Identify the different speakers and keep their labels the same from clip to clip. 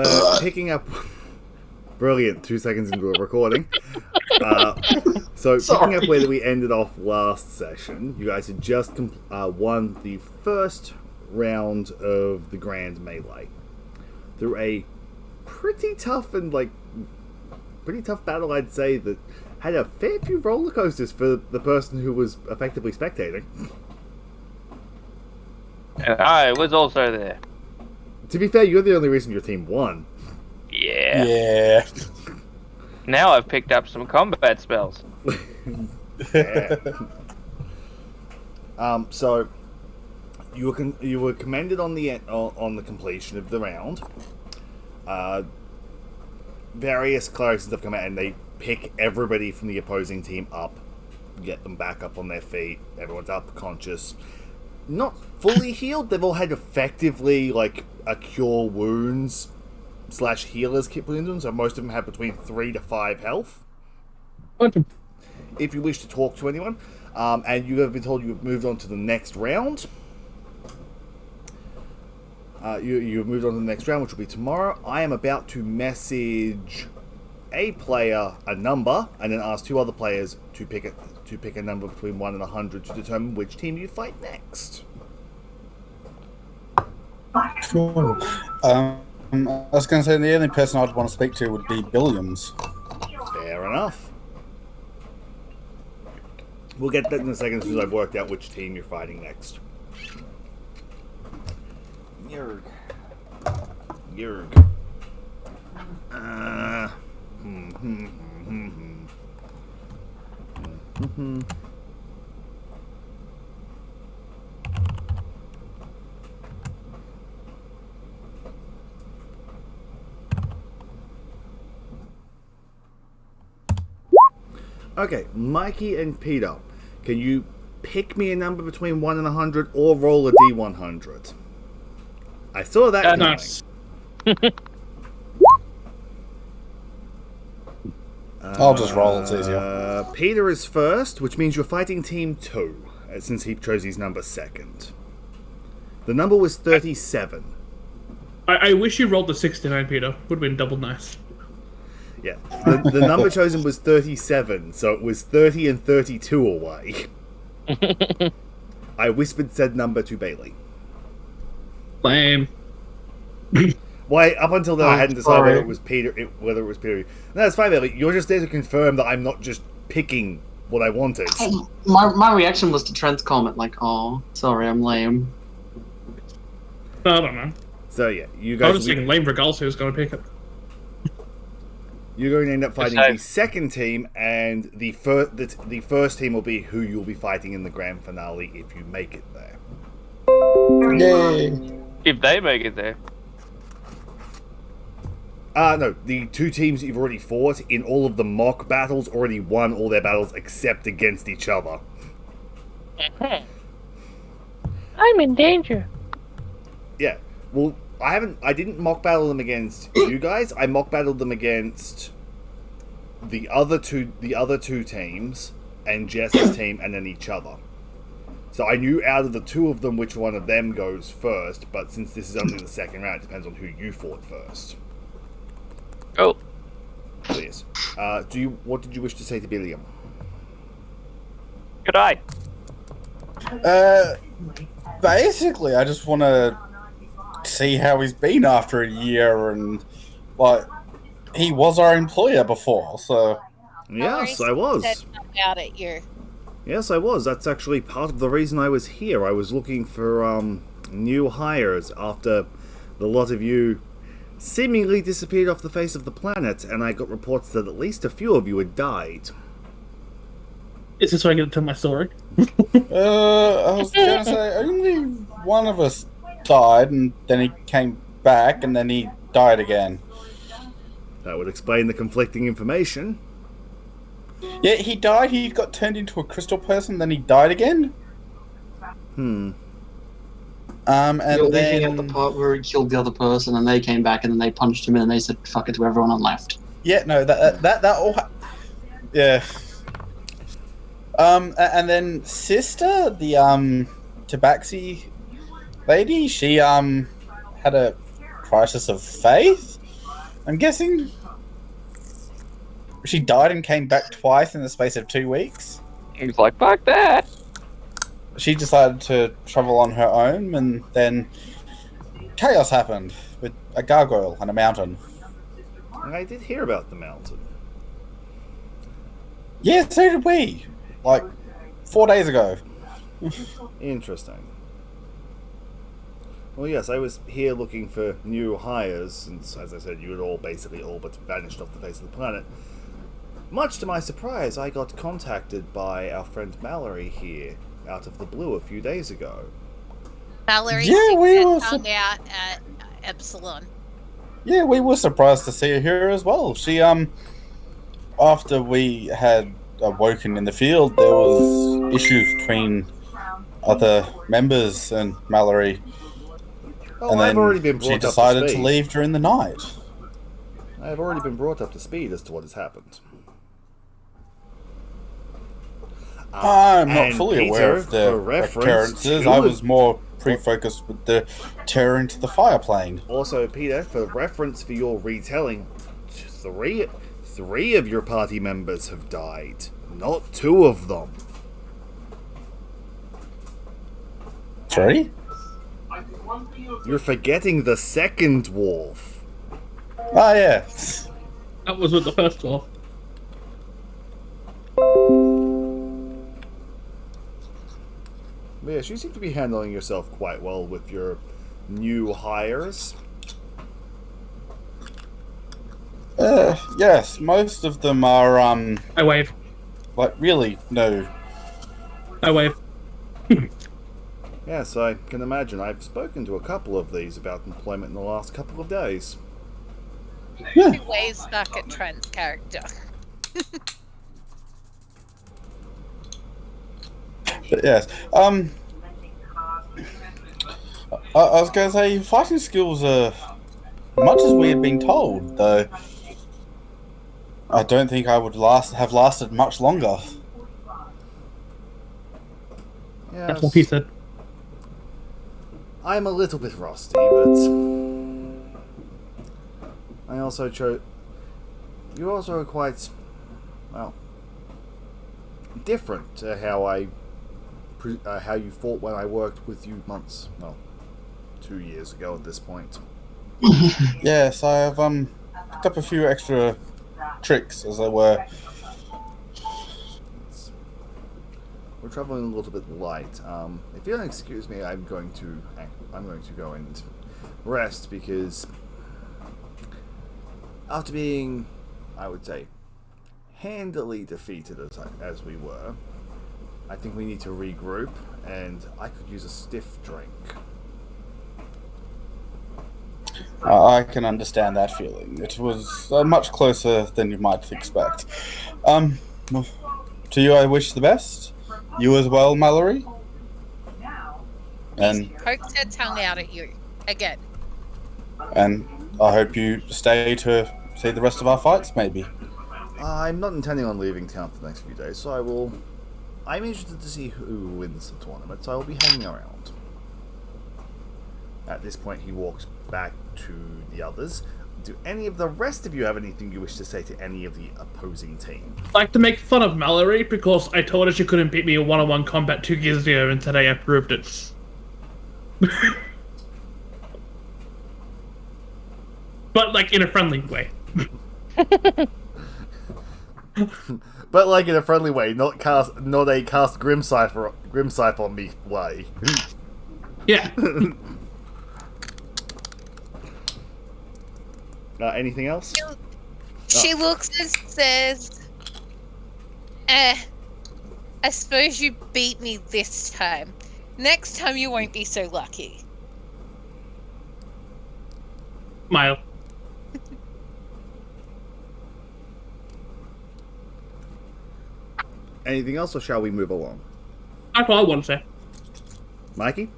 Speaker 1: But picking up... Brilliant, 2 seconds into a recording. Picking up where we ended off last session, you guys had just won the first round of the Grand Melee. Through a pretty tough battle, I'd say, that had a fair few roller coasters for the person who was effectively spectating.
Speaker 2: And I was also there.
Speaker 1: To be fair, you're the only reason your team won.
Speaker 2: Yeah. Now I've picked up some combat spells.
Speaker 1: Yeah. So you were commended on the completion of the round. Various clerics and stuff come out and they pick everybody from the opposing team up, get them back up on their feet. Everyone's up, conscious, not fully healed. They've all had effectively like a cure wounds / healers kit put into them, so most of them have between 3 to 5 health. If you wish to talk to anyone, and you have been told you have moved on to the next round. You've moved on to the next round, which will be tomorrow. I am about to message a player a number, and then ask 2 other players to pick a number between 1 and 100 to determine which team you fight next.
Speaker 3: Cool. I was going to say the only person I'd want to speak to would be Billiams.
Speaker 1: Fair enough. We'll get that in a second as soon as I've worked out which team you're fighting next. Yerg. Okay, Mikey and Peter, can you pick me a number between 1 and 100 or roll a D100? I saw that coming.
Speaker 4: Nice.
Speaker 3: I'll just roll, it's easier.
Speaker 1: Peter is first, which means you're fighting Team 2, since he chose his number second. The number was 37.
Speaker 4: I wish you rolled the 69, Peter. Would have been double nice.
Speaker 1: Yeah, the number chosen was 37, so it was 30 and 32 away. I whispered said number to Bailey.
Speaker 4: Lame.
Speaker 1: Why, up until then, I hadn't decided whether it was Peter. No, it's fine, Bailey. You're just there to confirm that I'm not just picking what I wanted.
Speaker 5: My reaction was to Trent's comment, like, "Oh, sorry, I'm lame."
Speaker 4: I don't know.
Speaker 1: So yeah, you
Speaker 4: I
Speaker 1: guys.
Speaker 4: was thinking lame regardless who's going to pick it.
Speaker 1: You're going to end up fighting the second team, and the first team will be who you'll be fighting in the grand finale if you make it there.
Speaker 3: Yay!
Speaker 2: If they make it there.
Speaker 1: No, the 2 teams that you've already fought in all of the mock battles already won all their battles except against each other.
Speaker 2: I'm in danger.
Speaker 1: Yeah, well, I didn't mock battle them against you guys. I mock battled them against the other two teams and Jess's team, and then each other. So I knew out of the 2 of them which one of them goes first. But since this is only the second round, it depends on who you fought first.
Speaker 2: Oh.
Speaker 1: Yes. What did you wish to say to Billiam?
Speaker 2: Good eye.
Speaker 3: Basically, I just want to see how he's been after a year, and like he was our employer before, so
Speaker 1: yes, I was. Yes, I was. That's actually part of the reason I was here. I was looking for new hires after the lot of you seemingly disappeared off the face of the planet, and I got reports that at least a few of you had died.
Speaker 4: Is this where I get to tell my story?
Speaker 3: I was gonna say only one of us died, and then he came back, and then he died again.
Speaker 1: That would explain the conflicting information.
Speaker 3: Yeah, he died, he got turned into a crystal person, then he died again?
Speaker 1: Hmm.
Speaker 3: And
Speaker 5: You're
Speaker 3: then...
Speaker 5: looking at the part where he killed the other person, and they came back, and then they punched him, and they said "fuck it" to everyone and left.
Speaker 3: Yeah, no, that all... Yeah. And then Sister, the, Tabaxi lady, she, had a crisis of faith. I'm guessing she died and came back twice in the space of 2 weeks.
Speaker 2: He's like, fuck that.
Speaker 3: She decided to travel on her own, and then chaos happened with a gargoyle and a mountain.
Speaker 1: I did hear about the mountain.
Speaker 3: Yeah, so did we. Like 4 days ago.
Speaker 1: Interesting. Well, yes, I was here looking for new hires, since, as I said, you had all basically all but vanished off the face of the planet. Much to my surprise, I got contacted by our friend Mallory here, out of the blue a few days ago.
Speaker 6: Mallory
Speaker 3: Yeah, we were
Speaker 6: hung out at Epsilon.
Speaker 3: Yeah, we were surprised to see her here as well. She, after we had awoken in the field, there was issues between other members and Mallory.
Speaker 1: Oh,
Speaker 3: And
Speaker 1: I've
Speaker 3: then
Speaker 1: already been brought
Speaker 3: she
Speaker 1: up to
Speaker 3: decided
Speaker 1: speed.
Speaker 3: to leave during the night.
Speaker 1: I have already been brought up to speed as to what has happened.
Speaker 3: I'm not
Speaker 1: and
Speaker 3: fully
Speaker 1: Peter,
Speaker 3: aware of
Speaker 1: for
Speaker 3: the
Speaker 1: reference,
Speaker 3: occurrences.
Speaker 1: two
Speaker 3: I
Speaker 1: of-
Speaker 3: was more pre-focused with the terror into the fire plane.
Speaker 1: Also, Peter, for reference for your retelling, three of your party members have died, not 2 of them.
Speaker 3: 3?
Speaker 1: You're forgetting the second dwarf.
Speaker 3: Oh, yeah.
Speaker 4: That was with the first dwarf.
Speaker 1: But yes, you seem to be handling yourself quite well with your new hires.
Speaker 3: Yes, most of them are,
Speaker 4: I wave.
Speaker 3: like, really, no.
Speaker 4: I wave.
Speaker 1: Yes, I can imagine. I've spoken to a couple of these about employment in the last couple of days.
Speaker 6: She waves back at Trent's character.
Speaker 3: But yes, I was going to say, your fighting skills are much as we had been told, though I don't think I would have lasted much longer.
Speaker 4: That's what he said.
Speaker 1: I'm a little bit rusty, but I also chose. You also are quite, well, different to how how you fought when I worked with you 2 years ago at this point.
Speaker 3: Yes, I have picked up a few extra tricks, as it were.
Speaker 1: We're traveling a little bit light. If you'll excuse me, I'm going to go and rest, because after being, I would say, handily defeated as we were, I think we need to regroup, and I could use a stiff drink.
Speaker 3: I can understand that feeling. It was much closer than you might expect. To you, I wish the best. You as well, Mallory. And
Speaker 6: Pokes her tongue out at you. Again.
Speaker 3: and I hope you stay to see the rest of our fights, maybe.
Speaker 1: I'm not intending on leaving town for the next few days, so I'm interested to see who wins the tournament, so I will be hanging around. At this point, he walks back to the others. Do any of the rest of you have anything you wish to say to any of the opposing team?
Speaker 4: I like to make fun of Mallory because I told her she couldn't beat me in one-on-one combat 2 years ago, and today I proved it. But, like, in a friendly way.
Speaker 1: But like in a friendly way, not a cast Grimscypher on me way.
Speaker 4: Yeah.
Speaker 1: Anything else?
Speaker 6: She looks and says, I suppose you beat me this time. Next time you won't be so lucky.
Speaker 4: Smile.
Speaker 1: Anything else, or shall we move along?
Speaker 4: That's what I want to say.
Speaker 1: Mikey?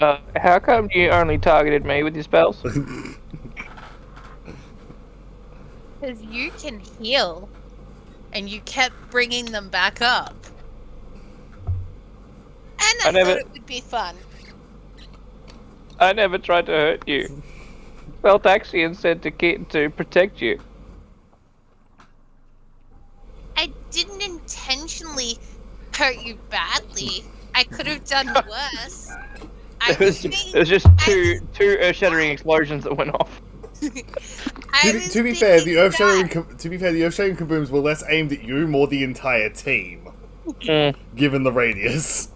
Speaker 2: How come you only targeted me with your spells?
Speaker 6: Because you can heal. And you kept bringing them back up. And I thought it would be fun.
Speaker 2: I never tried to hurt you. Veltaxian said to protect you.
Speaker 6: I didn't intentionally hurt you badly. I could have done worse. I was
Speaker 2: It
Speaker 6: being,
Speaker 2: was just
Speaker 6: I
Speaker 2: two earth-shattering explosions that went off.
Speaker 1: To be fair, the earth-shattering kabooms were less aimed at you, more the entire team. Given the radius.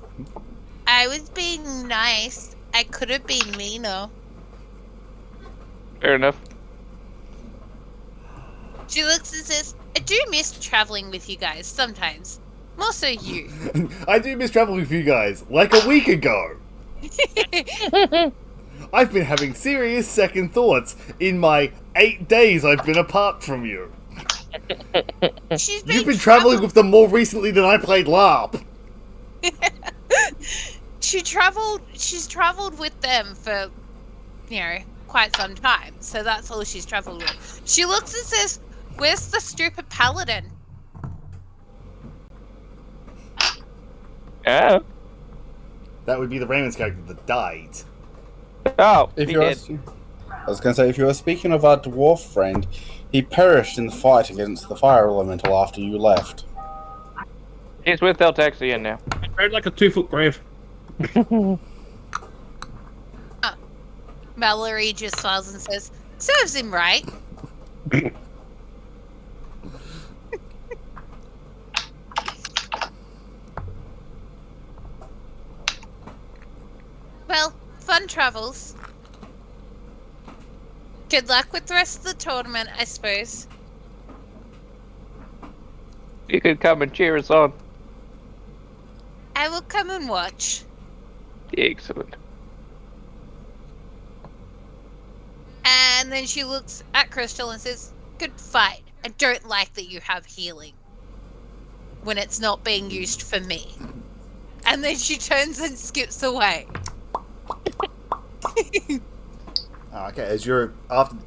Speaker 6: I was being nice. I could have been meaner.
Speaker 2: Fair enough.
Speaker 6: She looks and says, I do miss traveling with you guys sometimes. More so you.
Speaker 1: I do miss traveling with you guys, like a week ago. I've been having serious second thoughts in my 8 days I've been apart from you. You've been traveling with them more recently than I played LARP.
Speaker 6: She's traveled with them for, quite some time. So that's all she's traveled with. She looks and says, where's the stupid paladin?
Speaker 2: Yeah.
Speaker 1: That would be the Raymond's character that died.
Speaker 2: Oh,
Speaker 3: If
Speaker 2: he
Speaker 3: you're,
Speaker 2: did.
Speaker 3: I was going to say, if you were speaking of our dwarf friend, he perished in the fight against the fire elemental after you left.
Speaker 2: He's with Veltaxian now.
Speaker 4: Buried like a 2-foot grave.
Speaker 6: Mallory just smiles and says, serves him right. Well, fun travels. Good luck with the rest of the tournament, I suppose.
Speaker 2: You could come and cheer us on.
Speaker 6: I will come and watch.
Speaker 2: Excellent.
Speaker 6: And then she looks at Crystal and says, good fight. I don't like that you have healing when it's not being used for me. And then she turns and skips away.
Speaker 1: Okay, as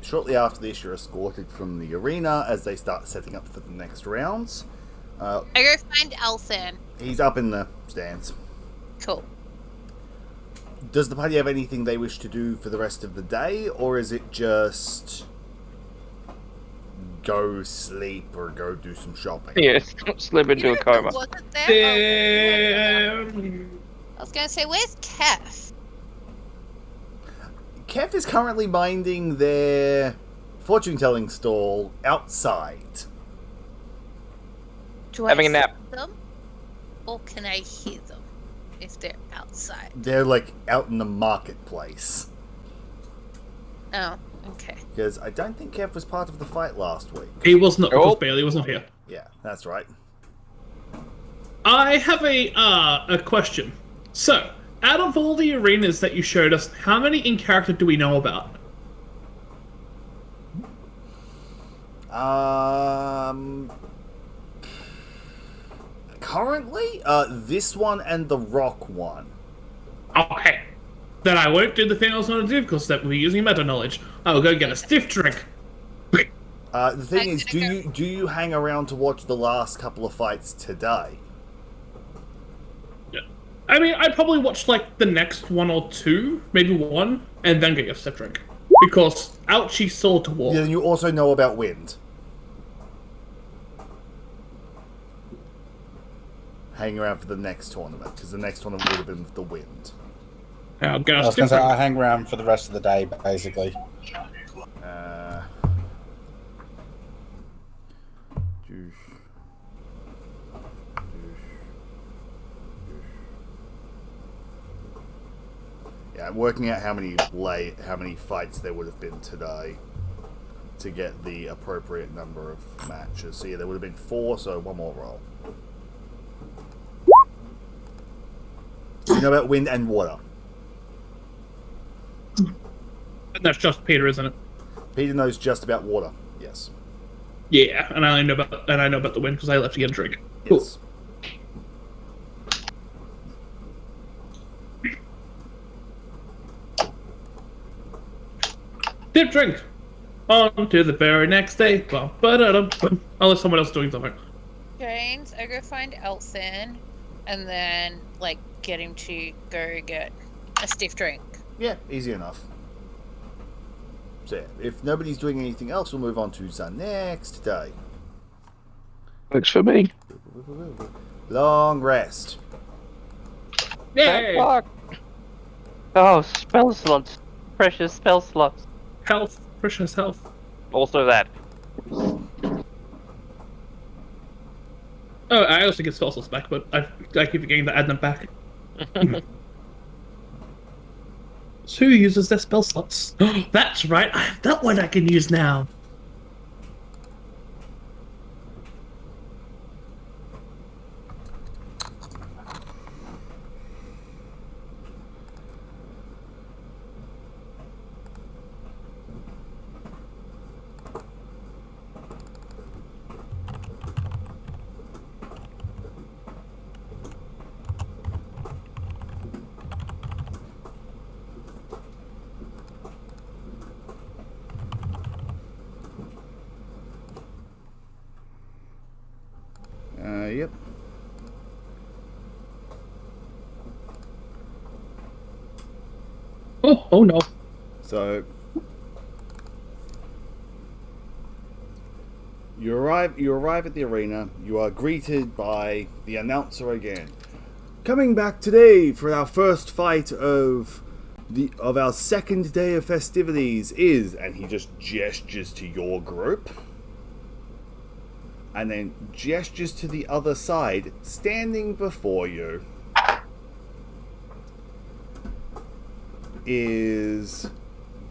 Speaker 1: shortly after this, you're escorted from the arena as they start setting up for the next rounds.
Speaker 6: I go find Elthan.
Speaker 1: He's up in the stands.
Speaker 6: Cool.
Speaker 1: Does the party have anything they wish to do for the rest of the day, or is it just go sleep or go do some shopping?
Speaker 2: Yes, slip into a coma.
Speaker 6: Was it there? Oh,
Speaker 4: Damn.
Speaker 6: I was going to say, where's Kef?
Speaker 1: Kev is currently minding their fortune-telling stall outside.
Speaker 6: Do
Speaker 2: Having
Speaker 6: I
Speaker 2: a nap.
Speaker 6: see them? Or can I hear them if they're outside?
Speaker 1: They're like out in the marketplace.
Speaker 6: Oh, okay.
Speaker 1: Because I don't think Kev was part of the fight last week.
Speaker 4: He was not, because
Speaker 2: Oh.
Speaker 4: Bailey was not here.
Speaker 1: Yeah, that's right.
Speaker 4: I have a question. So, out of all the arenas that you showed us, how many in character do we know about?
Speaker 1: Currently, this one and the rock one.
Speaker 4: Okay. Then I won't do the thing I was going to do, because that would be using meta knowledge. I will go get a stiff drink.
Speaker 1: The thing
Speaker 6: I'm
Speaker 1: is,
Speaker 6: gonna
Speaker 1: do you hang around to watch the last couple of fights today?
Speaker 4: I mean, I'd probably watch, like, the next one or two, maybe one, and then get a stiff drink. Because ouchie saw to walk.
Speaker 1: Yeah, then you also know about wind. Hang around for the next tournament, because the next tournament would have been with the wind.
Speaker 4: I'll get
Speaker 3: I
Speaker 4: a
Speaker 3: was
Speaker 4: stiff
Speaker 3: going to say, I
Speaker 4: drink.
Speaker 3: hang around for the rest of the day, basically. Yeah, I'm working out how many fights there would have been today to get the appropriate number of matches. So yeah, there would have been 4, so one more roll. You know about wind and water.
Speaker 4: And that's just Peter, isn't it?
Speaker 1: Peter knows just about water. Yes.
Speaker 4: Yeah, and I know about the wind because I left to get a drink. Cool.
Speaker 1: Yes.
Speaker 4: Dip drink. On to the very next day. Bum, ba-da-dum, bum. Unless someone else is doing something.
Speaker 6: James, I go find Elthan, and then, like, get him to go get a stiff drink.
Speaker 1: Yeah, easy enough. So yeah, if nobody's doing anything else, we'll move on to the next day.
Speaker 2: Works for me.
Speaker 1: Long rest.
Speaker 4: Yay!
Speaker 2: Fuck. Oh, spell slots. Precious spell slots.
Speaker 4: Health, precious health.
Speaker 2: Also that.
Speaker 4: Oh, I also get spell slots back, but I keep forgetting to add them back. So who uses their spell slots? That's right, I have that one I can use now.
Speaker 1: Yep.
Speaker 4: Oh no.
Speaker 1: So you arrive at the arena. You are greeted by the announcer again. Coming back today for our first fight of our second day of festivities is, and he just gestures to your group, and then gestures to the other side, standing before you is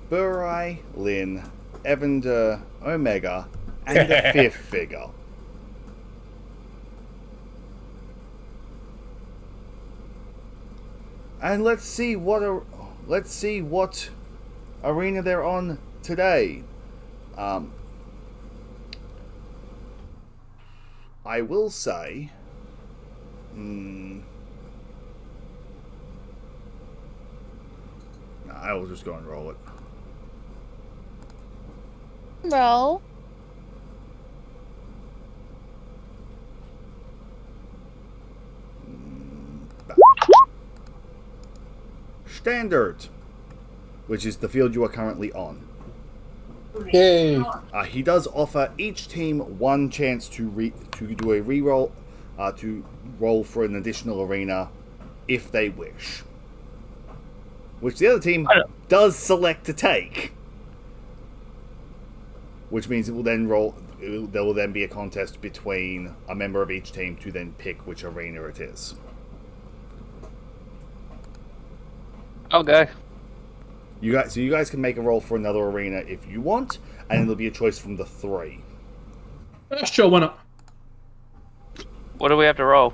Speaker 1: Burai, Lin, Evander, Omega, and the fifth figure. And let's see what arena they're on today. I will say, I will just go and roll it.
Speaker 6: Roll.
Speaker 1: Standard, which is the field you are currently on.
Speaker 3: Yay!
Speaker 1: He does offer each team one chance to do a reroll, to roll for an additional arena if they wish, which the other team does select to take. Which means it will then there will then be a contest between a member of each team to then pick which arena it is.
Speaker 2: Okay.
Speaker 1: You guys can make a roll for another arena if you want, and it'll be a choice from the three.
Speaker 4: Sure, why not?
Speaker 2: What do we have to roll?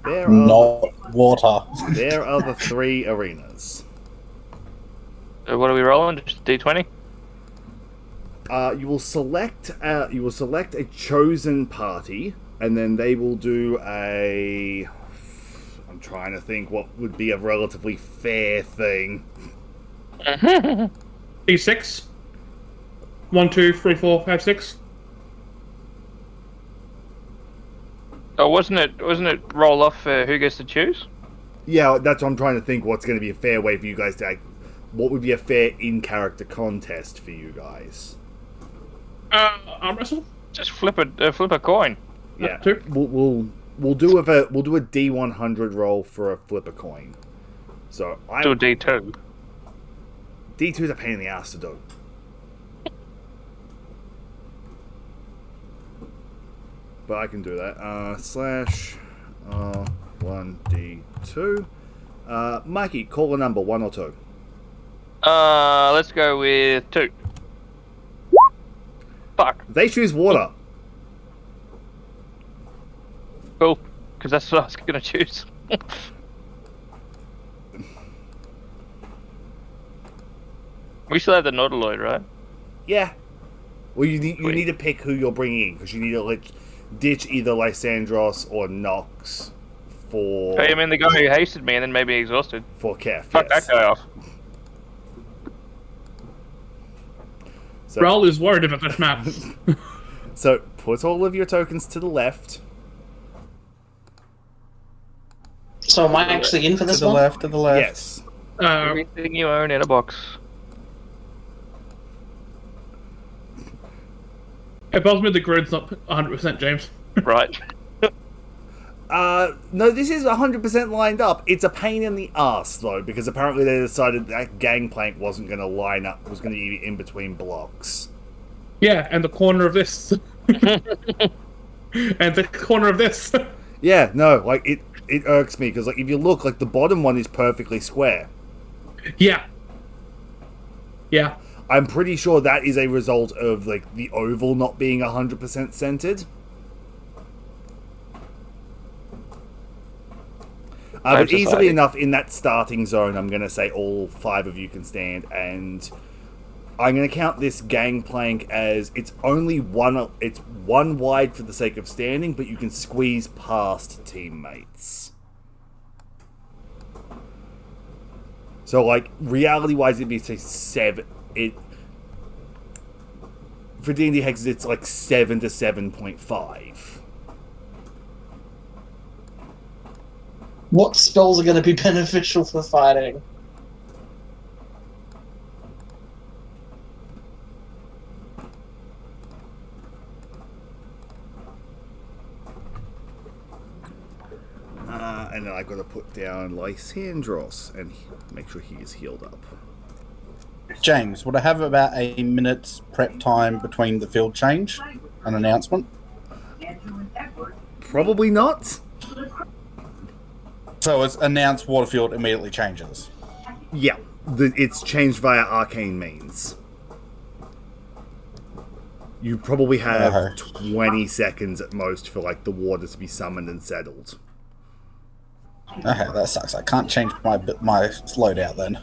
Speaker 3: Not water.
Speaker 1: There are the three arenas.
Speaker 2: So what are we rolling? Just D20?
Speaker 1: You will select a chosen party, and then they will do a. I'm trying to think what would be a relatively fair thing.
Speaker 4: D6. 1, 2, 3, 4, 5, 6.
Speaker 2: Oh, wasn't it roll off who gets to choose?
Speaker 1: Yeah, that's what I'm trying to think. What's going to be a fair way for you guys to? What would be a fair in-character contest for you guys?
Speaker 4: Arm wrestle.
Speaker 2: Just flip a coin.
Speaker 1: Yeah,
Speaker 4: Two.
Speaker 1: we'll do a D100 roll for a flip a coin. So
Speaker 2: Do a D2.
Speaker 1: D2 is a pain in the ass to do. But I can do that. /1D2. Mikey, call a number, 1 or 2.
Speaker 2: Let's go with 2. Fuck.
Speaker 1: They choose water.
Speaker 2: Cool. Because that's what I was gonna choose. We still have the Nautiloid, right?
Speaker 1: Yeah. Well, you need to pick who you're bringing in, because you need to ditch either Lysandros or Nox for.
Speaker 2: Hey, I mean the guy who hasted me and then made me exhausted.
Speaker 1: For Kef.
Speaker 2: Fuck
Speaker 1: Yes.
Speaker 2: that guy off.
Speaker 4: Raul is worried about this map.
Speaker 1: So put all of your tokens to the left.
Speaker 5: So am I actually in for
Speaker 3: To
Speaker 5: this
Speaker 3: the
Speaker 5: one?
Speaker 3: left, to the left.
Speaker 1: Yes.
Speaker 2: Everything you own in a box.
Speaker 4: It tells me the grid's not 100%, James.
Speaker 2: Right.
Speaker 1: No, this is 100% lined up. It's a pain in the ass, though, because apparently they decided that gangplank wasn't going to line up, was going to be in between blocks.
Speaker 4: Yeah, and the corner of this. And the corner of this.
Speaker 1: Yeah, no, like, it irks me, because, like, if you look, like, the bottom one is perfectly square.
Speaker 4: Yeah. Yeah.
Speaker 1: I'm pretty sure that is a result of, like, the oval not being 100% centered. But easily enough, in that starting zone, I'm going to say all 5 of you can stand, and I'm going to count this gangplank as it's only one. It's one wide for the sake of standing, but you can squeeze past teammates. So, like, reality-wise, it'd be say 7. For D&D hexes, it's like 7 to 7.5.
Speaker 5: What spells are going to be beneficial for fighting?
Speaker 1: And then I've got to put down Lysandros and make sure he is healed up.
Speaker 3: James, would I have about a minute's prep time between the field change and announcement?
Speaker 1: Probably not.
Speaker 3: So it's announced Waterfield immediately changes.
Speaker 1: Yeah, it's changed via arcane means. You probably have 20 seconds at most for like the water to be summoned and settled.
Speaker 3: Okay, that sucks. I can't change my loadout then.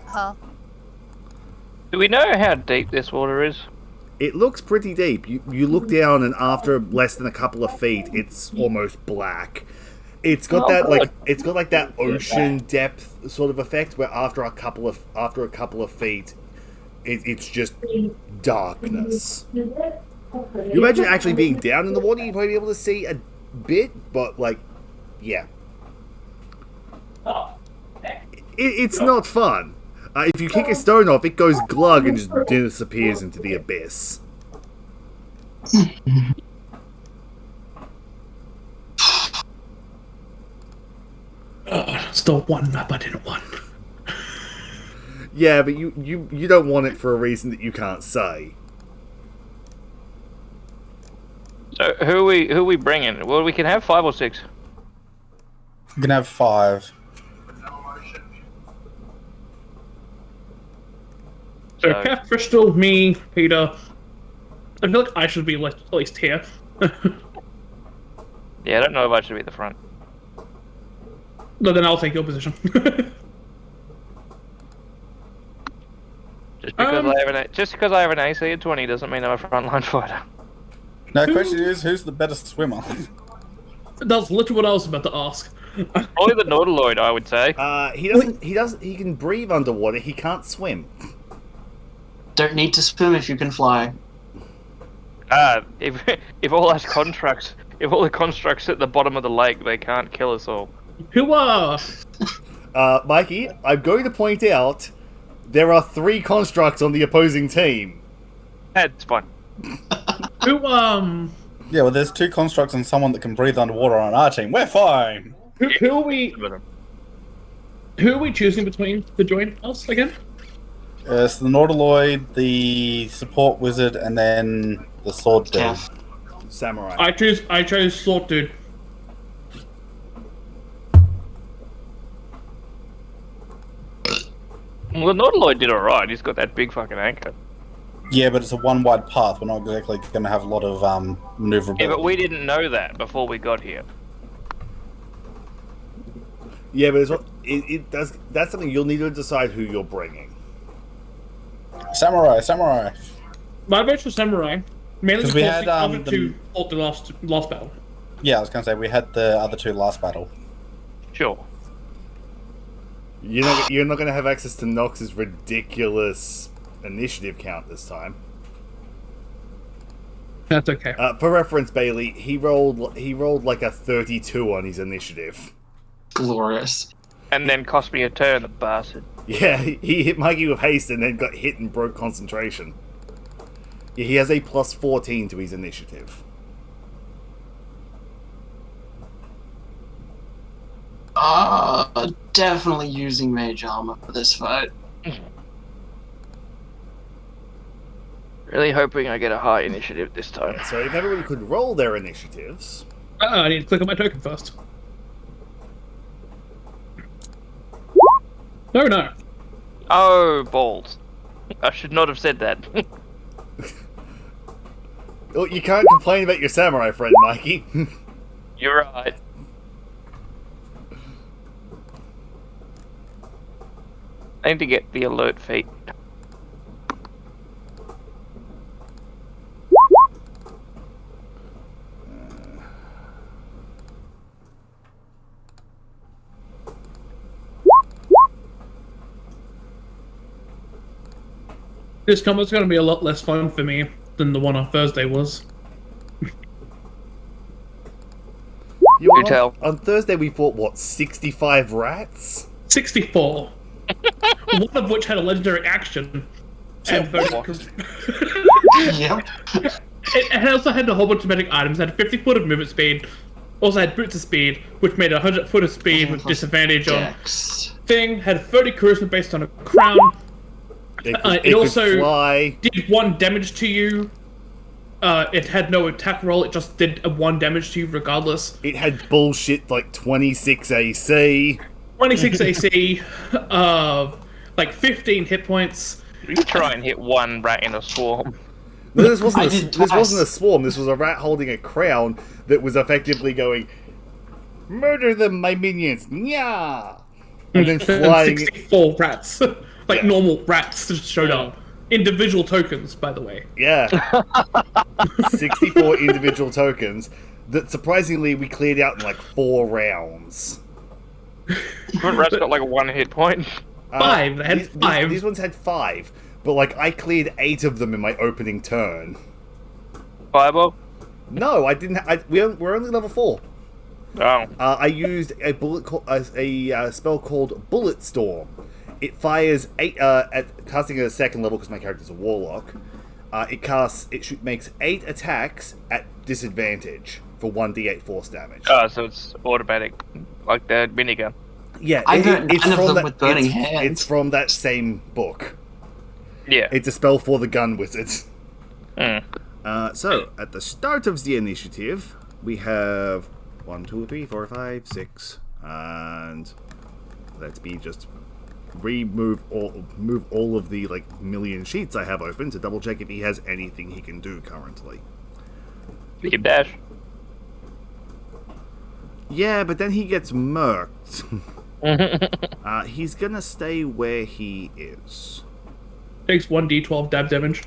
Speaker 6: Huh.
Speaker 2: Do we know how deep this water is?
Speaker 1: It looks pretty deep. You look down, and after less than a couple of feet, it's almost black. It's got that ocean depth sort of effect where after a couple of feet, it's just darkness. You imagine actually being down in the water, you'd probably be able to see a bit, but like, yeah. It's not fun. If you kick a stone off, it goes glug and just disappears into the abyss.
Speaker 4: Still one map I didn't want.
Speaker 1: Yeah, but you don't want it for a reason that you can't say.
Speaker 2: So who are we bringing? Well, we can have 5 or 6.
Speaker 3: You can have 5.
Speaker 4: So Kev, Crystal, me, Peter. I feel like I should be at least here.
Speaker 2: Yeah, I don't know if I should be at the front.
Speaker 4: No, then I'll take your position.
Speaker 2: Just because I have an AC of 20 doesn't mean I'm a frontline fighter.
Speaker 3: Now, the question is, who's the better swimmer?
Speaker 4: That's literally what I was about to ask.
Speaker 2: Probably the Nautiloid, I would say.
Speaker 1: He can breathe underwater, he can't swim.
Speaker 5: Don't need to swim if you can fly.
Speaker 2: If all the constructs at the bottom of the lake, they can't kill us all.
Speaker 4: Who are?
Speaker 1: Mikey, I'm going to point out there are 3 constructs on the opposing team.
Speaker 2: That's fine.
Speaker 4: Who
Speaker 3: Yeah, well, there's 2 constructs and someone that can breathe underwater on our team. We're fine.
Speaker 4: Who are we? Who are we choosing between to join us again?
Speaker 3: So the Nautiloid, the support wizard, and then the sword dude.
Speaker 5: Kev.
Speaker 1: Samurai.
Speaker 4: I chose Sword Dude.
Speaker 2: Well, the Nautiloid did alright. He's got that big fucking anchor.
Speaker 3: Yeah, but it's a one-wide path. We're not exactly going to have a lot of maneuverability.
Speaker 2: Yeah, but we didn't know that before we got here.
Speaker 1: Yeah, but that's something you'll need to decide who you're bringing.
Speaker 3: Samurai.
Speaker 4: My vote for Samurai. Mainly because
Speaker 3: we had,
Speaker 4: the other two fought the last battle.
Speaker 3: Yeah, I was going to say, we had the other 2 last battle.
Speaker 2: Sure.
Speaker 1: You're not going to have access to Nox's ridiculous initiative count this time.
Speaker 4: That's okay.
Speaker 1: For reference, Bailey, he rolled like a 32 on his initiative.
Speaker 5: Glorious.
Speaker 2: And then cost me a turn, the bastard.
Speaker 1: Yeah, he hit Mikey with haste and then got hit and broke concentration. Yeah, he has a plus 14 to his initiative.
Speaker 5: Definitely using mage armor for this fight.
Speaker 2: Really hoping I get a high initiative this time.
Speaker 1: So if everybody could roll their initiatives.
Speaker 4: I need to click on my token first. No.
Speaker 2: Oh, balls. I should not have said that.
Speaker 1: Oh, you can't complain about your samurai friend, Mikey.
Speaker 2: You're right. I need to get the alert feat.
Speaker 4: This combat's going to be a lot less fun for me than the one on Thursday was.
Speaker 1: You
Speaker 2: tell.
Speaker 1: On Thursday we fought, what, 65 rats?
Speaker 4: 64. One of which had a legendary action. And
Speaker 5: Yep.
Speaker 4: it also had a whole bunch of magic items. It had 50 foot of movement speed. Also had boots of speed, which made 100 foot of speed with disadvantage
Speaker 5: Dex.
Speaker 4: on thing. Had 30 charisma based on a crown. It also
Speaker 1: fly.
Speaker 4: did 1 damage to you. It had no attack roll. It just did 1 damage to you regardless.
Speaker 1: It had bullshit like 26 AC.
Speaker 4: 26 AC. Like 15 hit points.
Speaker 2: You try and hit one rat in a swarm.
Speaker 1: No, this wasn't
Speaker 5: twice.
Speaker 1: a swarm. This was a rat holding a crown that was effectively going, "Murder them, my minions, yeah!" And then flying.
Speaker 4: 64 rats. Like
Speaker 1: Yeah.
Speaker 4: normal rats just showed up. Individual tokens, by the way.
Speaker 1: Yeah. 64 individual tokens that surprisingly we cleared out in like 4 rounds.
Speaker 2: Haven't rats got like a 1 hit point?
Speaker 4: 5. They had
Speaker 1: These-
Speaker 4: 5.
Speaker 1: These ones had 5, but like I cleared 8 of them in my opening turn.
Speaker 2: Fireball?
Speaker 1: No, I didn't. We're only level 4.
Speaker 2: Oh.
Speaker 1: I used a spell called Bullet Storm. It fires 8 at casting at a 2nd level because my character's a warlock. Makes 8 attacks at disadvantage for 1d8 force damage.
Speaker 2: Oh, so it's automatic, like the minigun.
Speaker 1: Yeah,
Speaker 5: I got
Speaker 1: it's
Speaker 5: 9 of
Speaker 1: from
Speaker 5: them
Speaker 1: that.
Speaker 5: with burning
Speaker 1: It's
Speaker 5: hands.
Speaker 1: from that same book.
Speaker 2: Yeah.
Speaker 1: It's a spell for the gun wizards.
Speaker 2: Mm.
Speaker 1: So at the start of the initiative, we have 1, 2, 3, 4, 5, 6, and let me just move all of the like million sheets I have open to double check if he has anything he can do currently.
Speaker 2: You can dash.
Speaker 1: Yeah, but then he gets murked. He's gonna stay where he is.
Speaker 4: Takes 1d12 dab damage.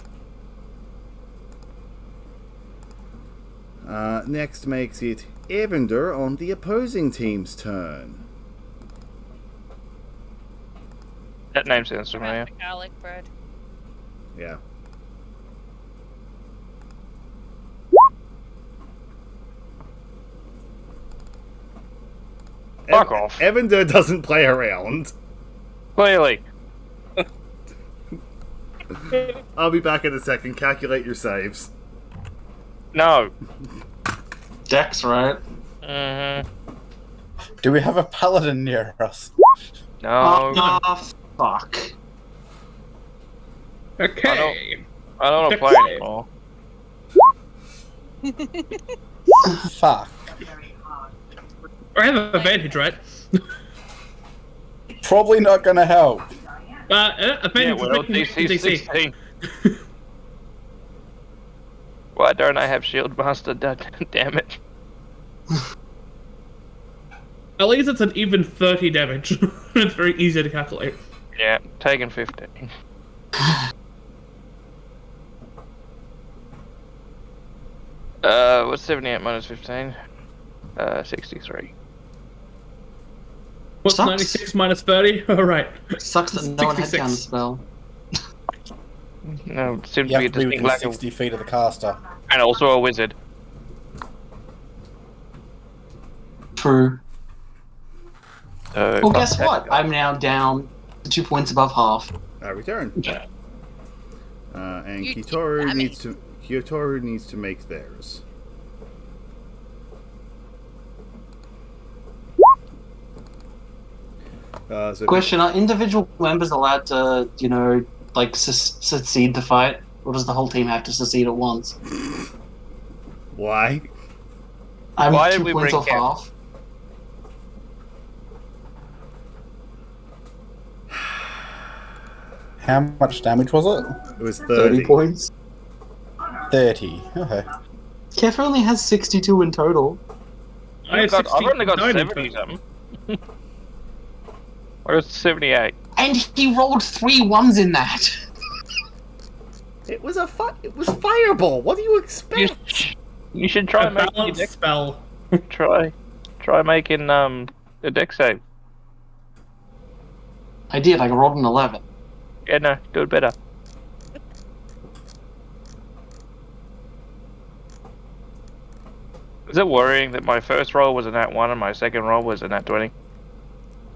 Speaker 1: Next makes it Evander on the opposing team's turn.
Speaker 2: That name sounds familiar.
Speaker 6: Garlic bread.
Speaker 1: Yeah.
Speaker 2: Fuck off.
Speaker 1: Evander doesn't play around.
Speaker 2: Clearly.
Speaker 1: I'll be back in a second. Calculate your saves.
Speaker 2: No.
Speaker 5: Dex, right?
Speaker 2: Mm-hmm.
Speaker 3: Do we have a paladin near us?
Speaker 2: No.
Speaker 5: Oh, fuck.
Speaker 4: Okay.
Speaker 2: I don't want to play anymore.
Speaker 3: Fuck.
Speaker 4: I have advantage, right?
Speaker 3: Probably not gonna help.
Speaker 2: Yeah,
Speaker 4: Advantage
Speaker 2: well,
Speaker 4: with
Speaker 2: DC 16. Why don't I have Shield Master? Damn it.
Speaker 4: At least it's an even 30 damage. It's very easy to calculate.
Speaker 2: Yeah, taking 15. What's 78 minus 15? 63.
Speaker 4: What's
Speaker 5: Sucks.
Speaker 4: 96 minus 30? Alright.
Speaker 5: Sucks that no one had
Speaker 4: 66.
Speaker 5: counterspell.
Speaker 2: No, it seems
Speaker 3: You
Speaker 2: to be a
Speaker 3: have to be
Speaker 2: distinct
Speaker 3: within
Speaker 2: lack of...
Speaker 3: 60 feet of the caster.
Speaker 2: And also a wizard.
Speaker 5: True.
Speaker 2: So,
Speaker 5: Well, guess what? I'm now down to 2 points above half.
Speaker 1: Return. And
Speaker 6: You
Speaker 1: Kitoru
Speaker 6: dummy.
Speaker 1: needs to make theirs. So
Speaker 5: Question: are individual members allowed to, like, succeed the fight? Or does the whole team have to succeed at once?
Speaker 1: Why?
Speaker 5: I'm
Speaker 2: Why did
Speaker 5: 2
Speaker 2: we
Speaker 5: points
Speaker 2: bring
Speaker 5: off
Speaker 2: Kev?
Speaker 5: half.
Speaker 3: How much damage was it?
Speaker 1: It was
Speaker 5: 30
Speaker 1: 30.
Speaker 5: points.
Speaker 3: 30. Okay.
Speaker 5: Kef only has 62 in total.
Speaker 2: I've only got
Speaker 4: 69 in
Speaker 2: 70
Speaker 4: total.
Speaker 2: something. Or it's 78.
Speaker 5: And he rolled 3 1s in that.
Speaker 1: It was fireball. What do you expect?
Speaker 2: You should try
Speaker 4: A
Speaker 2: making your
Speaker 4: balance
Speaker 2: deck
Speaker 4: spell.
Speaker 2: try making a deck save.
Speaker 5: I did, I rolled an 11.
Speaker 2: Yeah, no, do it better. Is it worrying that my first roll was a nat 1 and my second roll was a nat 20?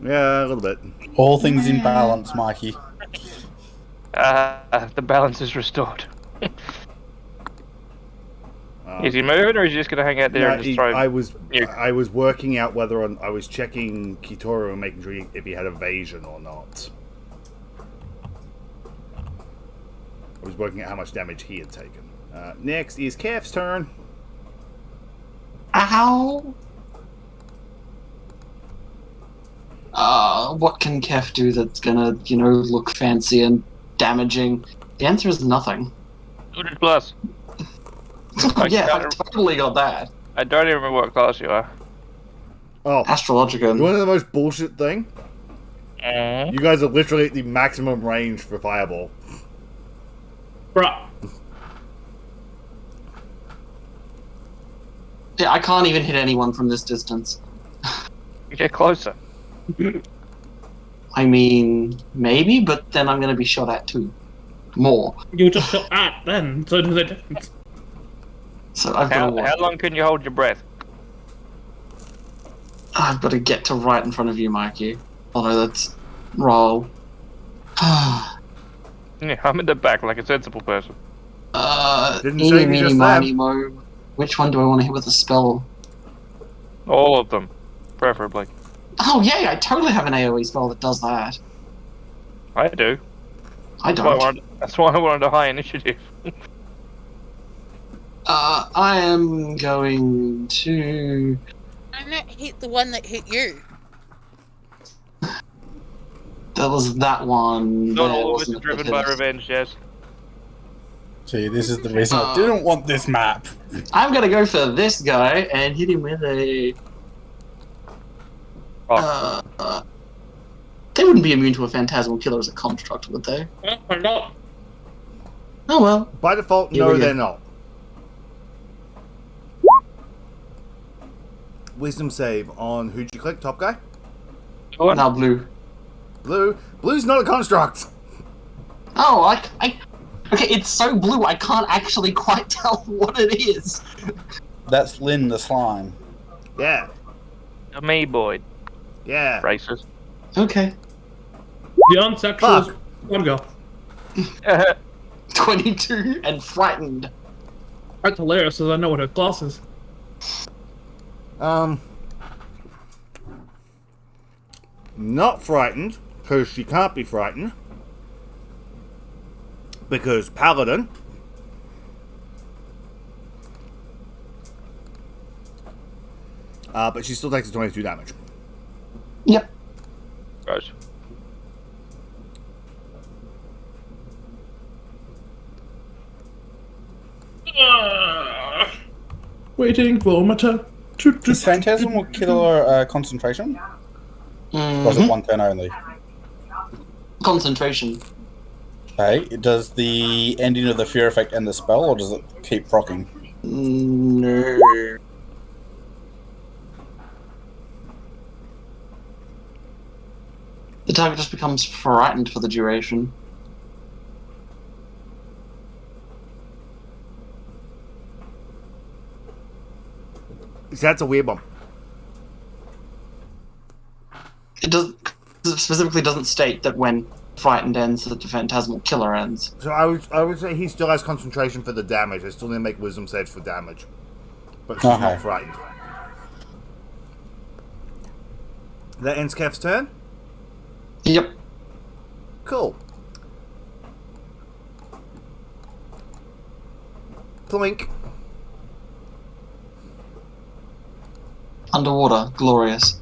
Speaker 1: Yeah, a little bit.
Speaker 3: All things in balance, Mikey.
Speaker 2: The balance is restored. Is he moving or is he just going to hang out there and just throw...
Speaker 1: I was
Speaker 2: you?
Speaker 1: working out whether I was checking Kitoru and making sure if he had evasion or not. I was working out how much damage he had taken. Next is Kef's turn.
Speaker 5: Ow! What can Kef do that's gonna, look fancy and damaging? The answer is nothing.
Speaker 2: 200 plus.
Speaker 5: Yeah, I've totally got that.
Speaker 2: I don't even remember what class you are.
Speaker 1: Oh,
Speaker 5: Astrologican.
Speaker 1: you want to know the most bullshit thing?
Speaker 2: Mm.
Speaker 1: You guys are literally at the maximum range for fireball.
Speaker 4: Bruh.
Speaker 5: Yeah, I can't even hit anyone from this distance.
Speaker 2: Get closer.
Speaker 5: I mean, maybe, but then I'm gonna be shot at too. More.
Speaker 4: You just shot at then, so does it difference.
Speaker 5: So I've got
Speaker 2: How
Speaker 5: to
Speaker 2: long can you hold your breath?
Speaker 5: I've got to get to right in front of you, Mikey. Although that's roll.
Speaker 2: Yeah, I'm in the back like a sensible person.
Speaker 1: Didn't say
Speaker 5: Eeny,
Speaker 1: you
Speaker 5: meeny,
Speaker 1: just
Speaker 5: miny, mo. Which one do I want to hit with a spell?
Speaker 2: All of them, preferably.
Speaker 5: Oh yeah, I totally have an AoE spell that does that.
Speaker 2: I do.
Speaker 5: I don't.
Speaker 2: That's why I wanted a high initiative.
Speaker 5: I am going to...
Speaker 6: I'm not hit the one that hit you.
Speaker 5: That was that one.
Speaker 2: Not
Speaker 5: there,
Speaker 2: all of us
Speaker 5: wasn't
Speaker 2: are
Speaker 5: it,
Speaker 2: driven
Speaker 5: that
Speaker 2: by
Speaker 5: hit us?
Speaker 2: revenge, yes.
Speaker 3: See, this is the reason I didn't want this map.
Speaker 5: I'm gonna go for this guy and hit him with a... they wouldn't be immune to a phantasmal killer as a construct, would they?
Speaker 4: Or not.
Speaker 5: Oh well.
Speaker 1: By default,
Speaker 5: Here
Speaker 1: no,
Speaker 5: we go.
Speaker 1: they're not. Wisdom save on who'd you click? Top guy?
Speaker 2: What?
Speaker 5: Now blue.
Speaker 1: Blue. Blue's not a construct.
Speaker 5: Oh, okay, it's so blue I can't actually quite tell what it is.
Speaker 3: That's Lynn the slime.
Speaker 1: Yeah.
Speaker 2: Me, Boyd.
Speaker 1: Yeah.
Speaker 2: Racist.
Speaker 5: Okay.
Speaker 4: Beyond sexual.
Speaker 1: Fuck.
Speaker 4: One go.
Speaker 5: 22 and frightened.
Speaker 4: That's hilarious, as I know what her class is.
Speaker 1: Not frightened, because she can't be frightened. Because Paladin. But she still takes 22 damage.
Speaker 5: Yep.
Speaker 2: Gross.
Speaker 4: Waiting for my turn.
Speaker 3: Is Phantasmal Killer concentration? Or was it one turn only?
Speaker 5: Concentration.
Speaker 3: Okay, does the ending of the fear effect end the spell, or does it keep proccing?
Speaker 5: No. The target just becomes frightened for the duration.
Speaker 1: That's a weird one.
Speaker 5: It specifically doesn't state that when frightened ends, that the phantasmal killer ends.
Speaker 1: So I would say he still has concentration for the damage. I still need to make wisdom saves for damage. But she's not frightened. That ends Kev's turn?
Speaker 5: Yep.
Speaker 1: Cool. Plink.
Speaker 5: Underwater, glorious.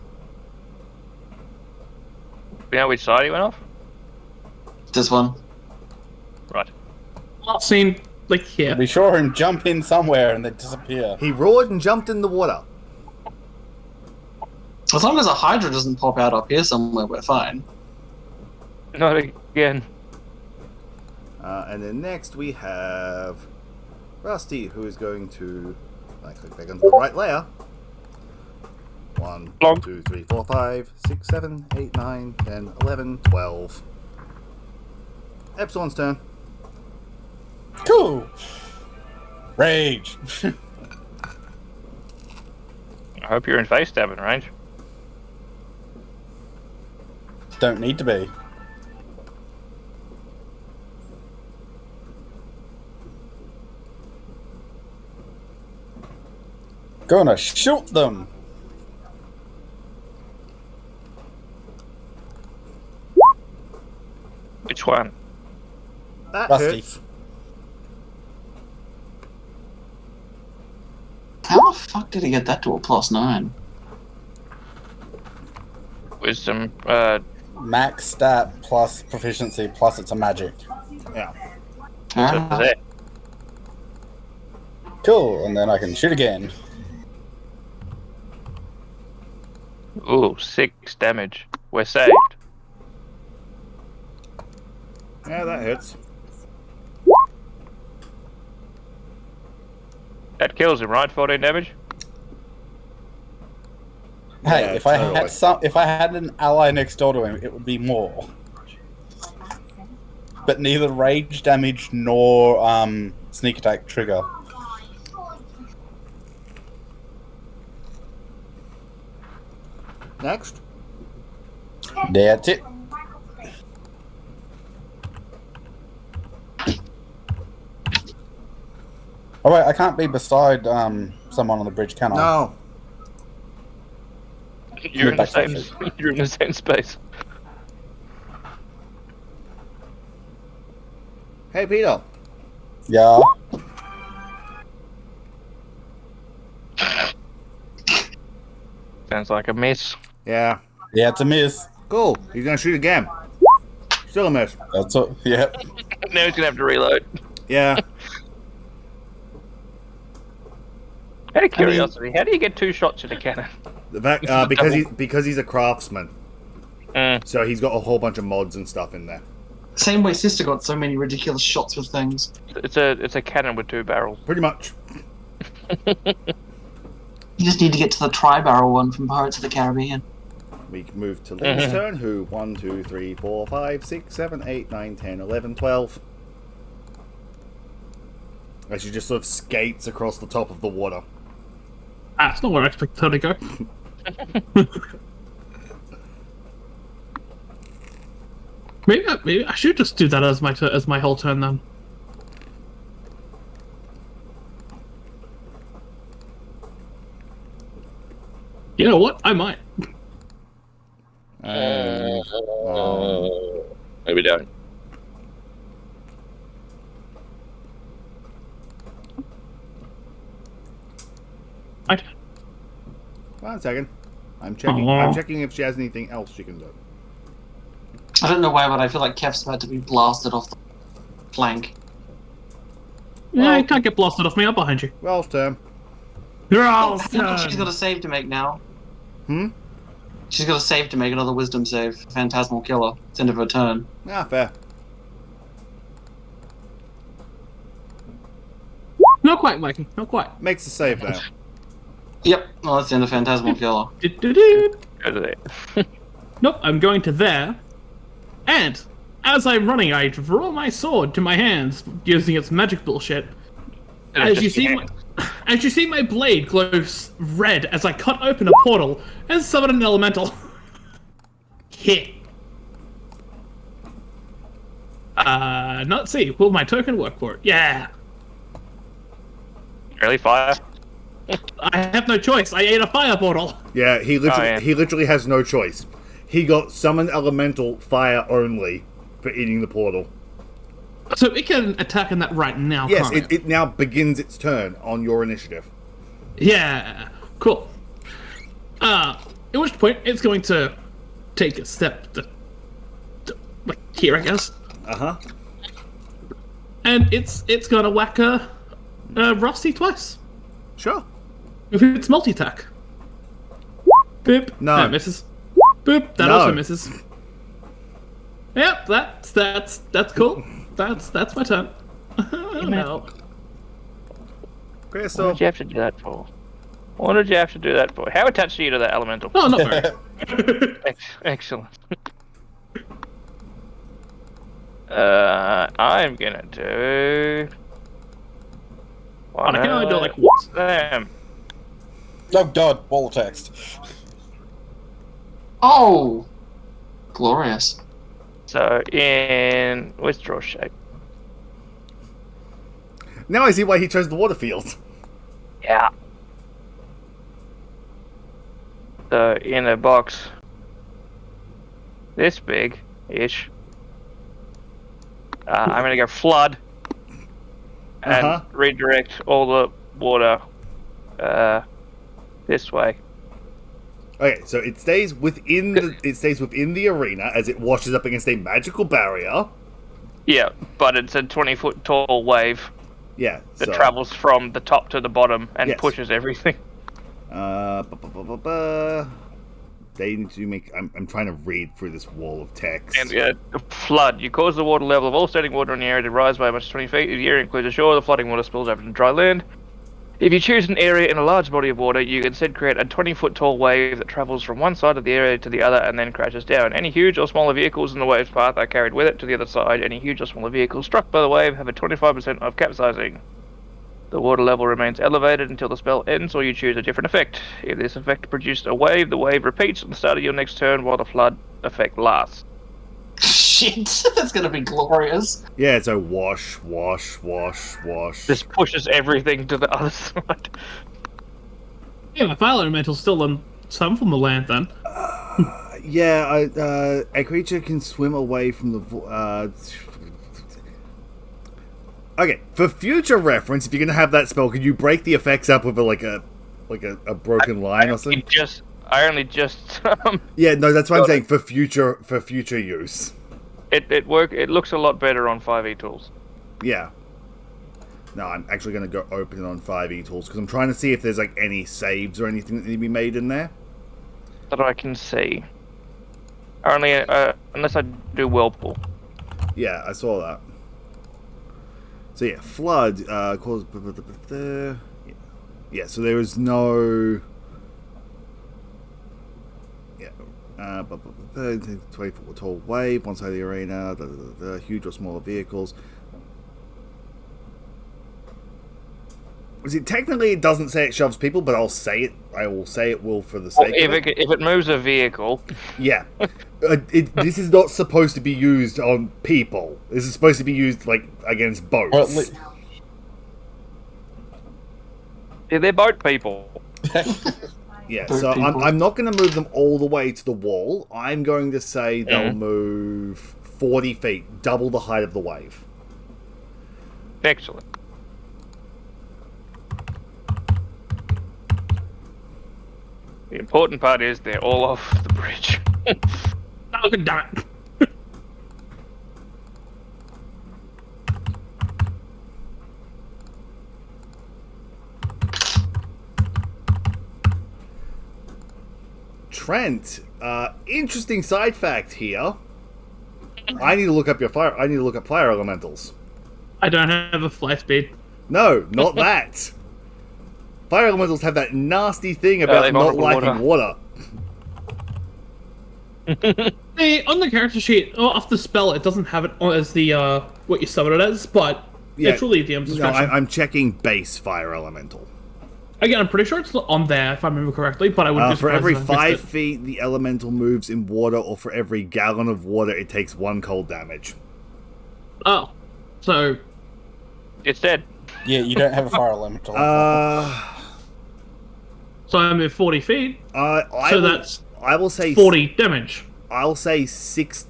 Speaker 2: You know which side he went off?
Speaker 5: This one.
Speaker 2: Right.
Speaker 4: Last scene, like here.
Speaker 3: We saw him jump in somewhere and then disappear.
Speaker 1: He roared and jumped in the water.
Speaker 5: As long as a Hydra doesn't pop out up here somewhere, we're fine.
Speaker 2: Not again.
Speaker 1: And then next we have Rusty, who is going to click back onto the right layer. 1, 2, 3, 4, 5, 6, 7, 8, 9, 10, 11, 12. Epsilon's turn.
Speaker 3: Cool. Rage.
Speaker 2: I hope you're in face stabbing range.
Speaker 3: Don't need to be. Gonna shoot them.
Speaker 2: Which one?
Speaker 1: That
Speaker 3: Rusty.
Speaker 1: hurts.
Speaker 5: How the fuck did he get that to a +9?
Speaker 2: Wisdom.
Speaker 3: Max stat plus proficiency plus it's a magic.
Speaker 1: Yeah.
Speaker 5: Fair
Speaker 2: So
Speaker 5: enough.
Speaker 2: there.
Speaker 3: Cool, and then I can shoot again.
Speaker 2: Ooh, 6 damage. We're saved.
Speaker 1: Yeah, that hurts.
Speaker 2: That kills him, right? 14 damage?
Speaker 3: Hey,
Speaker 1: Yeah,
Speaker 3: if I
Speaker 1: totally.
Speaker 3: if I had an ally next door to him, it would be more. But neither rage damage nor sneak attack trigger.
Speaker 1: Next.
Speaker 3: That's it. Oh wait, I can't be beside someone on the bridge, can I?
Speaker 1: No.
Speaker 2: You're in the
Speaker 3: back
Speaker 2: same.
Speaker 3: surface.
Speaker 2: You're in the same space.
Speaker 1: Hey, Peter.
Speaker 3: Yeah.
Speaker 2: Sounds like a miss.
Speaker 1: Yeah.
Speaker 3: Yeah, it's a miss.
Speaker 1: Cool. He's gonna shoot again. Still a miss.
Speaker 3: That's what. Yep.
Speaker 2: Now he's gonna have to reload.
Speaker 1: Yeah.
Speaker 2: Out of curiosity, how do you get 2 shots in a cannon?
Speaker 1: The fact, because he's a craftsman, so he's got a whole bunch of mods and stuff in there.
Speaker 5: Same way Sister got so many ridiculous shots with things.
Speaker 2: It's a cannon with 2 barrels.
Speaker 1: Pretty much.
Speaker 5: You just need to get to the tri-barrel one from Pirates of the Caribbean.
Speaker 1: We can move to Lynn's turn, who 1, 2, 3, 4, 5, 6, 7, 8, 9, 10, 11, 12. As she just sort of skates across the top of the water.
Speaker 4: That's not where I expected her to go. Maybe I should just do that as my whole turn then. You know what? I might.
Speaker 2: Maybe don't.
Speaker 4: My turn.
Speaker 1: 1 second. I'm checking.
Speaker 4: Aw.
Speaker 1: I'm checking if she has anything else she can do.
Speaker 5: I don't know why, but I feel like Kev's about to be blasted off the flank.
Speaker 4: Yeah, you can't get blasted off me. I'm behind you.
Speaker 1: Ralph's turn.
Speaker 4: Ralph's
Speaker 5: Hang on, she's
Speaker 4: turn.
Speaker 5: got a save to make now.
Speaker 1: Hmm?
Speaker 5: She's got a save to make, another wisdom save. Phantasmal Killer. It's the end of her turn.
Speaker 1: Ah, fair.
Speaker 4: Not quite, Mikey. Not quite.
Speaker 1: Makes the save now.
Speaker 5: Yep, well, that's the end of Phantasmal Killer.
Speaker 4: Do-do-do.
Speaker 2: Go to there.
Speaker 4: Nope, I'm going to there. And as I'm running, I draw my sword to my hands using its magic bullshit.
Speaker 2: And it's
Speaker 4: As you
Speaker 2: just your
Speaker 4: see,
Speaker 2: hand.
Speaker 4: As you see, my blade glows red as I cut open a portal and summon an elemental. Hit. Let's see. Will my token work for it? Yeah.
Speaker 2: Really fire?
Speaker 4: I have no choice. I ate a fire portal.
Speaker 1: Yeah, he literally has no choice. He got summon elemental fire only for eating the portal.
Speaker 4: So it can attack on that right now,
Speaker 1: Yes,
Speaker 4: can't
Speaker 1: it now begins its turn on your initiative.
Speaker 4: Yeah, cool. At which point it's going to take a step to like here, I guess.
Speaker 1: Uh-huh.
Speaker 4: And it's gonna whack Rusty twice
Speaker 1: Sure.
Speaker 4: with its multi-attack. Boop.
Speaker 1: No.
Speaker 4: That misses. Boop. That
Speaker 1: No.
Speaker 4: also misses. Yep, that's cool. That's my turn. No.
Speaker 2: What
Speaker 1: Crystal.
Speaker 2: did you have to do that for? What did you have to do that for? How attached are you to that elemental?
Speaker 4: No, not very.
Speaker 2: Excellent. I'm gonna do.
Speaker 4: I can only do it like once.
Speaker 2: Them.
Speaker 3: Oh god, wall text.
Speaker 5: Oh, glorious.
Speaker 2: So in withdraw shape.
Speaker 1: Now I see why he chose the water field.
Speaker 2: Yeah. So in a box this big-ish, I'm gonna go flood and redirect all the water this way.
Speaker 1: Okay, so it stays within the arena as it washes up against a magical barrier.
Speaker 2: Yeah, but it's a 20-foot tall wave
Speaker 1: Yeah.
Speaker 2: that travels from the top to the bottom and
Speaker 1: Yes.
Speaker 2: pushes everything.
Speaker 1: They need to make. I'm trying to read through this wall of text.
Speaker 2: And flood. You cause the water level of all standing water in the area to rise by as much as 20 feet. If the area includes a shore, the flooding water spills over to dry land. If you choose an area in a large body of water, you can instead create a 20-foot tall wave that travels from one side of the area to the other and then crashes down. Any huge or smaller vehicles in the wave's path are carried with it to the other side. Any huge or smaller vehicles struck by the wave have a 25% of capsizing. The water level remains elevated until the spell ends or you choose a different effect. If this effect produced a wave, the wave repeats at the start of your next turn while the flood effect lasts.
Speaker 5: Shit, that's gonna be glorious.
Speaker 1: Yeah, so wash, wash, wash, wash.
Speaker 2: This pushes everything to the other side.
Speaker 4: Yeah, my fire elemental's still on some from the land then.
Speaker 1: Yeah, a creature can swim away from the. Okay, for future reference, if you're gonna have that spell, could you break the effects up with a broken line or something?
Speaker 2: I only just.
Speaker 1: Yeah, no, that's what I'm saying. For future use.
Speaker 2: It looks a lot better on 5e tools.
Speaker 1: Yeah. No, I'm actually gonna go open it on 5e tools because I'm trying to see if there's like any saves or anything that need to be made in there.
Speaker 2: That I can see. Only unless I do whirlpool.
Speaker 1: Yeah, I saw that. So yeah, flood cause. Yeah, so there was no. Yeah, 20-foot tall wave, one side of the arena, huge or smaller vehicles. See, technically it doesn't say it shoves people, but I'll say it. I will say it will for the sake of it.
Speaker 2: If it moves a vehicle.
Speaker 1: Yeah. This is not supposed to be used on people. This is supposed to be used, like, against boats.
Speaker 2: Yeah, they're boat people.
Speaker 1: Yeah,
Speaker 5: Boat
Speaker 1: so
Speaker 5: people.
Speaker 1: I'm not going to move them all the way to the wall. I'm going to say they'll move 40 feet, double the height of the wave.
Speaker 2: Excellent. The important part is they're all off the bridge.
Speaker 4: Oh, good damn it.
Speaker 1: Trent, interesting side fact here. I need to look up fire elementals.
Speaker 4: I don't have a fly speed.
Speaker 1: No, not that. Fire elementals have that nasty thing about
Speaker 2: they're
Speaker 1: not
Speaker 2: vulnerable
Speaker 1: liking water.
Speaker 4: On the character sheet, off the spell, it doesn't have it as the what you summon it as, but
Speaker 1: Yeah.
Speaker 4: It's really DM's
Speaker 1: No,
Speaker 4: discretion.
Speaker 1: I'm checking base fire elemental.
Speaker 4: Again, I'm pretty sure it's not on there if I remember correctly, but I wouldn't be
Speaker 1: For
Speaker 4: surprised
Speaker 1: every
Speaker 4: if I missed
Speaker 1: 5 feet the elemental moves in water, or for every gallon of water it takes 1 cold damage.
Speaker 4: Oh, so
Speaker 2: It's dead.
Speaker 3: Yeah, you don't have a fire elemental.
Speaker 4: so I'm at 40 feet. That's
Speaker 1: I will say
Speaker 4: 40 damage.
Speaker 1: I'll say 6.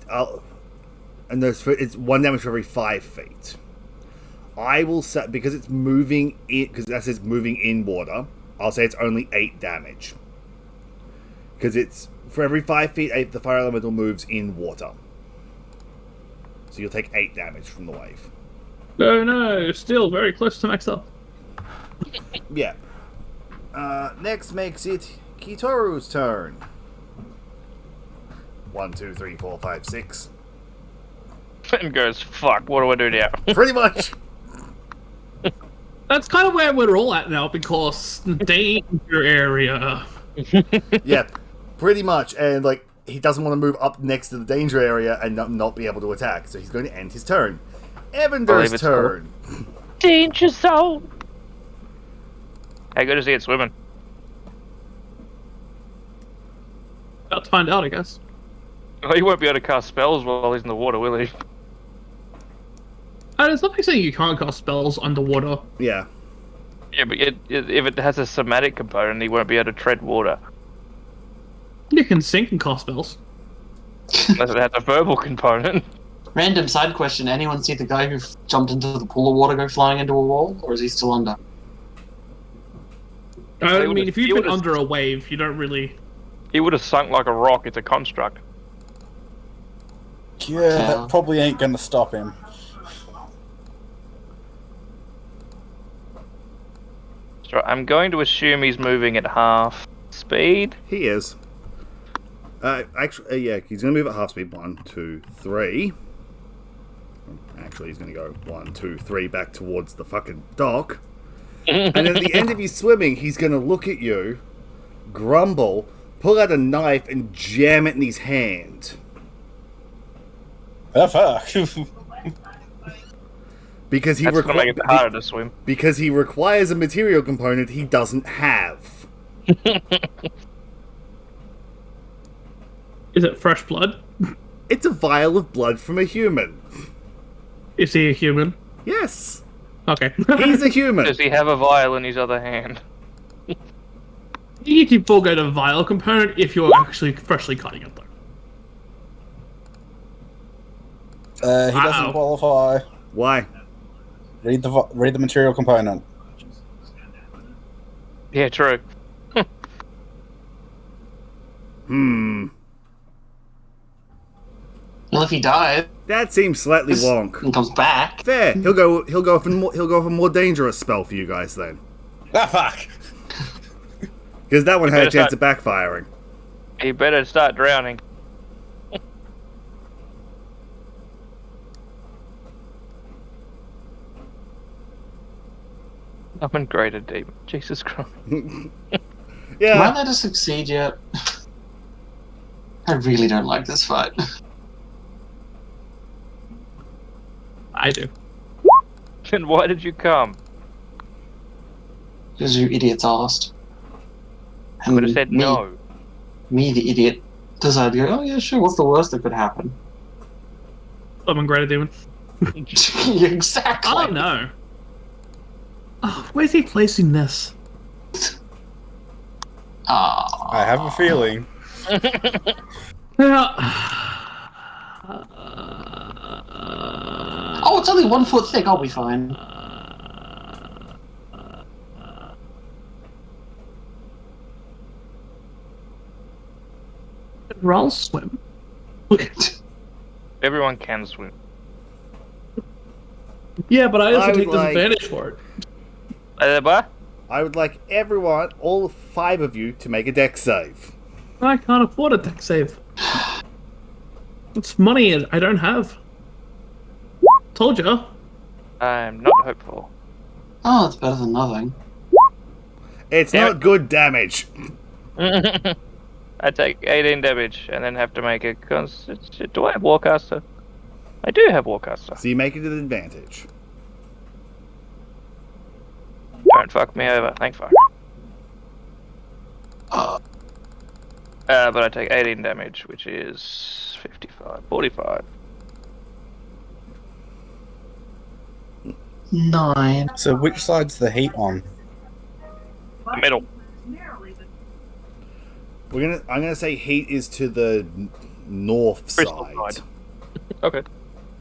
Speaker 1: And it's 1 damage for every 5 feet. I will set, because it's moving in, because that says moving in water. I'll say it's only 8 damage. Because it's for every 5 feet, the fire elemental moves in water. So you'll take 8 damage from the wave.
Speaker 4: Oh no, still very close to max up.
Speaker 1: Yeah. Next makes it Kitoru's turn. 1, 2, 3, 4, 5, 6.
Speaker 2: And goes, fuck, what do I do now?
Speaker 1: Pretty much.
Speaker 4: That's kind of where we're all at now because danger area.
Speaker 1: Yeah, pretty much. And like, he doesn't want to move up next to the danger area and not be able to attack. So he's going to end his turn. Evander's turn.
Speaker 2: Danger zone. How good is he at swimming?
Speaker 4: About to find out, I guess.
Speaker 2: Oh, he won't be able to cast spells while he's in the water, will he?
Speaker 4: There's nothing saying you can't cast spells underwater.
Speaker 1: Yeah.
Speaker 2: Yeah, but if it has a somatic component, he won't be able to tread water.
Speaker 4: You can sink and cast spells.
Speaker 2: Unless it has a verbal component.
Speaker 5: Random side question: anyone see the guy who jumped into the pool of water go flying into a wall, or is he still under?
Speaker 4: I mean, if you've been
Speaker 2: would've-
Speaker 4: under a wave, you don't really.
Speaker 2: He would have sunk like a rock. It's a construct.
Speaker 3: Yeah, that probably ain't gonna stop him.
Speaker 2: So I'm going to assume he's moving at half speed.
Speaker 1: He is. Actually, yeah, he's going to move at half speed. 1, 2, 3. Actually, he's going to go 1, 2, 3 back towards the fucking dock. And at the end of his swimming, he's going to look at you, grumble, pull out a knife, and jam it in his hand.
Speaker 3: Oh, fuck.
Speaker 1: Because he
Speaker 2: That's gonna make it harder to swim.
Speaker 1: Because he requires a material component he doesn't have.
Speaker 4: Is it fresh blood?
Speaker 1: It's a vial of blood from a human.
Speaker 4: Is he a human?
Speaker 1: Yes.
Speaker 4: Okay.
Speaker 1: He's a human.
Speaker 2: Does he have a vial in his other hand?
Speaker 4: You can forego the vial component if you're actually freshly cutting it, though.
Speaker 3: He doesn't qualify.
Speaker 1: Why?
Speaker 3: Read the material component.
Speaker 2: Yeah, true.
Speaker 5: Well, if he dies
Speaker 1: That seems slightly wonk.
Speaker 5: and comes back,
Speaker 1: Fair. He'll go for a more dangerous spell for you guys then.
Speaker 3: Ah, fuck.
Speaker 1: Because that one had a
Speaker 2: better
Speaker 1: chance of backfiring.
Speaker 2: He better start drowning. I'm in greater deep. Jesus Christ.
Speaker 5: am I
Speaker 1: Yeah.
Speaker 5: allowed to succeed yet? I really don't like this fight.
Speaker 4: I do.
Speaker 2: Then why did you come?
Speaker 5: Because you idiots asked.
Speaker 2: I would have said
Speaker 5: me,
Speaker 2: no.
Speaker 5: Me, the idiot, decided to go, oh yeah, sure, what's the worst that could happen?
Speaker 4: Summon greater demon.
Speaker 5: Exactly.
Speaker 4: Oh no. Oh, where's he placing this?
Speaker 3: I have a feeling.
Speaker 5: Oh, it's only 1 foot thick, I'll be fine.
Speaker 4: I'll swim. Look.
Speaker 2: Everyone can swim.
Speaker 4: Yeah, but I
Speaker 1: I
Speaker 4: also
Speaker 1: would
Speaker 4: take
Speaker 1: like-
Speaker 4: disadvantage for it.
Speaker 2: What?
Speaker 1: I would like everyone, all 5 of you, to make a dex save.
Speaker 4: I can't afford a deck save. It's money I don't have. Told ya.
Speaker 2: I'm not hopeful.
Speaker 5: Oh, it's better than nothing.
Speaker 1: It's
Speaker 2: Damn
Speaker 1: not
Speaker 2: it.
Speaker 1: good damage.
Speaker 2: I take 18 damage and then have to make a do I have Warcaster? I do have Warcaster.
Speaker 1: So you make it an advantage.
Speaker 2: Don't fuck me over. Thank fuck. But I take 18 damage, which is 45.
Speaker 5: 9.
Speaker 3: So which side's the heat on?
Speaker 2: The middle.
Speaker 1: I'm gonna say heat is to the north
Speaker 2: Crystal
Speaker 1: side
Speaker 2: side. Okay.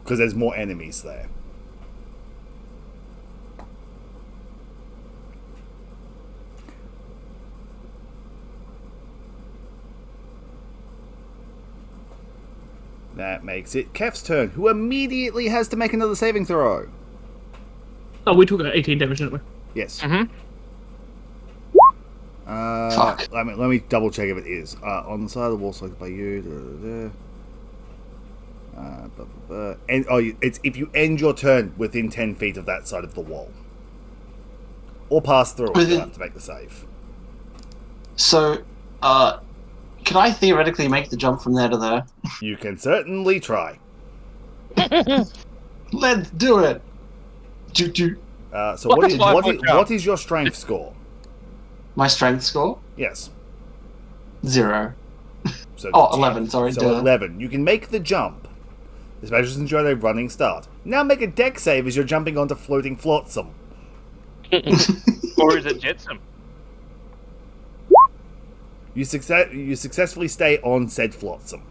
Speaker 1: because there's more enemies there. That makes it Kef's turn, who immediately has to make another saving throw.
Speaker 4: Oh, we took 18 damage, didn't we?
Speaker 1: Yes.
Speaker 2: Mm-hmm.
Speaker 5: Fuck.
Speaker 1: Let me double check if it is. On the side of the wall selected by you. Blah, blah, blah. And it's if you end your turn within 10 feet of that side of the wall, or pass through it, you'll have to make the save.
Speaker 5: So, can I theoretically make the jump from there to there?
Speaker 1: You can certainly try.
Speaker 5: Let's do it.
Speaker 1: So
Speaker 2: What is my point jump?
Speaker 1: what is your strength score?
Speaker 5: My strength score?
Speaker 1: Yes.
Speaker 5: 0.
Speaker 1: So
Speaker 5: Oh, 11, sorry.
Speaker 1: So
Speaker 5: duh.
Speaker 1: 11. You can make the jump. This measures enjoyed a running start. Now make a deck save as you're jumping onto floating flotsam.
Speaker 2: Or is it Jetsam?
Speaker 1: You successfully stay on said flotsam.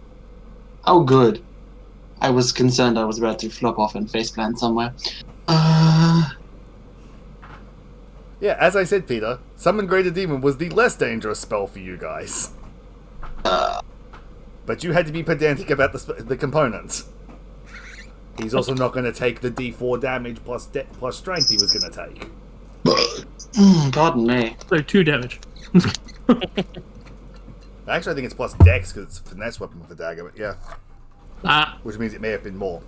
Speaker 5: Oh, good. I was concerned I was about to flop off and faceplant somewhere.
Speaker 1: Yeah, as I said, Peter, Summon Greater Demon was the less dangerous spell for you guys. But you had to be pedantic about the components. He's also not going to take the D4 damage plus strength he was going to take.
Speaker 5: Pardon me.
Speaker 4: So 2 damage.
Speaker 1: Actually, I think it's plus dex because it's a finesse weapon with the dagger, but yeah. Which means it may have been more.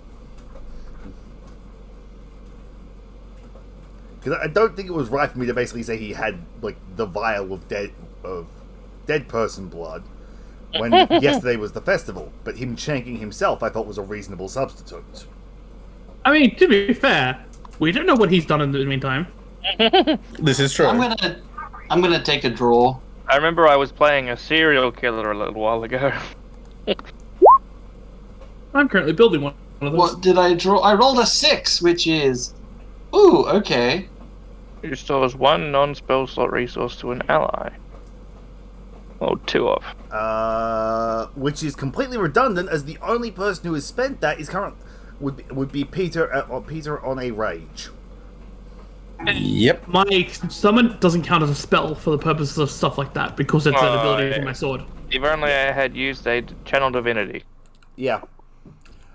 Speaker 1: Because I don't think it was right for me to basically say he had, like, the vial of dead person blood when yesterday was the festival. But him shanking himself I thought was a reasonable substitute.
Speaker 4: I mean, to be fair, we don't know what he's done in the meantime.
Speaker 3: This is true.
Speaker 5: I'm gonna take a draw.
Speaker 2: I remember I was playing a serial killer a little while ago.
Speaker 4: I'm currently building one of those.
Speaker 5: What did I draw? I rolled a 6, which is... Ooh, okay.
Speaker 2: Restores 1 non-spell slot resource to an ally. Or 2 of.
Speaker 1: Which is completely redundant, as the only person who has spent that is would be Peter on a rage.
Speaker 3: Yep.
Speaker 4: My summon doesn't count as a spell for the purposes of stuff like that, because it's an ability from my sword.
Speaker 2: If only I had used a channel divinity.
Speaker 1: Yeah.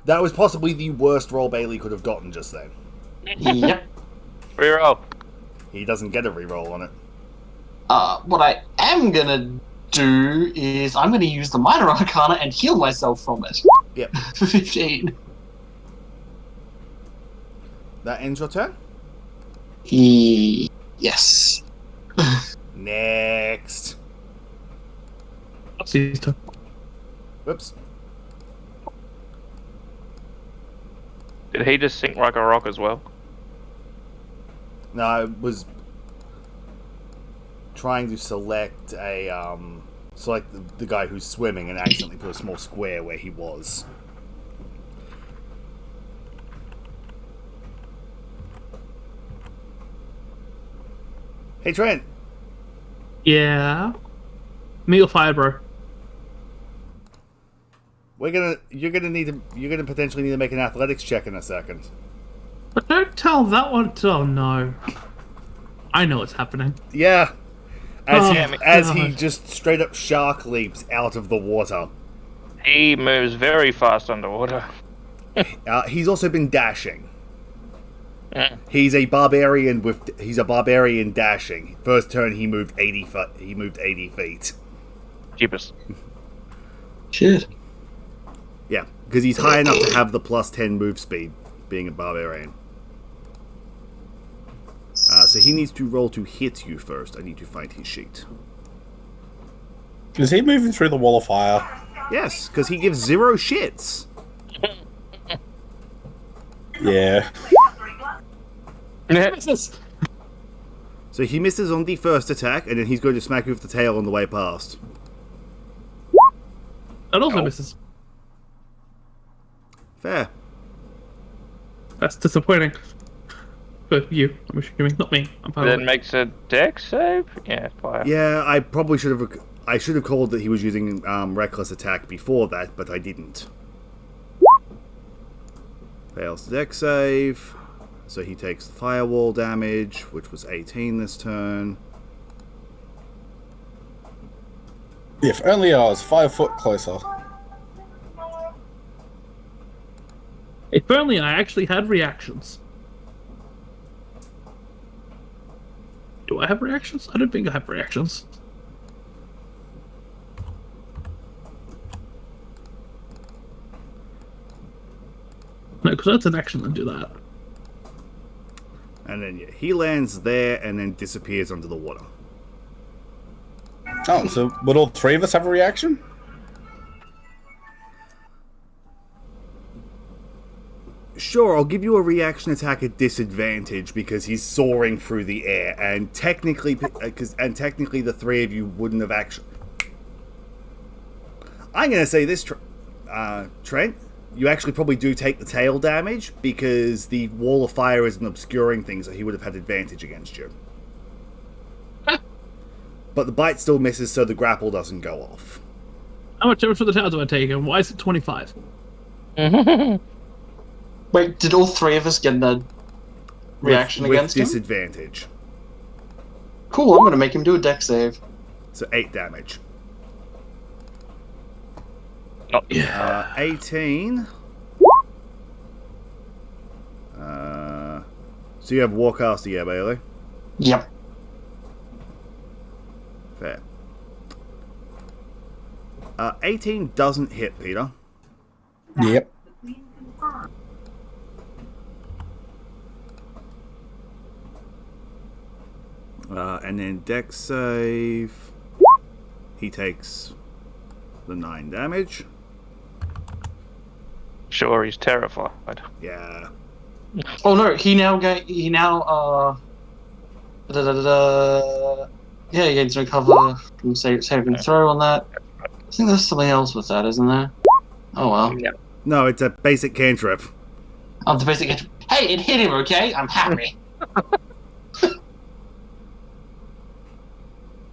Speaker 1: That was possibly the worst roll Bailey could have gotten just then.
Speaker 5: Yep.
Speaker 2: Reroll.
Speaker 1: He doesn't get a reroll on it.
Speaker 5: What I am gonna do is I'm gonna use the Minor Arcana and heal myself from it.
Speaker 1: Yep.
Speaker 5: For 15.
Speaker 1: That ends your turn?
Speaker 5: Yes.
Speaker 1: Next.
Speaker 4: See his turn.
Speaker 1: Whoops.
Speaker 2: Did he just sink like a rock as well?
Speaker 1: No, I was trying to select the guy who's swimming and accidentally put a small square where he was. Hey Trent.
Speaker 4: Yeah. Meal fire, bro.
Speaker 1: You're gonna potentially need to make an athletics check in a second.
Speaker 4: But don't tell that one to... Oh, no. I know what's happening.
Speaker 1: Yeah. As he
Speaker 4: God.
Speaker 1: just straight up shark leaps out of the water.
Speaker 2: He moves very fast underwater.
Speaker 1: He's also been dashing.
Speaker 2: Yeah.
Speaker 1: He's a barbarian dashing. First turn he moved 80 feet.
Speaker 2: Cheapest.
Speaker 5: Shit.
Speaker 1: Yeah, because he's high enough to have the plus 10 move speed, being a barbarian. So he needs to roll to hit you first. I need to find his sheet.
Speaker 3: Is he moving through the wall of fire?
Speaker 1: Yes, because he gives 0 shits.
Speaker 3: Yeah.
Speaker 4: What's this?
Speaker 1: So he misses on the first attack, and then he's going to smack you with the tail on the way past.
Speaker 4: That also misses.
Speaker 1: Fair.
Speaker 4: That's disappointing. For you, I'm assuming, not me. I'm fine with
Speaker 2: Then
Speaker 4: it.
Speaker 2: makes a deck save? Yeah, fire.
Speaker 1: Yeah, I probably should have. I should have called that he was using reckless attack before that, but I didn't. Fails the deck save, so he takes the firewall damage, which was 18 this turn.
Speaker 3: If only I was 5 foot closer.
Speaker 4: If only I actually had reactions. Do I have reactions? I don't think I have reactions. No, because that's an action to do that.
Speaker 1: And then yeah, he lands there and then disappears under the water.
Speaker 3: Oh, so would all 3 of us have a reaction?
Speaker 1: Sure, I'll give you a reaction attack at disadvantage because he's soaring through the air, and technically, the 3 of you wouldn't have actually. I'm gonna say this, Trent. You actually probably do take the tail damage because the wall of fire is an obscuring thing, so he would have had advantage against you. But the bite still misses, so the grapple doesn't go off.
Speaker 4: How much damage for the tail do I take, and why is it 25?
Speaker 5: Wait, did all 3 of us get a reaction
Speaker 1: with
Speaker 5: against him?
Speaker 1: disadvantage.
Speaker 5: Cool, I'm gonna make him do a deck save.
Speaker 1: So 8 damage.
Speaker 4: Yeah.
Speaker 1: 18. So you have Warcaster, yeah, Bailey?
Speaker 5: Yep.
Speaker 1: Fair. 18 doesn't hit, Peter.
Speaker 3: Yep.
Speaker 1: And then dex save. He takes the 9 damage.
Speaker 2: Sure, he's terrified.
Speaker 1: Yeah.
Speaker 5: Oh no, he now yeah, he gains no cover from saving throw on that. I think there's something else with that, isn't there? Oh well.
Speaker 2: Yeah.
Speaker 1: No, it's a basic cantrip.
Speaker 5: Oh, the basic. Hey, it hit him. Okay, I'm happy.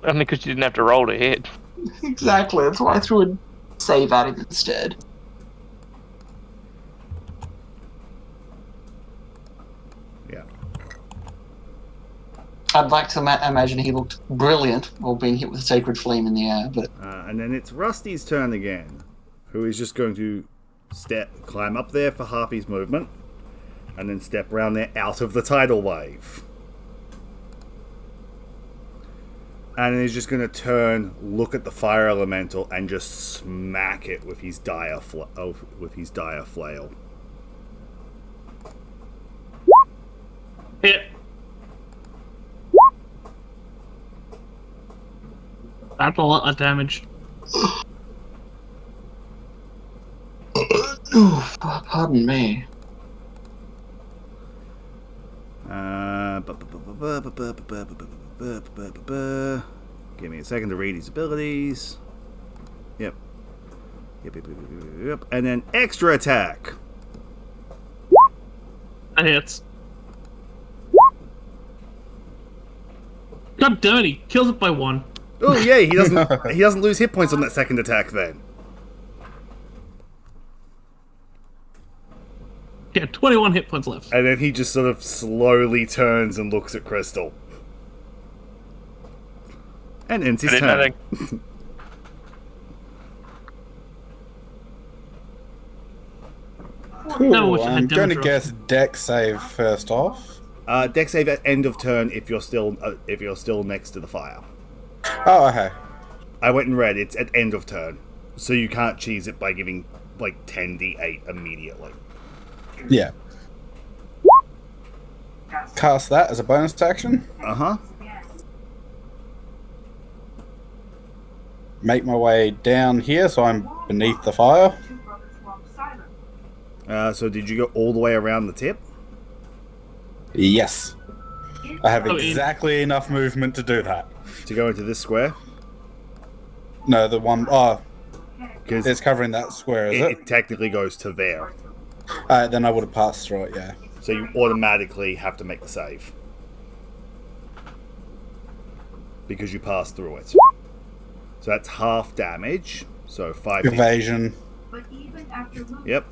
Speaker 2: Only because you didn't have to roll to hit.
Speaker 5: Exactly. That's why I threw a save at him instead.
Speaker 1: Yeah.
Speaker 5: I'd like to imagine he looked brilliant while being hit with a sacred flame in the air, but
Speaker 1: And then it's Rusty's turn again, who is just going to climb up there for half his movement, and then step around there out of the tidal wave. And then he's just going to turn, look at the fire elemental, and just smack it with his dire flail.
Speaker 4: Hit. That's a lot of damage.
Speaker 5: Pardon me.
Speaker 1: Give me a second to read his abilities. Yep. And then extra attack.
Speaker 4: That hits. God damn it, he kills it by 1.
Speaker 1: Oh yeah, he doesn't lose hit points on that second attack then.
Speaker 4: Yeah, 21 hit points left.
Speaker 1: And then he just sort of slowly turns and looks at Crystal. And ends his
Speaker 2: I did
Speaker 1: turn.
Speaker 2: nothing.
Speaker 3: Cool.
Speaker 4: No, which I had
Speaker 3: I'm going to
Speaker 4: damage
Speaker 3: guess deck save first off.
Speaker 1: Deck save at end of turn if you're still next to the fire.
Speaker 3: Oh, okay.
Speaker 1: I went and read it's at end of turn, so you can't cheese it by giving like 10d8 immediately.
Speaker 3: Yeah. Cast that as a bonus action.
Speaker 1: Uh-huh.
Speaker 3: Make my way down here so I'm beneath the fire.
Speaker 1: So did you go all the way around the tip?
Speaker 3: Yes. I have
Speaker 4: mean-
Speaker 3: exactly enough movement to do that.
Speaker 1: To go into this square,
Speaker 3: No, the one... Oh,
Speaker 1: because
Speaker 3: it's covering that square, is it?
Speaker 1: it technically goes to there.
Speaker 3: Then I would have passed through it, yeah.
Speaker 1: So you automatically have to make the save. Because you passed through it. So that's half damage. So 5...
Speaker 3: Evasion.
Speaker 1: Yep.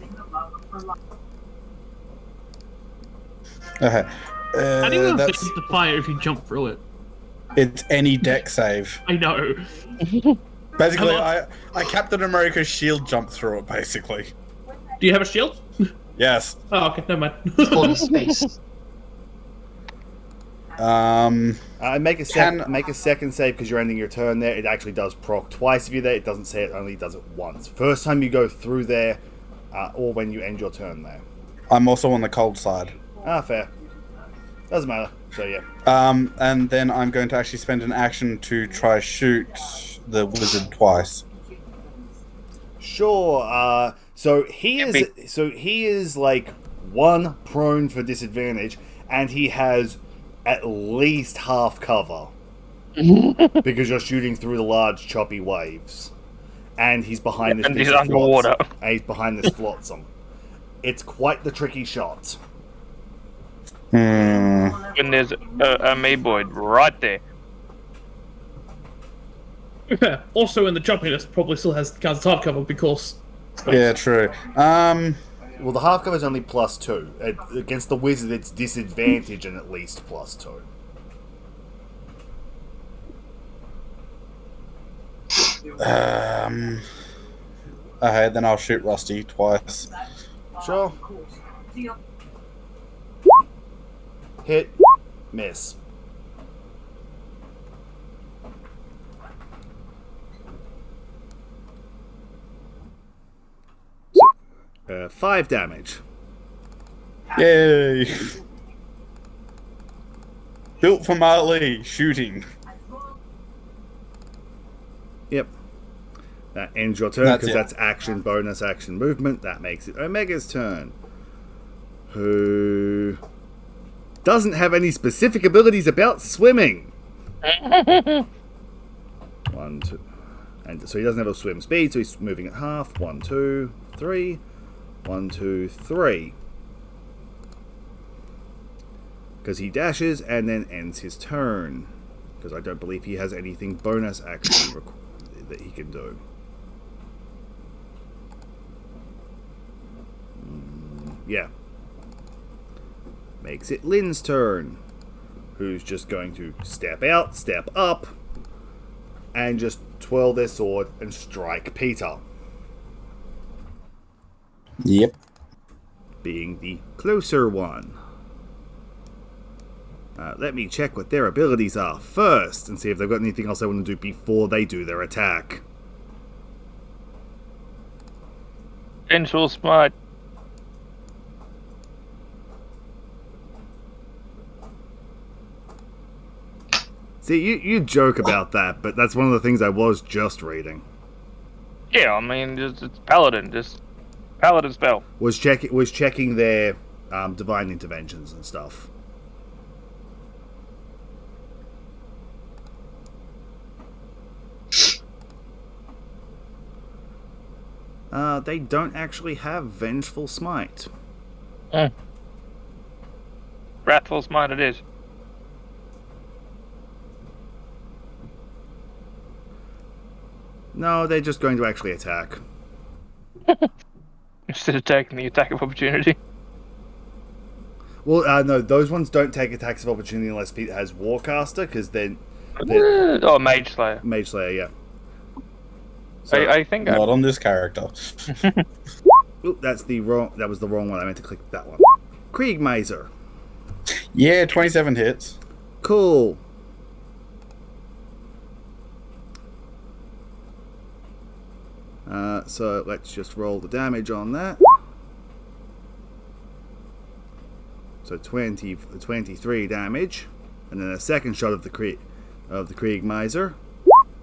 Speaker 3: Okay.
Speaker 4: How do you know
Speaker 3: That's...
Speaker 4: the fire if you jump through it?
Speaker 3: It's any deck save.
Speaker 4: I know.
Speaker 3: Basically,
Speaker 4: Come
Speaker 3: I Captain America's shield jumped through it, basically.
Speaker 4: Do you have a shield?
Speaker 3: Yes.
Speaker 4: Oh, okay, never mind.
Speaker 5: Body space.
Speaker 1: Make a second save because you're ending your turn there. It actually does proc twice if you're there. It doesn't say it only does it once. First time you go through there, or when you end your turn there.
Speaker 3: I'm also on the cold side.
Speaker 1: Fair. Doesn't matter. So yeah.
Speaker 3: And then I'm going to actually spend an action to try shoot the wizard twice.
Speaker 1: Sure. So he is like 1 prone for disadvantage, and he has at least half cover because you're shooting through the large choppy waves, and he's behind this.
Speaker 2: And
Speaker 1: piece
Speaker 2: he's
Speaker 1: of
Speaker 2: underwater.
Speaker 1: flotsam, and he's behind this flotsam. It's quite the tricky shot.
Speaker 2: When there's a Mayboyd right there.
Speaker 4: Also, in the jumpiness, probably still has cards half cover because.
Speaker 3: Yeah, true.
Speaker 1: Well, the half cover is only +2. Against the wizard, it's disadvantage and at least +2.
Speaker 3: Okay, then I'll shoot Rusty twice.
Speaker 1: Sure. Hit. Miss. So, 5 damage.
Speaker 3: Yay! Built for malee, shooting.
Speaker 1: Yep. That ends your turn
Speaker 3: That's
Speaker 1: because
Speaker 3: it.
Speaker 1: that's action, bonus action, movement. That makes it Omega's turn. Who doesn't have any specific abilities about swimming. 1, 2. And so he doesn't have a swim speed, so he's moving at half. 1, 2, 3. 1, 2, 3. Because he dashes and then ends his turn. Because I don't believe he has anything bonus action that he can do. Yeah. Makes it Lynn's turn. Who's just going to step out, step up, and just twirl their sword and strike Peter.
Speaker 3: Yep.
Speaker 1: Being the closer one. Let me check what their abilities are first and see if they've got anything else they want to do before they do their attack.
Speaker 2: Vengeful Smite.
Speaker 1: See, you joke about that, but that's one of the things I was just reading.
Speaker 2: Yeah, I mean, it's Paladin. Just Paladin spell.
Speaker 1: Was checking their divine interventions and stuff. They don't actually have Vengeful Smite.
Speaker 2: Wrathful Smite it is.
Speaker 1: No, they're just going to actually attack.
Speaker 2: Instead of taking the attack of opportunity.
Speaker 1: Well, no, those ones don't take attacks of opportunity unless Pete has Warcaster, because then...
Speaker 2: Oh, Mage Slayer.
Speaker 1: Mage Slayer, yeah. So,
Speaker 2: I think
Speaker 3: Not on this character.
Speaker 1: Oop, that was the wrong one. I meant to click that one. Kriegmeiser.
Speaker 3: Yeah, 27 hits.
Speaker 1: Cool. So let's just roll the damage on that. So 23 damage, and then a second shot of the Kriegmeiser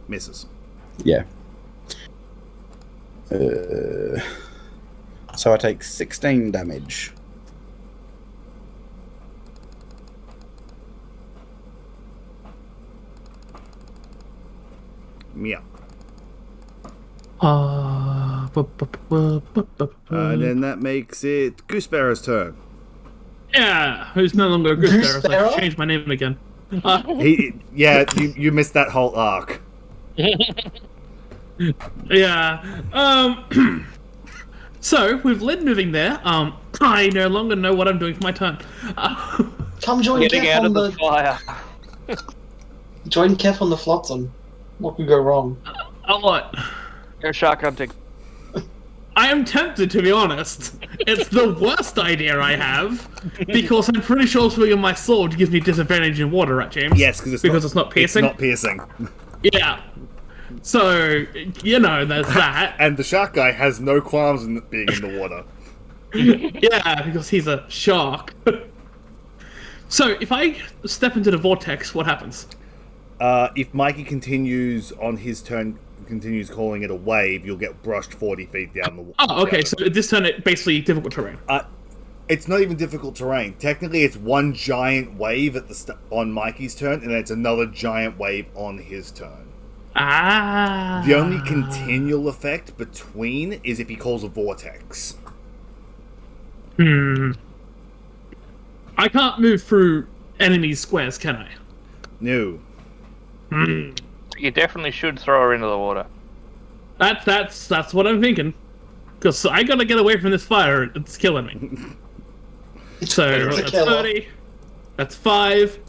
Speaker 1: misses.
Speaker 3: Yeah. So I take 16 damage.
Speaker 1: Yeah. And then that makes it Goosebearer's turn.
Speaker 4: Yeah, who's no longer a Goosebearer, so I changed my name again.
Speaker 1: You missed that whole arc.
Speaker 4: Yeah. So, with Lid moving there, I no longer know what I'm doing for my turn.
Speaker 5: Come join
Speaker 2: Getting
Speaker 5: Kev
Speaker 2: out
Speaker 5: on
Speaker 2: of the fire.
Speaker 5: Join Kev on the flotsam. What could go wrong?
Speaker 4: A lot.
Speaker 2: Go shark hunting.
Speaker 4: I am tempted, to be honest. It's the worst idea I have, because I'm pretty sure swinging my sword gives me disadvantage in water, right, James?
Speaker 1: Yes, because
Speaker 4: it's not piercing.
Speaker 1: It's not piercing.
Speaker 4: Yeah. So, you know, there's that.
Speaker 1: And the shark guy has no qualms in being in the water.
Speaker 4: Yeah, because he's a shark. So, if I step into the vortex, what happens?
Speaker 1: If Mikey continues on his turn, continues calling it a wave, you'll get brushed 40 feet down the water.
Speaker 4: Oh, okay, so this turn it basically difficult terrain.
Speaker 1: It's not even difficult terrain. Technically, it's one giant wave at on Mikey's turn, and then it's another giant wave on his turn.
Speaker 4: Ah.
Speaker 1: The only continual effect between is if he calls a vortex.
Speaker 4: I can't move through enemy squares, can I?
Speaker 1: No.
Speaker 2: You definitely should throw her into the water.
Speaker 4: That's what I'm thinking. Because I gotta get away from this fire. It's killing me. So that's 30. That's 5.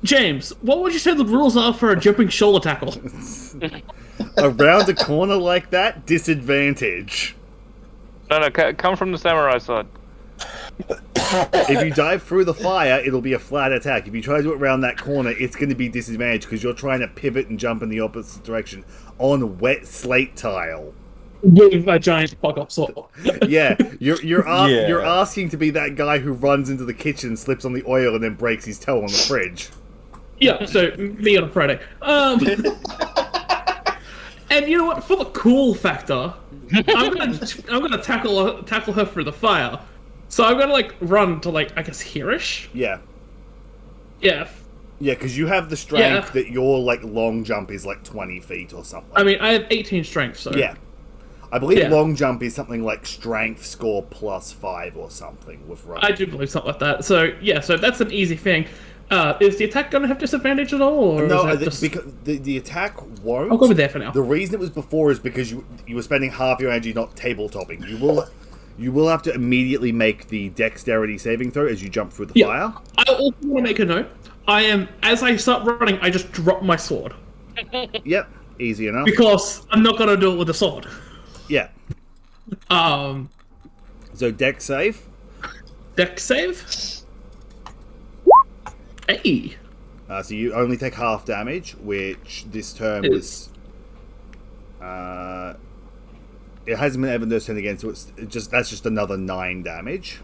Speaker 4: James, what would you say the rules are for a jumping shoulder tackle?
Speaker 1: Around a corner like that, disadvantage.
Speaker 2: No, come from the samurai side.
Speaker 1: If you dive through the fire, it'll be a flat attack. If you try to do it around that corner, it's going to be disadvantage because you're trying to pivot and jump in the opposite direction on wet slate tile.
Speaker 4: With a giant fuck-up sword.
Speaker 1: Yeah, you're asking to be that guy who runs into the kitchen, slips on the oil, and then breaks his toe on the fridge.
Speaker 4: Yeah, so me on a Friday. And you know what? For the cool factor, I'm gonna tackle her through the fire. So I'm gonna like run to like I guess here-ish.
Speaker 1: Yeah.
Speaker 4: Yeah.
Speaker 1: Yeah, because you have the strength that your like long jump is like 20 feet or something.
Speaker 4: I mean, I have 18 strength, so
Speaker 1: yeah. I believe long jump is something like strength score +5 or something with running.
Speaker 4: I do believe something like that. So yeah, so that's an easy thing. Is the attack gonna have disadvantage at all? Or
Speaker 1: no,
Speaker 4: is that just...
Speaker 1: because the attack won't.
Speaker 4: I'll go with there for now.
Speaker 1: The reason it was before is because you were spending half your energy not tabletopping. You will have to immediately make the dexterity saving throw as you jump through the fire.
Speaker 4: I also want to make a note. As I start running, I just drop my sword.
Speaker 1: Yep, easy enough.
Speaker 4: Because I'm not gonna do it with a sword.
Speaker 1: Yeah. So dex save.
Speaker 4: Dex save. Hey.
Speaker 1: So you only take half damage, which this term was. It hasn't been ever turned again, so that's just another 9 damage.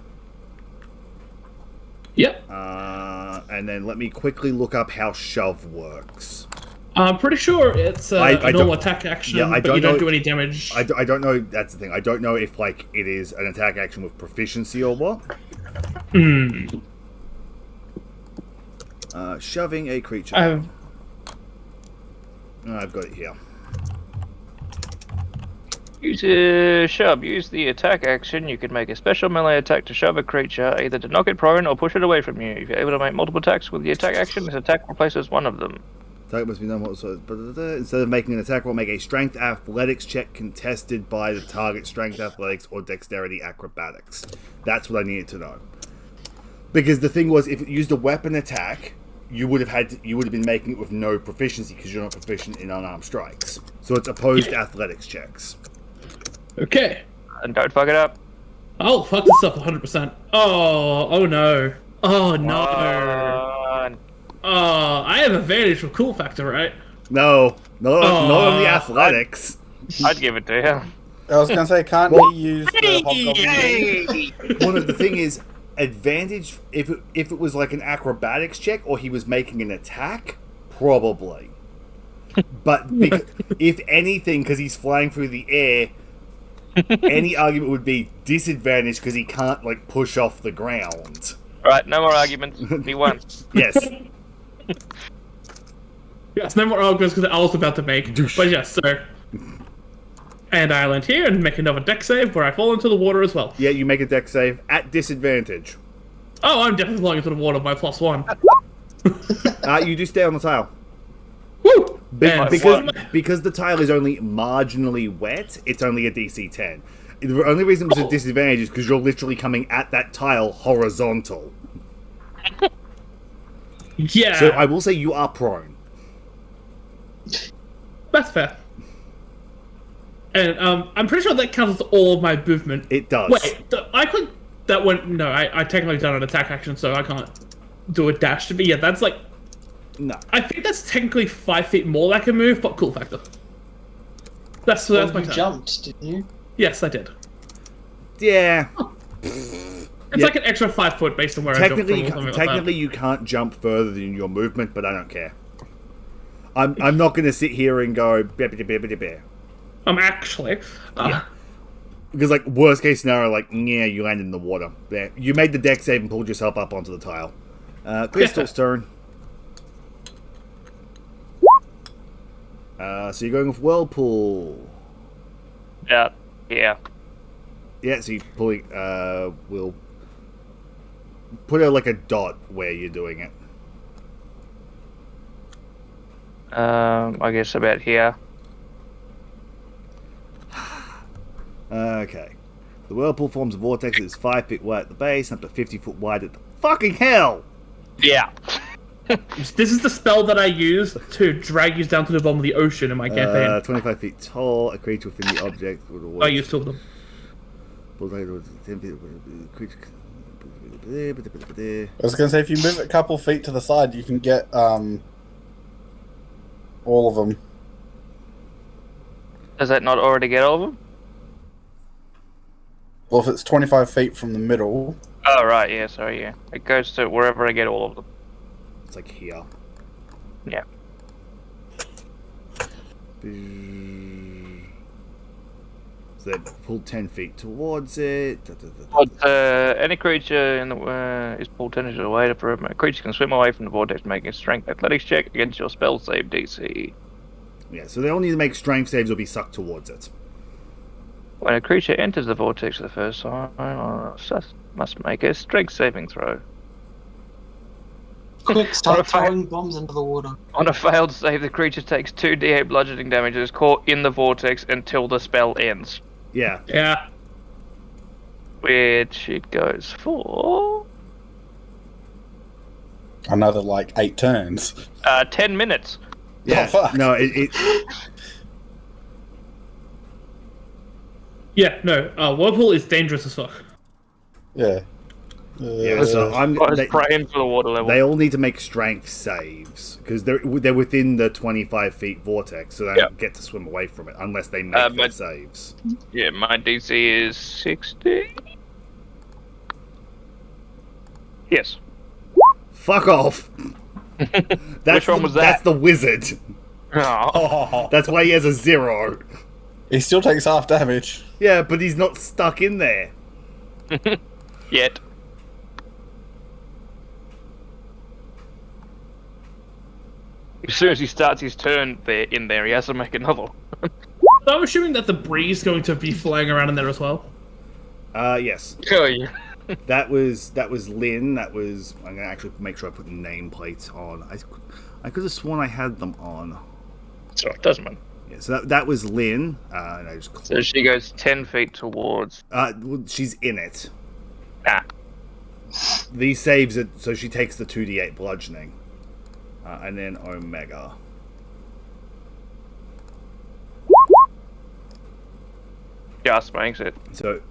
Speaker 4: Yep.
Speaker 1: And then let me quickly look up how shove works.
Speaker 4: I'm pretty sure it's a normal attack action, but you don't do any damage.
Speaker 1: I don't know. That's the thing. I don't know if like it is an attack action with proficiency or what. Shoving a creature. I've got it here.
Speaker 2: Use shove. Use the attack action. You can make a special melee attack to shove a creature, either to knock it prone or push it away from you. If you're able to make multiple attacks with the attack action, this attack replaces one of them.
Speaker 1: Attack must be done. Instead of making an attack roll, make a strength athletics check contested by the target strength athletics or dexterity acrobatics. That's what I needed to know. Because the thing was, if it used a weapon attack, you would have been making it with no proficiency because you're not proficient in unarmed strikes. So it's opposed athletics checks.
Speaker 4: Okay.
Speaker 2: And don't fuck it up.
Speaker 4: I'll fuck this up 100%. Oh no. Oh no. I have advantage with cool factor, right?
Speaker 1: No, not on the athletics.
Speaker 2: I'd give it to you.
Speaker 3: I was gonna say, can't he use the hobgoblin?
Speaker 1: Well, the thing is, advantage if it was like an acrobatics check or he was making an attack, probably. But if anything, because he's flying through the air, any argument would be disadvantage because he can't like push off the ground.
Speaker 2: Right, no more arguments. He won.
Speaker 1: Yes.
Speaker 4: Yes, no more arguments because I was about to make. But yes, so. And I land here and make another deck save where I fall into the water as well.
Speaker 1: Yeah, you make a deck save at disadvantage.
Speaker 4: Oh, I'm definitely falling into the water by +1.
Speaker 1: You do stay on the tile.
Speaker 4: Woo!
Speaker 1: Because the tile is only marginally wet, it's only a DC 10. The only reason it's a disadvantage is because you're literally coming at that tile horizontal.
Speaker 4: Yeah.
Speaker 1: So I will say you are prone.
Speaker 4: That's fair. And I'm pretty sure that counts as all of my movement.
Speaker 1: It does.
Speaker 4: Wait, I could. That went. No, I technically done an attack action, so I can't do a dash. But yeah, that's like.
Speaker 1: No.
Speaker 4: I think that's technically 5 feet more that I can move, but cool factor. That's my
Speaker 5: You
Speaker 4: turn.
Speaker 5: jumped, didn't you?
Speaker 4: Yes, I did.
Speaker 1: Yeah.
Speaker 4: It's like an extra 5 foot based on where
Speaker 1: Technically,
Speaker 4: I jump from. Or
Speaker 1: technically you can't jump further than your movement, but I don't care. I'm not going to sit here and go bear.
Speaker 4: Actually.
Speaker 1: Because, like, worst case scenario, like, yeah, you landed in the water. There. You made the deck save and pulled yourself up onto the tile. Crystal's turn. So you're going with Whirlpool.
Speaker 2: Yeah.
Speaker 1: Yeah, so you're pulling, we'll put like a dot where you're doing it.
Speaker 2: I guess about here.
Speaker 1: Okay. The whirlpool forms a vortex that is 5 feet wide at the base, up to 50 foot wide at the fucking hell!
Speaker 2: Yeah.
Speaker 4: This is the spell that I use to drag you down to the bottom of the ocean in my campaign.
Speaker 1: 25 feet tall, a creature within the object.
Speaker 4: I used 2 of them.
Speaker 3: I was going to say, if you move it a couple feet to the side, you can get all of them.
Speaker 2: Does that not already get all of them?
Speaker 3: Well, if it's 25 feet from the middle...
Speaker 2: Oh, right, yeah, sorry, yeah. It goes to wherever I get all of them.
Speaker 1: It's like here.
Speaker 2: Yeah.
Speaker 1: So they pulled 10 feet towards it.
Speaker 2: But, any creature in the is pulled 10 inches away to prevent a creature can swim away from the vortex, making a strength athletics check against your spell save DC.
Speaker 1: Yeah, so they all need to make strength saves or be sucked towards it.
Speaker 2: When a creature enters the vortex for the first time, must make a strength saving throw.
Speaker 5: Quick, start throwing bombs into the water.
Speaker 2: On a failed save, the creature takes 2d8 bludgeoning damage and is caught in the vortex until the spell ends.
Speaker 1: Yeah.
Speaker 4: Yeah.
Speaker 2: Which it goes for...
Speaker 3: Another, like, 8 turns.
Speaker 2: 10 minutes.
Speaker 1: Yeah.
Speaker 3: Oh, fuck.
Speaker 1: No, it
Speaker 4: Yeah, no. Whirlpool is dangerous as fuck.
Speaker 3: Yeah.
Speaker 1: yeah, so
Speaker 2: I was praying for the water level.
Speaker 1: they all need to make strength saves because they're within the 25 feet vortex, so they don't get to swim away from it unless they make their saves.
Speaker 2: Yeah, my DC is 60. Yes.
Speaker 1: Fuck off.
Speaker 2: Which one was that?
Speaker 1: That's the wizard.
Speaker 2: Oh.
Speaker 1: That's why he has a 0.
Speaker 3: He still takes half damage.
Speaker 1: Yeah, but he's not stuck in there.
Speaker 2: Yet. As soon as he starts his turn in there, he has to make another.
Speaker 4: So I'm assuming that the breeze is going to be flying around in there as well.
Speaker 1: Yes.
Speaker 2: Oh, yeah.
Speaker 1: That was Lynn. That was. I'm gonna actually make sure I put the nameplates on. I could have sworn I had them on.
Speaker 2: So it doesn't matter.
Speaker 1: Yeah, so that was Lynn. And I just
Speaker 2: So she goes 10 feet towards.
Speaker 1: well, she's in it.
Speaker 2: Ah.
Speaker 1: These saves it, so she takes the 2d8 bludgeoning, and then Omega.
Speaker 2: Just makes it.
Speaker 1: So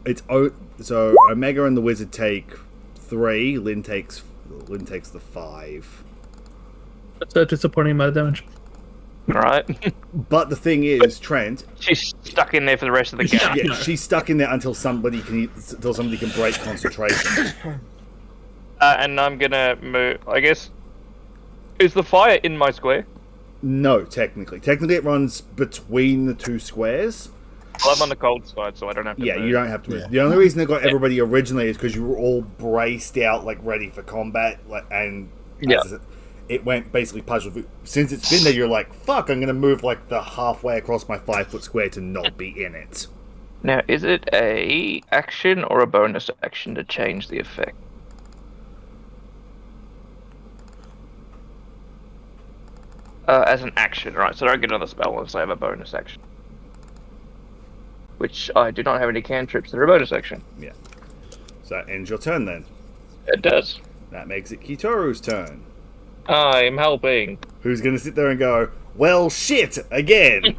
Speaker 1: so Omega and the wizard take 3. Lynn takes the 5.
Speaker 4: That's a disappointing amount of damage.
Speaker 2: Alright.
Speaker 1: But the thing is, Trent,
Speaker 2: She's stuck in there for the rest of the game.
Speaker 1: yeah, she's stuck in there until somebody can break concentration.
Speaker 2: And I'm gonna move. I guess. Is the fire in my square?
Speaker 1: No, technically it runs between the 2 squares.
Speaker 2: Well, I'm on the cold side, so I don't have to.
Speaker 1: Yeah,
Speaker 2: move.
Speaker 1: you don't have to move.
Speaker 3: Yeah.
Speaker 1: The only reason they got everybody originally is because you were all braced out, like ready for combat, and
Speaker 2: Yeah.
Speaker 1: it went basically partial. Since it's been there, you're like, fuck, I'm going to move like the halfway across my 5-foot square to not be in it.
Speaker 2: Now, is it a action or a bonus action to change the effect? As an action, right? So I don't get another spell unless I have a bonus action. Which I do not have any cantrips that are a bonus action.
Speaker 1: Yeah. So that ends your turn then.
Speaker 2: It does.
Speaker 1: That makes it Kitoru's turn.
Speaker 2: I'm helping.
Speaker 1: Who's going to sit there and go, well, shit, again.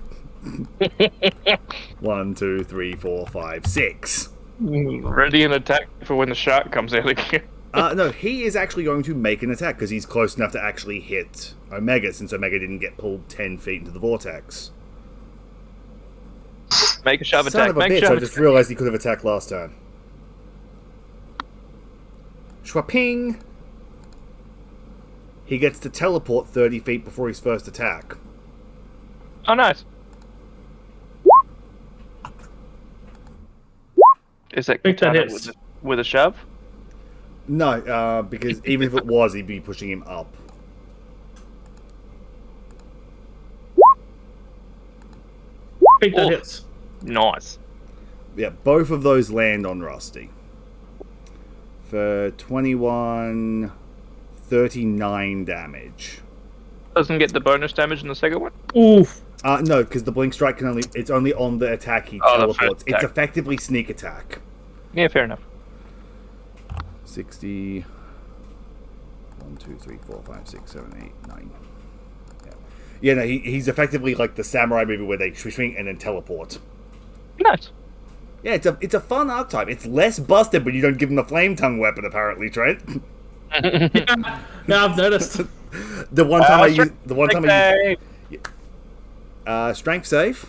Speaker 1: 1, 2, 3, 4, 5, 6.
Speaker 2: Ready an attack for when the shark comes out again.
Speaker 1: No, he is actually going to make an attack because he's close enough to actually hit Omega, since Omega didn't get pulled 10 feet into the vortex.
Speaker 2: Make a shove
Speaker 1: Son
Speaker 2: attack.
Speaker 1: of a
Speaker 2: Make
Speaker 1: bitch,
Speaker 2: shove
Speaker 1: I just realised he could have attacked last turn. Schwaping! He gets to teleport 30 feet before his first attack.
Speaker 2: Oh, nice. Is that
Speaker 4: think that
Speaker 2: katana
Speaker 4: hits.
Speaker 2: with a shove?
Speaker 1: No, because even if it was, he'd be pushing him up.
Speaker 4: I think that
Speaker 2: Oh.
Speaker 4: hits.
Speaker 2: Nice.
Speaker 1: Yeah, both of those land on Rusty. For 21, 39 damage.
Speaker 2: Doesn't get the bonus damage in the second one?
Speaker 4: Oof.
Speaker 1: No, because the Blink Strike it's only on the attack he
Speaker 2: Oh, the first
Speaker 1: teleports. It's
Speaker 2: attack.
Speaker 1: effectively sneak attack.
Speaker 2: Yeah, fair enough.
Speaker 1: 60. 1, 2, 3, 4, 5, 6, 7, 8, 9. Yeah, no, he's effectively like the samurai movie where they swing and then teleport.
Speaker 2: Nice.
Speaker 1: Yeah, it's a fun archetype. It's less busted, but you don't give him the flame tongue weapon, apparently, Trent.
Speaker 4: Yeah, I've noticed.
Speaker 1: The one time I used strength save.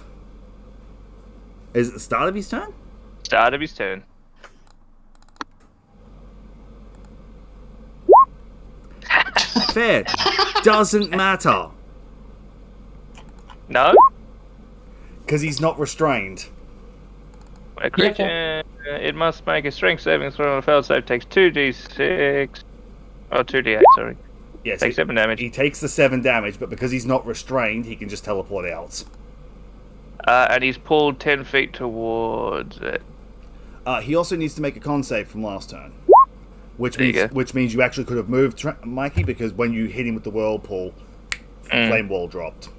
Speaker 1: Is it the start of his turn?
Speaker 2: Start of his turn.
Speaker 1: Fair. Doesn't matter.
Speaker 2: No?
Speaker 1: Because he's not restrained.
Speaker 2: A creature, it must make a strength saving throw on a failed save, takes 2d6. Oh, 2d8, sorry.
Speaker 1: Yes,
Speaker 2: Takes 7 damage.
Speaker 1: He takes the 7 damage, but because he's not restrained, he can just teleport out.
Speaker 2: And he's pulled 10 feet towards it.
Speaker 1: He also needs to make a con save from last turn. Which
Speaker 2: There you
Speaker 1: means
Speaker 2: go.
Speaker 1: which means you actually could have moved Mikey, because when you hit him with the whirlpool, flame wall dropped.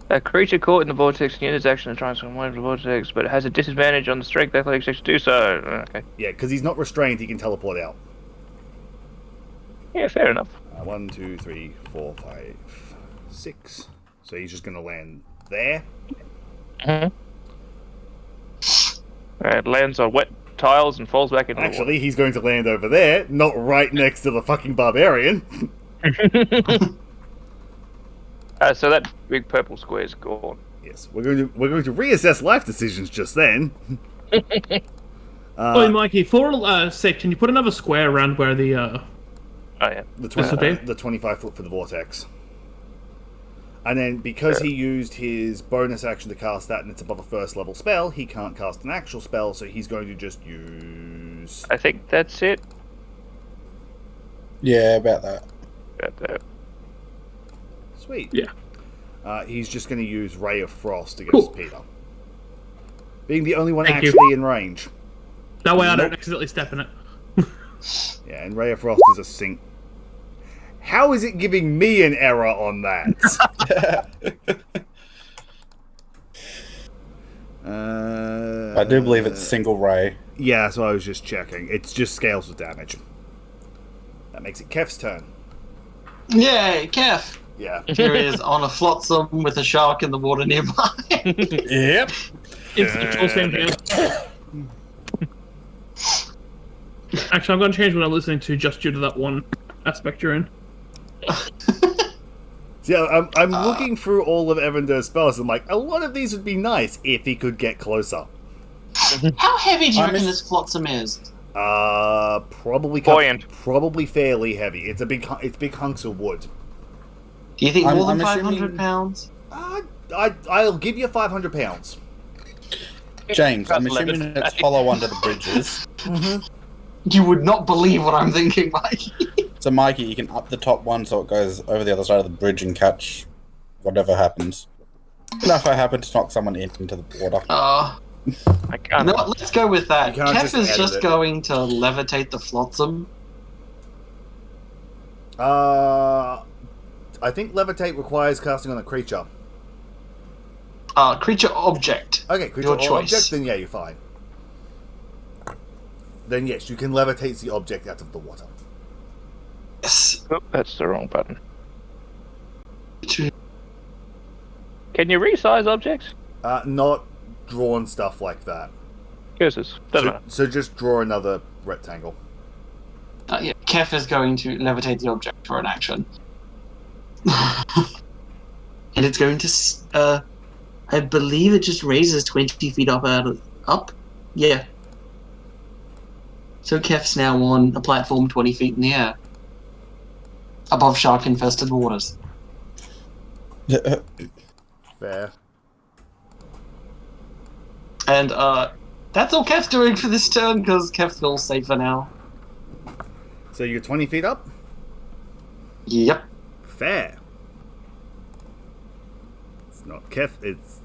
Speaker 2: A creature caught in the vortex can use its action to try and swim away from the vortex, but it has a disadvantage on the strength athletics check to do so. Okay.
Speaker 1: Yeah, because he's not restrained, he can teleport out.
Speaker 2: Yeah, fair enough.
Speaker 1: 1, 2, 3, 4, 5, 6. So he's just going to land there.
Speaker 2: Alright, lands on wet tiles and falls back into
Speaker 1: Actually, he's going to land over there, not right next to the fucking barbarian.
Speaker 2: the water. So that big purple square is gone.
Speaker 1: Yes, we're going to reassess life decisions just then.
Speaker 4: Oi, Mikey, for a sec, can you put another square around where the
Speaker 2: Oh yeah.
Speaker 1: The 25 foot for the vortex. And then, because he used his bonus action to cast that and it's above a first level spell, he can't cast an actual spell, so he's going to just use...
Speaker 2: I think that's it.
Speaker 3: Yeah, about that.
Speaker 2: About that.
Speaker 1: Sweet.
Speaker 4: Yeah.
Speaker 1: He's just going to use Ray of Frost against
Speaker 4: Cool.
Speaker 1: Peter. Being the only one
Speaker 4: Thank you.
Speaker 1: actually in range.
Speaker 4: That way I don't
Speaker 1: Nope.
Speaker 4: accidentally step in it.
Speaker 1: Yeah, and Ray of Frost is a sync. How is it giving me an error on that?
Speaker 3: I do believe it's single ray.
Speaker 1: Yeah, so I was just checking. It's just scales with damage. That makes it Kef's turn.
Speaker 5: Yay, Kef!
Speaker 1: Yeah.
Speaker 5: Here he is on a flotsam with a shark in the water nearby.
Speaker 3: Yep.
Speaker 4: Instinctual same here. Actually, I'm going to change what I'm listening to just due to that one aspect you're in.
Speaker 1: So yeah, I'm looking through all of Evander's spells. I'm like, a lot of these would be nice if he could get closer.
Speaker 5: How heavy do you
Speaker 3: I
Speaker 5: reckon
Speaker 3: miss-
Speaker 5: this flotsam is?
Speaker 1: Probably
Speaker 2: Buoyant.
Speaker 1: probably fairly heavy. It's big hunks of wood.
Speaker 5: Do you think
Speaker 3: I'm-
Speaker 5: more than
Speaker 3: I'm
Speaker 5: 500
Speaker 3: assuming-
Speaker 5: pounds?
Speaker 1: I'll give you 500 pounds.
Speaker 3: James, I'm
Speaker 2: Trust
Speaker 3: assuming
Speaker 2: Levitate.
Speaker 3: it's hollow under the bridges.
Speaker 5: You would not believe what I'm thinking, Mike.
Speaker 3: So, Mikey, you can up the top one so it goes over the other side of the bridge and catch whatever happens. And if I happen to knock someone into the water.
Speaker 2: I can't.
Speaker 5: No, let's go with that.
Speaker 1: You can't
Speaker 5: Kef
Speaker 1: just
Speaker 5: is
Speaker 1: edit
Speaker 5: just
Speaker 1: it.
Speaker 5: going to levitate the flotsam.
Speaker 1: I think levitate requires casting on a creature.
Speaker 5: Creature object.
Speaker 1: Okay, creature
Speaker 5: Your
Speaker 1: or
Speaker 5: choice.
Speaker 1: object, then yeah, you're fine. Then yes, you can levitate the object out of the water.
Speaker 5: Yes.
Speaker 2: Oh, that's the wrong button. Can you resize objects?
Speaker 1: Not drawn stuff like that.
Speaker 2: Curses. Doesn't matter.
Speaker 1: So just draw another rectangle.
Speaker 5: Yeah, Kef is going to levitate the object for an action. And it's going to, I believe it just raises 20 feet up? Yeah. So Kef's now on a platform 20 feet in the air. Above shark-infested waters.
Speaker 1: Fair.
Speaker 5: And, that's all Kef's doing for this turn, because Kef feels safer now.
Speaker 1: So you're 20 feet up?
Speaker 5: Yep.
Speaker 1: Fair. It's not Kef,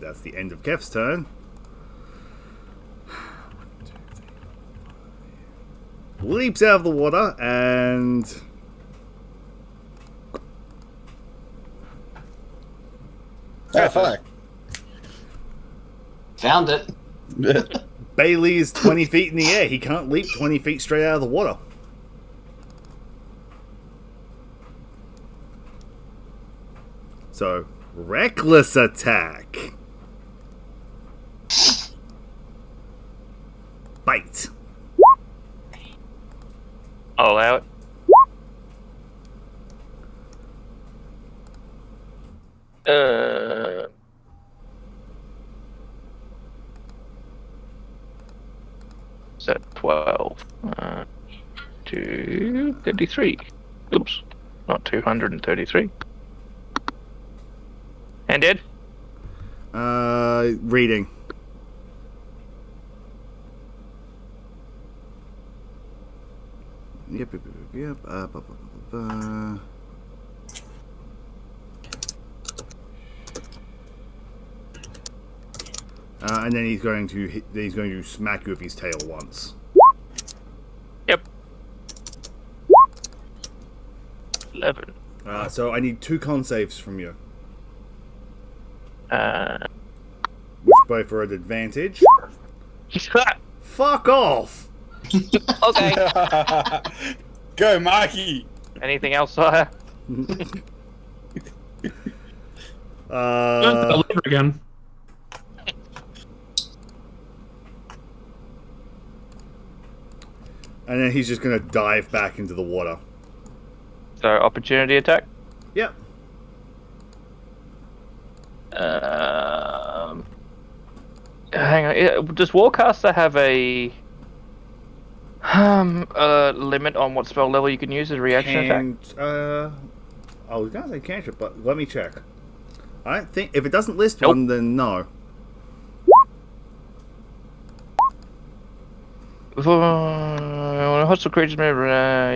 Speaker 1: that's the end of Kef's turn. Leaps out of the water and
Speaker 3: Oh, fuck.
Speaker 5: Found it.
Speaker 1: Bailey is 20 feet in the air. He can't leap 20 feet straight out of the water. So, reckless attack. Bite.
Speaker 2: I'll allow it. Is that 12? To 33. Oops. Not 233. And dead?
Speaker 1: Reading. Yep. And then he's going to smack you with his tail once.
Speaker 2: Yep. 11.
Speaker 1: So I need 2 con saves from you,
Speaker 2: Uh,
Speaker 1: which both are at advantage. Fuck off!
Speaker 2: okay.
Speaker 3: Go, Mikey!
Speaker 2: Anything else, sire?
Speaker 4: I'll leave again.
Speaker 1: And then he's just going to dive back into the water.
Speaker 2: So, opportunity attack?
Speaker 1: Yep.
Speaker 2: Hang on. Does Warcaster have a limit on what spell level you can use as a reaction attack?
Speaker 1: I was going to say cantrip, but let me check. I don't think... If it doesn't list
Speaker 2: Nope.
Speaker 1: one, then no.
Speaker 2: When a hostile creature's moved,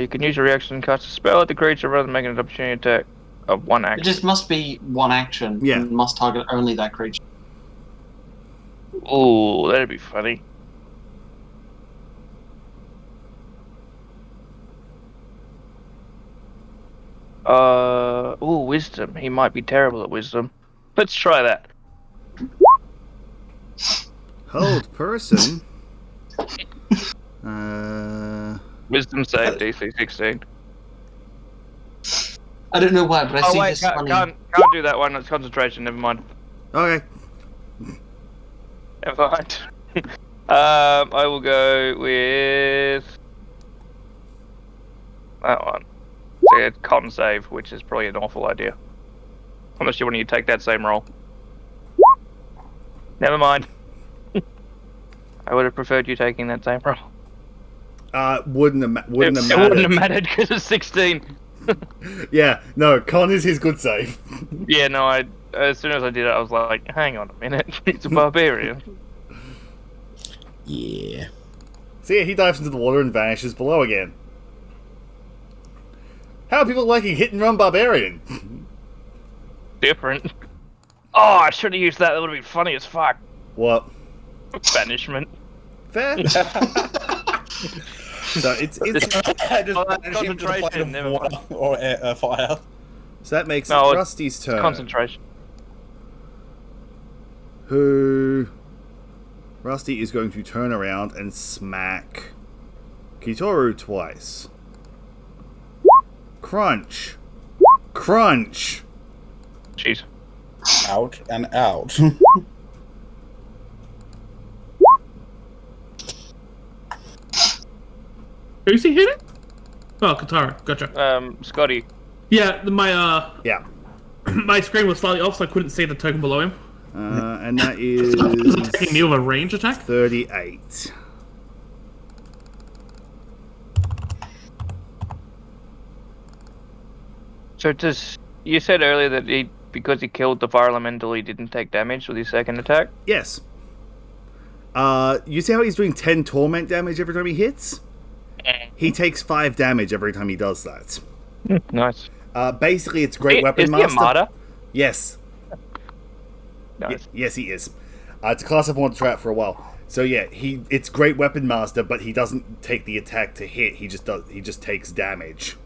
Speaker 2: you can use a reaction to cast a spell at the creature rather than making an opportunity attack of one
Speaker 5: It
Speaker 2: action.
Speaker 5: just must be one action.
Speaker 1: Yeah.
Speaker 5: And must target only that creature.
Speaker 2: Ooh, that'd be funny. Ooh, wisdom. He might be terrible at wisdom. Let's try that.
Speaker 1: Hold person.
Speaker 2: Wisdom save DC 16.
Speaker 5: I don't know why, but I
Speaker 2: Oh
Speaker 5: see
Speaker 2: wait,
Speaker 5: this
Speaker 2: can't
Speaker 5: funny.
Speaker 2: do that one. It's concentration. Never mind.
Speaker 1: Okay.
Speaker 2: Never mind. I will go with that one. It's a con save, which is probably an awful idea. Unless you want to take that same roll. Never mind. I would have preferred you taking that same roll.
Speaker 1: Wouldn't have
Speaker 2: It wouldn't have mattered because it's 16.
Speaker 1: Yeah, no, con is his good save.
Speaker 2: Yeah, no, as soon as I did it, I was like, hang on a minute. It's a barbarian.
Speaker 3: Yeah.
Speaker 1: So yeah, he dives into the water and vanishes below again. How are people liking Hit and Run Barbarian?
Speaker 2: Different. Oh, I should have used that. That would have been funny as fuck.
Speaker 1: What?
Speaker 2: Banishment.
Speaker 1: Fair. So it's
Speaker 3: Just banish him to the plane of
Speaker 2: concentration, never
Speaker 3: water or air, fire.
Speaker 1: so that makes
Speaker 2: No,
Speaker 1: it
Speaker 2: it's
Speaker 1: Rusty's turn.
Speaker 2: Concentration.
Speaker 1: Who? Rusty is going to turn around and smack Kitoru twice. Crunch. Crunch.
Speaker 2: Jeez.
Speaker 3: Out and out.
Speaker 4: Who's he hitting? Oh, Katara. Gotcha.
Speaker 2: Scotty.
Speaker 4: Yeah, my
Speaker 1: Yeah.
Speaker 4: my screen was slightly off, so I couldn't see the token below him.
Speaker 1: And that
Speaker 4: Is
Speaker 1: is
Speaker 4: attacking me with a range attack?
Speaker 1: 38.
Speaker 2: So you said earlier that because he killed the fire elemental, he didn't take damage with his second attack?
Speaker 1: Yes. You see how he's doing 10 torment damage every time he hits? He takes 5 damage every time he does that.
Speaker 2: Nice.
Speaker 1: Basically, it's Great Weapon
Speaker 2: Is he
Speaker 1: Master.
Speaker 2: a martyr?
Speaker 1: Yes.
Speaker 2: Nice.
Speaker 1: Yes, he is. It's a class I've wanted to try out for a while. So yeah, it's Great Weapon Master, but he doesn't take the attack to hit. He just takes damage.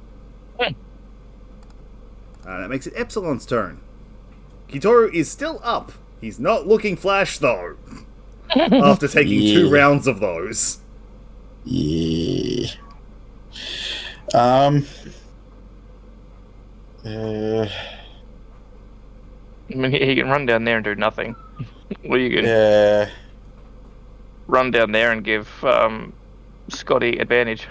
Speaker 1: That makes it Epsilon's turn. Kitoru is still up. He's not looking flash though. After taking 2 rounds of those.
Speaker 3: Yeah.
Speaker 2: I mean, he can run down there and do nothing. Well, you can
Speaker 3: Yeah.
Speaker 2: run down there and give Scotty advantage.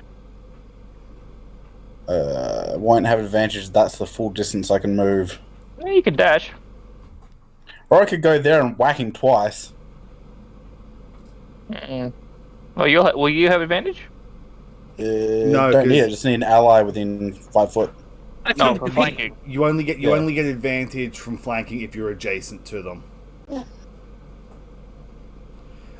Speaker 3: Won't have advantage. That's the full distance I can move.
Speaker 2: Yeah, you can dash.
Speaker 3: Or I could go there and whack him twice.
Speaker 2: Oh, will you have advantage?
Speaker 3: No, don't
Speaker 1: 'cause-
Speaker 3: need it. Just need an ally within 5 foot.
Speaker 2: No, for flanking.
Speaker 1: You only get
Speaker 3: Yeah.
Speaker 1: advantage from flanking if you're adjacent to them.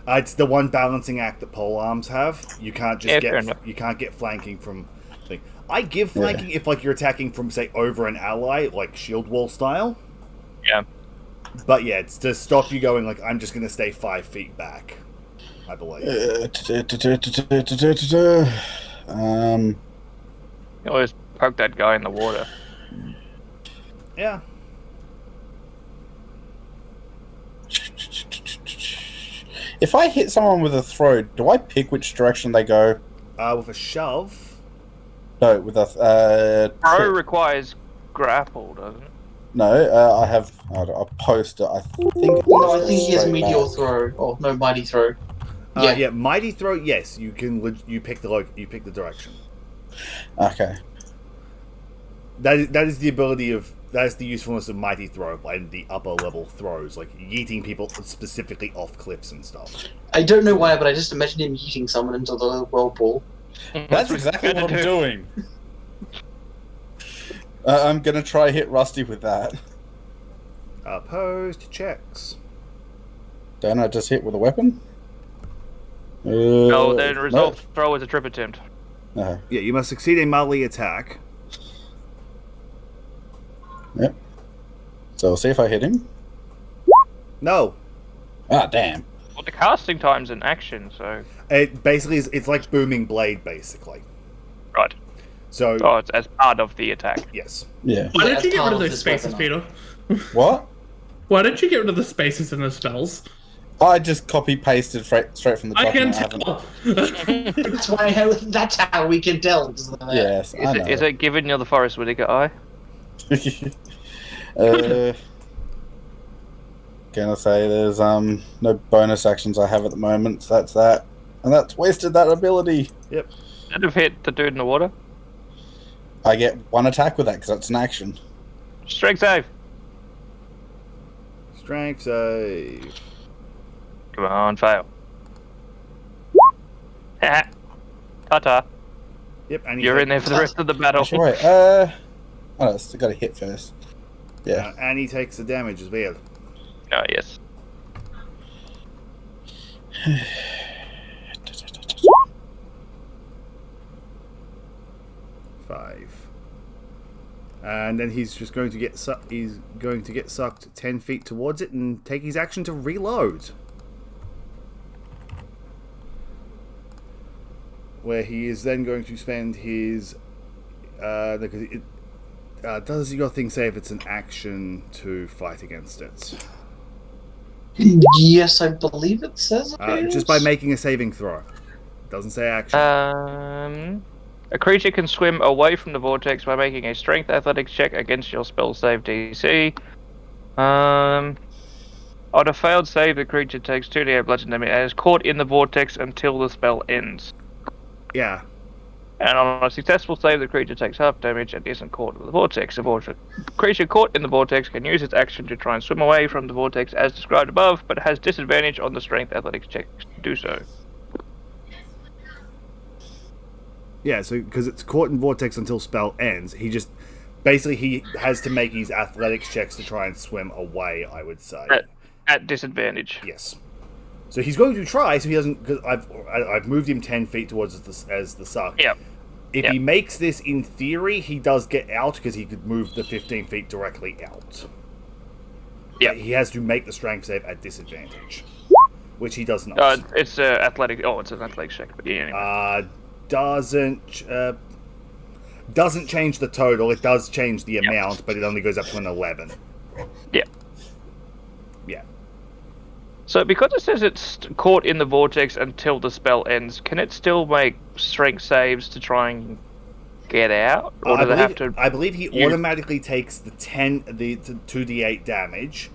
Speaker 1: It's the one balancing act that pole arms have. You can't just
Speaker 2: Fair enough.
Speaker 1: you can't get flanking from thing. I give flanking if like you're attacking from say over an ally, like shield wall style.
Speaker 2: Yeah.
Speaker 1: But yeah, it's to stop you going like I'm just gonna stay 5 feet back. I believe.
Speaker 2: You always poke that guy in the water.
Speaker 1: Yeah.
Speaker 3: If I hit someone with a throw, do I pick which direction they go?
Speaker 1: With a shove.
Speaker 3: No, with a
Speaker 2: Throw
Speaker 3: trip.
Speaker 2: requires grapple, doesn't it?
Speaker 3: No, I have a poster. I think.
Speaker 5: No, I think he has
Speaker 3: straight
Speaker 5: meteor
Speaker 3: back.
Speaker 5: throw. Oh no, mighty throw.
Speaker 1: Yeah, mighty throw. Yes, you can. You pick the direction.
Speaker 3: Okay.
Speaker 1: That is the ability of that is the usefulness of mighty throw and the upper level throws, like yeeting people specifically off cliffs and stuff.
Speaker 5: I don't know why, but I just imagined him yeeting someone into the whirlpool.
Speaker 3: That's exactly what I'm doing. I'm gonna try hit Rusty with that.
Speaker 1: Opposed checks.
Speaker 3: Don't I just hit with a weapon?
Speaker 2: No, the result throw is a trip attempt.
Speaker 3: No.
Speaker 1: Yeah, you must succeed a melee attack.
Speaker 3: Yep. So we'll see if I hit him.
Speaker 1: No,
Speaker 3: Ah, damn.
Speaker 2: Well, the casting time's an action, so
Speaker 1: it basically is. It's like booming blade, basically.
Speaker 2: right.
Speaker 1: So
Speaker 2: Oh, it's as part of the attack.
Speaker 1: yes,
Speaker 3: Yeah.
Speaker 4: Why
Speaker 5: Yeah,
Speaker 4: didn't you
Speaker 5: as
Speaker 4: get
Speaker 5: part
Speaker 4: rid of
Speaker 5: of
Speaker 4: those
Speaker 5: this
Speaker 4: spaces, Peter?
Speaker 5: weapon.
Speaker 3: What?
Speaker 4: Why didn't you get rid of the spaces in the spells?
Speaker 3: I just copy pasted straight from the
Speaker 4: I can
Speaker 3: document.
Speaker 4: tell.
Speaker 5: That's how we can tell.
Speaker 3: Yes, I know.
Speaker 2: Is it given you're the Forest Whitaker eye?
Speaker 3: Can I say there's no bonus actions I have at the moment, so that's that. And that's wasted that ability.
Speaker 1: yep.
Speaker 2: Should have hit the dude in the water.
Speaker 3: I get 1 attack with that because that's an action.
Speaker 2: Strength save.
Speaker 1: Strength save.
Speaker 2: Come on, fail. Ta-ta.
Speaker 1: Yep, and
Speaker 2: You're in there for the rest of the battle.
Speaker 3: Actually, wait. Oh, no, still got to hit first. Yeah.
Speaker 1: And he takes the damage as well.
Speaker 2: Oh, yes.
Speaker 1: 5. And then he's just going to get sucked 10 feet towards it and take his action to reload. Where he is then going to spend his does your thing say if it's an action to fight against it?
Speaker 5: Yes, I believe it says it
Speaker 1: Just by making a saving throw. Doesn't say action.
Speaker 2: A creature can swim away from the vortex by making a strength athletics check against your spell save DC. On a failed save, the creature takes 2d8 bludgeoning damage and is caught in the vortex until the spell ends.
Speaker 1: Yeah.
Speaker 2: And on a successful save, the creature takes half damage and isn't caught in the vortex. The creature caught in the vortex can use its action to try and swim away from the vortex as described above, but has disadvantage on the strength athletics check to do so.
Speaker 1: Yeah, so because it's caught in vortex until spell ends, he just basically he has to make his athletics checks to try and swim away. I would say
Speaker 2: at disadvantage.
Speaker 1: Yes. So he's going to try. So he doesn't. Because I've moved him 10 feet towards as the suck.
Speaker 2: Yep.
Speaker 1: If he makes this, in theory, he does get out because he could move the 15 feet directly out.
Speaker 2: Yeah.
Speaker 1: He has to make the strength save at disadvantage, which he does not.
Speaker 2: It's athletic. Oh, it's an athletics check. But yeah. Anyway.
Speaker 1: Doesn't change the total. It does change the amount, but it only goes up to an 11.
Speaker 2: Yeah.
Speaker 1: Yeah.
Speaker 2: So because it says it's caught in the vortex until the spell ends, can it still make strength saves to try and get out, or does it have to?
Speaker 1: I believe he automatically takes the 2d8 damage,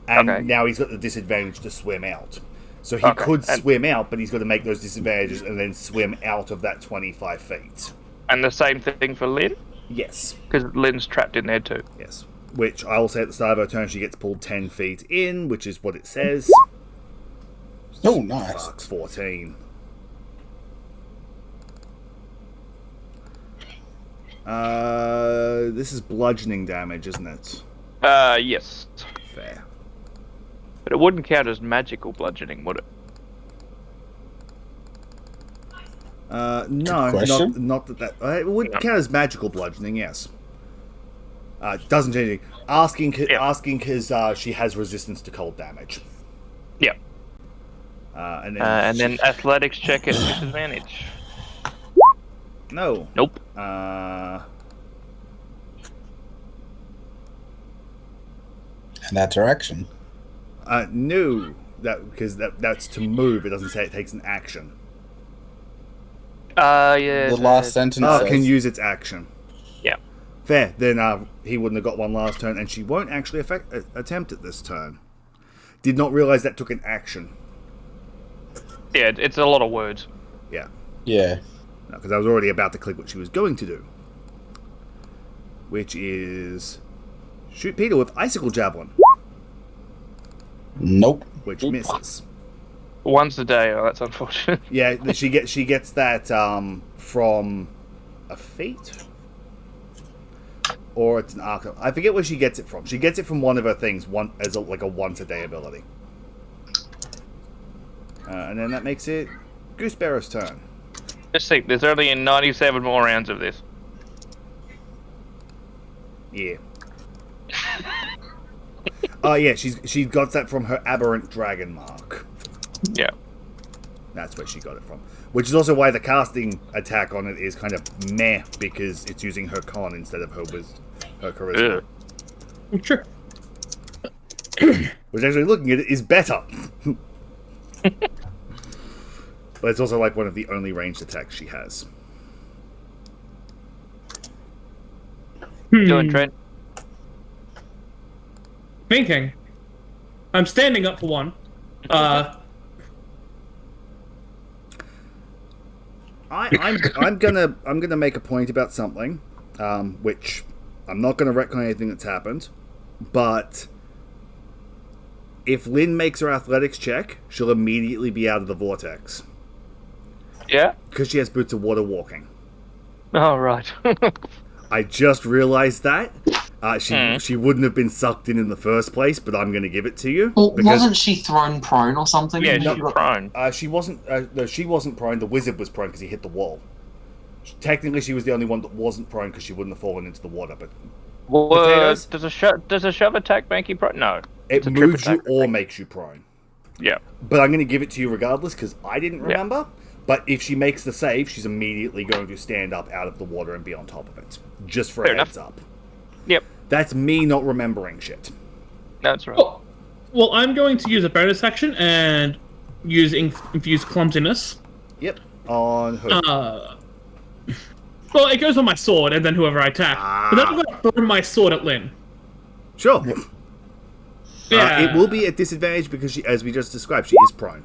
Speaker 1: and now he's got the disadvantage to swim out. So he could swim out, but he's got to make those disadvantages and then swim out of that 25 feet.
Speaker 2: And the same thing for Lynn?
Speaker 1: Yes.
Speaker 2: Because Lynn's trapped in there too.
Speaker 1: Yes. Which I will say at the start of her turn, she gets pulled 10 feet in, which is what it says.
Speaker 3: Oh, nice.
Speaker 1: Fuck, 14. This is bludgeoning damage, isn't it?
Speaker 2: Yes.
Speaker 1: Fair.
Speaker 2: But it wouldn't count as magical bludgeoning, would it?
Speaker 1: No, not that. It would count as magical bludgeoning, yes. Doesn't change anything. Asking because she has resistance to cold damage.
Speaker 2: Yeah.
Speaker 1: And
Speaker 2: then athletics check at disadvantage.
Speaker 1: No.
Speaker 2: Nope.
Speaker 3: And that's her action.
Speaker 1: No. Because that's to move. It doesn't say it takes an action.
Speaker 2: Yeah.
Speaker 3: The last sentence says...
Speaker 1: can use its action.
Speaker 2: Yeah.
Speaker 1: Fair. Then he wouldn't have got one last turn, and she won't actually attempt it this turn. Did not realize that took an action.
Speaker 2: Yeah, it's a lot of words.
Speaker 1: Yeah.
Speaker 3: Yeah.
Speaker 1: Because I was already about to click what she was going to do. Which is... shoot Peter with Icicle Javelin.
Speaker 3: Nope.
Speaker 1: Which misses.
Speaker 2: Once a day, oh, that's unfortunate.
Speaker 1: Yeah, she gets that from a feat? Or it's an arc. I forget where she gets it from. She gets it from one of her things, as a once-a-day ability. And then that makes it Goosebearer's turn.
Speaker 2: Just think, there's only 97 more rounds of this.
Speaker 1: Yeah. Oh yeah, she got that from her aberrant dragon mark.
Speaker 2: Yeah.
Speaker 1: That's where she got it from. Which is also why the casting attack on it is kind of meh, because it's using her con instead of her charisma.
Speaker 4: Sure.
Speaker 1: Which actually, looking at it, is better. But it's also like one of the only ranged attacks she has.
Speaker 2: Doing Trent.
Speaker 4: Thinking. I'm standing up for one.
Speaker 1: I'm gonna make a point about something, which I'm not gonna retcon anything that's happened, but if Lynn makes her athletics check, she'll immediately be out of the vortex.
Speaker 2: Yeah?
Speaker 1: Because she has boots of water walking.
Speaker 2: Oh, right.
Speaker 1: I just realized that. She wouldn't have been sucked in the first place, but I'm going to give it to you.
Speaker 5: Well, wasn't she thrown prone or something?
Speaker 2: Yeah, she was prone.
Speaker 1: She wasn't. No, she wasn't prone. The wizard was prone because he hit the wall. Technically, she was the only one that wasn't prone because she wouldn't have fallen into the water. But
Speaker 2: Well,
Speaker 1: Potatoes?
Speaker 2: does a shove attack make you prone? No.
Speaker 1: it
Speaker 2: It's a trip
Speaker 1: moves you
Speaker 2: attack, I
Speaker 1: or
Speaker 2: think.
Speaker 1: makes you prone.
Speaker 2: Yeah.
Speaker 1: But I'm going to give it to you regardless because I didn't
Speaker 2: Yeah.
Speaker 1: remember. But if she makes the save, she's immediately going to stand up out of the water and be on top of it. Just for
Speaker 2: Fair
Speaker 1: a heads
Speaker 2: enough.
Speaker 1: up.
Speaker 2: Yep.
Speaker 1: That's me not remembering shit.
Speaker 2: That's right.
Speaker 4: Oh, well, I'm going to use a bonus action and use infuse clumsiness.
Speaker 1: Yep. On who?
Speaker 4: Well, it goes on my sword and then whoever I attack. But then I'm going to throw my sword at Lynn.
Speaker 1: Sure.
Speaker 4: Yeah.
Speaker 1: It will be at disadvantage because she, as we just described, she is prone.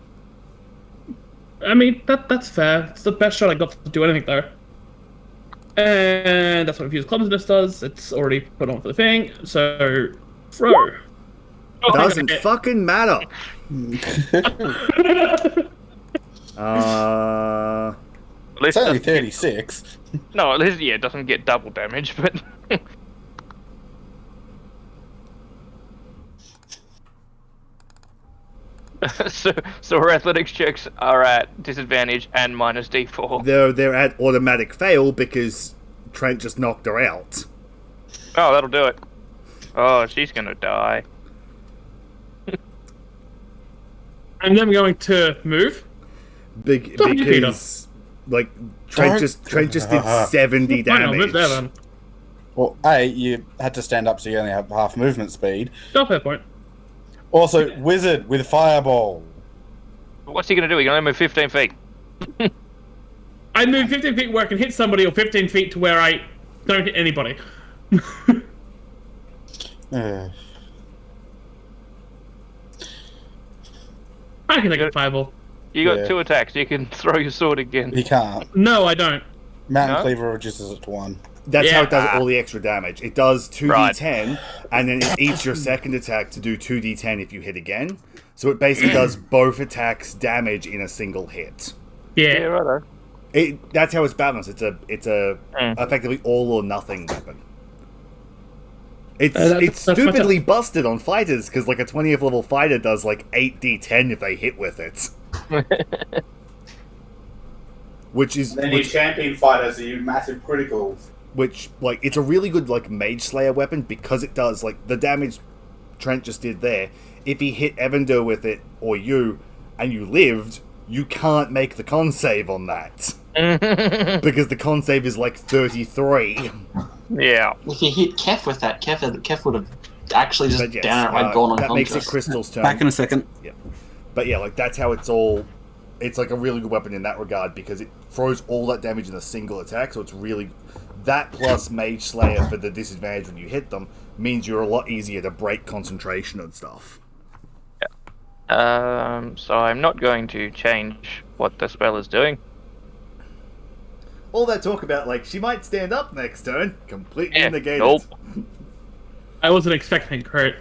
Speaker 4: I mean, that's fair. It's the best shot I got to do anything, though. And that's what infuse clumsiness does. It's already put on for the thing. So, throw. Oh,
Speaker 1: Doesn't
Speaker 4: okay.
Speaker 1: fucking matter.
Speaker 2: At
Speaker 3: It's
Speaker 2: least
Speaker 3: only
Speaker 2: it doesn't get-
Speaker 3: 36.
Speaker 2: No, at least it doesn't get double damage, but so her athletics checks are at disadvantage and minus D4.
Speaker 1: They're at automatic fail because Trent just knocked her out.
Speaker 2: Oh, that'll do it. Oh, she's gonna die.
Speaker 4: I'm then going to move. Don't you,
Speaker 1: Because like Trent
Speaker 3: Don't-
Speaker 1: just did 70
Speaker 4: Fine, I'll move there
Speaker 1: damage.
Speaker 4: then.
Speaker 3: Well, A, you had to stand up so you only have half movement speed.
Speaker 4: No fair point.
Speaker 3: Also, wizard with fireball.
Speaker 2: What's he gonna do? He can only move 15 feet.
Speaker 4: I move 15 feet where I can hit somebody, or 15 feet to where I don't hit anybody.
Speaker 3: Uh,
Speaker 4: I can take a fireball.
Speaker 2: You got
Speaker 3: Yeah.
Speaker 2: 2 attacks. You can throw your sword again.
Speaker 3: he can't.
Speaker 4: No, I don't.
Speaker 3: Mountain
Speaker 2: No?
Speaker 3: Cleaver reduces it to 1.
Speaker 1: That's how it does
Speaker 2: Yeah.
Speaker 1: all the extra damage. It does 2d10,
Speaker 2: Right.
Speaker 1: and then it eats your second attack to do 2d10 if you hit again. So it basically does both attacks damage in a single hit.
Speaker 2: Yeah,
Speaker 4: Yeah.
Speaker 2: righto.
Speaker 1: That's how it's balanced. It's a
Speaker 2: Mm.
Speaker 1: effectively all or nothing weapon. It's
Speaker 4: That's
Speaker 1: stupidly busted on fighters because like a 20th level fighter does like 8d10 if they hit with it, which is
Speaker 3: champion fighters are you massive criticals.
Speaker 1: which like it's a really good like mage slayer weapon because it does like the damage Trent just did there. If he hit Evander with it or you and you lived, you can't make the con save on that because the con save is like 33.
Speaker 2: Yeah.
Speaker 5: If you hit Kef with that, Kef would have actually just
Speaker 1: But yes,
Speaker 5: downright gone
Speaker 1: that makes it
Speaker 5: unconscious.
Speaker 1: Crystal's turn.
Speaker 3: Back in a second.
Speaker 1: But yeah, like that's how it's all. It's like a really good weapon in that regard because it throws all that damage in a single attack. So it's really that plus Mage Slayer for the disadvantage when you hit them means you're a lot easier to break concentration and stuff.
Speaker 2: So I'm not going to change what the spell is doing.
Speaker 1: All that talk about like she might stand up next turn completely
Speaker 2: Yeah,
Speaker 1: negated.
Speaker 2: nope.
Speaker 4: I wasn't expecting crit.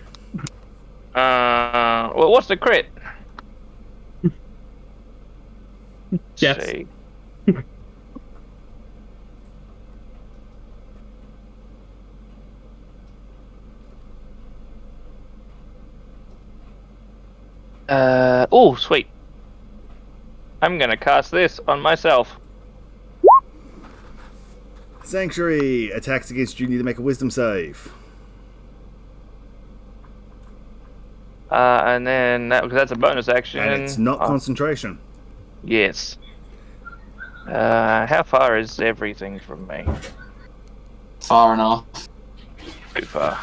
Speaker 2: Well, what's the crit?
Speaker 4: Yes.
Speaker 2: See. Oh, sweet. I'm gonna cast this on myself.
Speaker 1: Sanctuary attacks against you need to make a Wisdom save.
Speaker 2: And then that because that's a bonus action.
Speaker 1: And it's not
Speaker 2: Oh,
Speaker 1: concentration.
Speaker 2: yes. How far is everything from me?
Speaker 5: Far enough.
Speaker 2: Too far.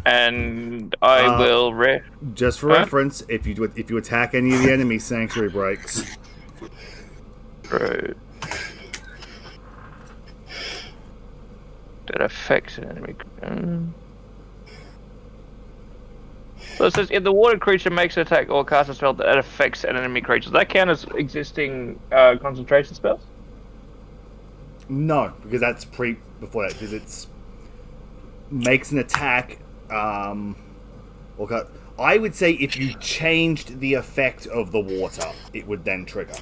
Speaker 2: And I will
Speaker 1: Just for
Speaker 2: Huh?
Speaker 1: reference, if you attack any of the enemies, Sanctuary breaks.
Speaker 2: Through. That affects an enemy. So it says if the water creature makes an attack or casts a spell that affects an enemy creature, does that count as existing concentration spells?
Speaker 1: No, because that's before that, because it's makes an attack. I would say if you changed the effect of the water, it would then trigger.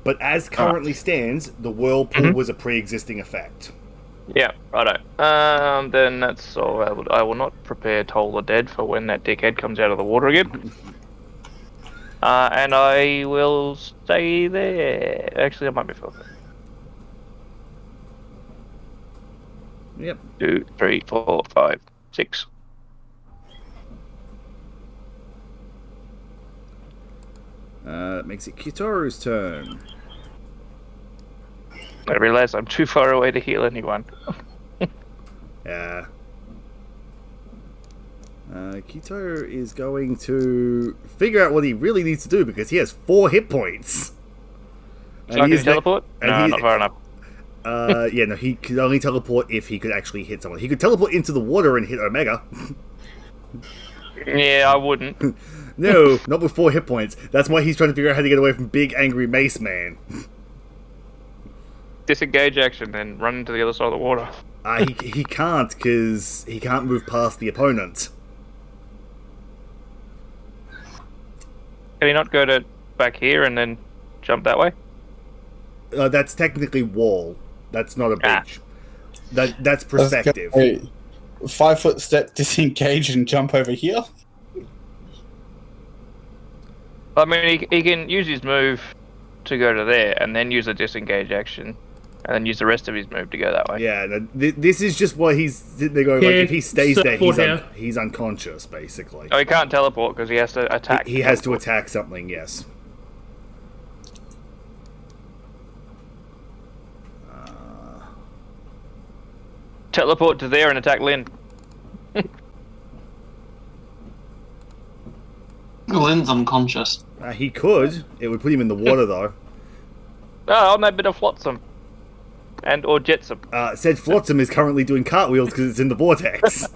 Speaker 1: But as currently stands, the whirlpool was a pre-existing effect.
Speaker 2: Yeah, righto. Then that's all. I will not prepare Toll the Dead for when that dickhead comes out of the water again. And I will stay there. Actually, I might be focused.
Speaker 1: Yep.
Speaker 2: 2, 3, 4, 5, 6.
Speaker 1: That makes it Kitoru's turn.
Speaker 2: I realize I'm too far away to heal anyone.
Speaker 1: Yeah. Kitoru is going to figure out what he really needs to do because he has 4 hit points.
Speaker 2: So I can teleport? No, not far enough.
Speaker 1: Yeah, no, he could only teleport if he could actually hit someone. He could teleport into the water and hit Omega.
Speaker 2: Yeah, I wouldn't.
Speaker 1: No, not with 4 hit points. That's why he's trying to figure out how to get away from Big Angry Mace Man.
Speaker 2: Disengage action, then run into the other side of the water.
Speaker 1: He can't, because he can't move past the opponent.
Speaker 2: Can he not go to back here and then jump that way?
Speaker 1: That's technically wall. That's not a
Speaker 2: Ah.
Speaker 1: beach. That's perspective.
Speaker 3: 5 foot step, disengage, and jump over here.
Speaker 2: I mean, he can use his move to go to there, and then use a disengage action, and then use the rest of his move to go that way.
Speaker 1: Yeah, this is just what he's sitting there going, like, if he stays there, he's unconscious, basically.
Speaker 2: Oh, he can't teleport because he has to attack.
Speaker 1: He has to attack something, yes.
Speaker 2: Teleport to there and attack Lynn.
Speaker 5: Lynn's unconscious.
Speaker 1: He could. It would put him in the water, though.
Speaker 2: Oh, on that bit of flotsam. Or jetsam.
Speaker 1: Said Flotsam is currently doing cartwheels because it's in the vortex.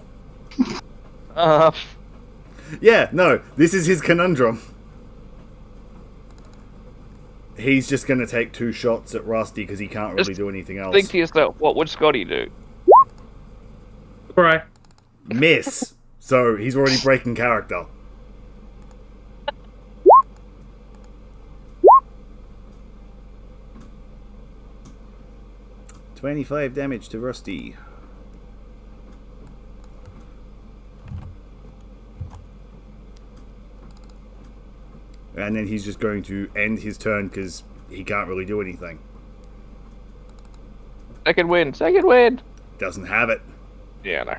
Speaker 1: Yeah, no, this is his conundrum. He's just going to take 2 shots at Rusty because he can't really do anything else.
Speaker 2: Think to yourself, what would Scotty do?
Speaker 4: Right.
Speaker 1: Miss. So he's already breaking character. $25 damage to Rusty. And then he's just going to end his turn because he can't really do anything.
Speaker 2: Second win!
Speaker 1: Doesn't have it.
Speaker 2: Yeah, no.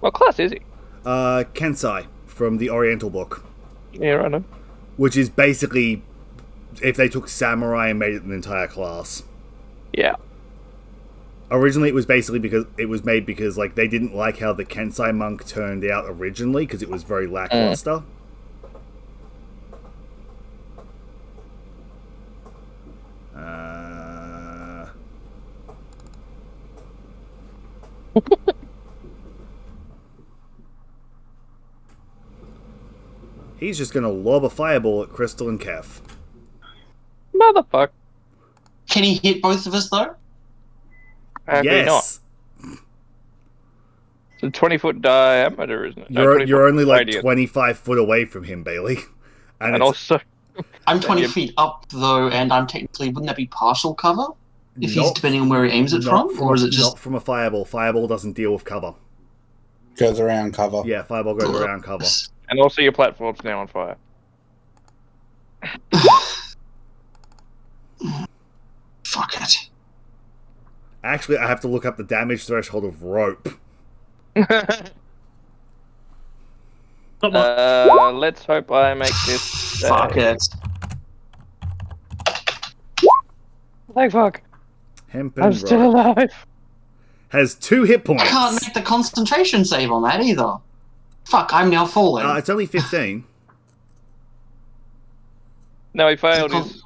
Speaker 2: What class is he?
Speaker 1: Kensai from the Oriental book.
Speaker 2: Yeah, I know.
Speaker 1: Which is basically if they took Samurai and made it an entire class.
Speaker 2: Yeah.
Speaker 1: Originally, it was basically because it was made because like they didn't like how the Kensai monk turned out originally because it was very lackluster. He's just gonna lob a fireball at Crystal and Kef.
Speaker 2: Motherfucker.
Speaker 5: Can he hit both of us though?
Speaker 1: Yes.
Speaker 2: Not. It's a 20-foot diameter, isn't it?
Speaker 1: You're only like
Speaker 2: radius.
Speaker 1: 25 foot away from him, Bailey.
Speaker 2: And also...
Speaker 5: I'm 20 feet up though, and I'm technically, wouldn't that be partial cover? If he's depending on where he aims it from? Or is it just...
Speaker 1: Not from a fireball. Fireball doesn't deal with cover.
Speaker 3: Goes around cover.
Speaker 1: Yeah, fireball goes around cover.
Speaker 2: And also your platform's now on fire.
Speaker 5: Fuck it.
Speaker 1: Actually, I have to look up the damage threshold of rope.
Speaker 2: Let's hope I make this.
Speaker 5: Fuck it.
Speaker 2: Thank fuck.
Speaker 1: Hempen
Speaker 2: I'm
Speaker 1: rope.
Speaker 2: still alive.
Speaker 1: Has 2 hit points.
Speaker 5: I can't make the concentration save on that either. Fuck, I'm now falling.
Speaker 1: It's only 15.
Speaker 2: No, he failed his...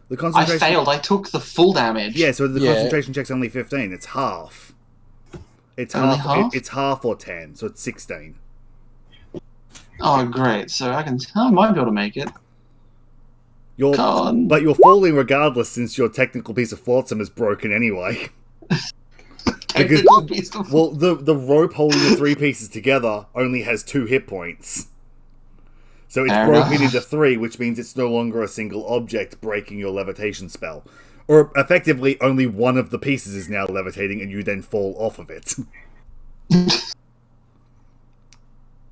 Speaker 1: The
Speaker 5: I
Speaker 1: concentration...
Speaker 5: failed. I took the full damage.
Speaker 1: Yeah, so the concentration check's only 15. It's half. It's
Speaker 5: Only
Speaker 1: half.
Speaker 5: half?
Speaker 1: It's half or 10, so it's 16.
Speaker 5: Oh, great. So I might be able to make it.
Speaker 1: But you're falling regardless since your technical piece of flotsam is broken anyway. Because, well, the rope holding the 3 pieces together only has 2 hit points. So it's broken into 3, which means it's no longer a single object breaking your levitation spell. Or effectively, only one of the pieces is now levitating and you then fall off of it.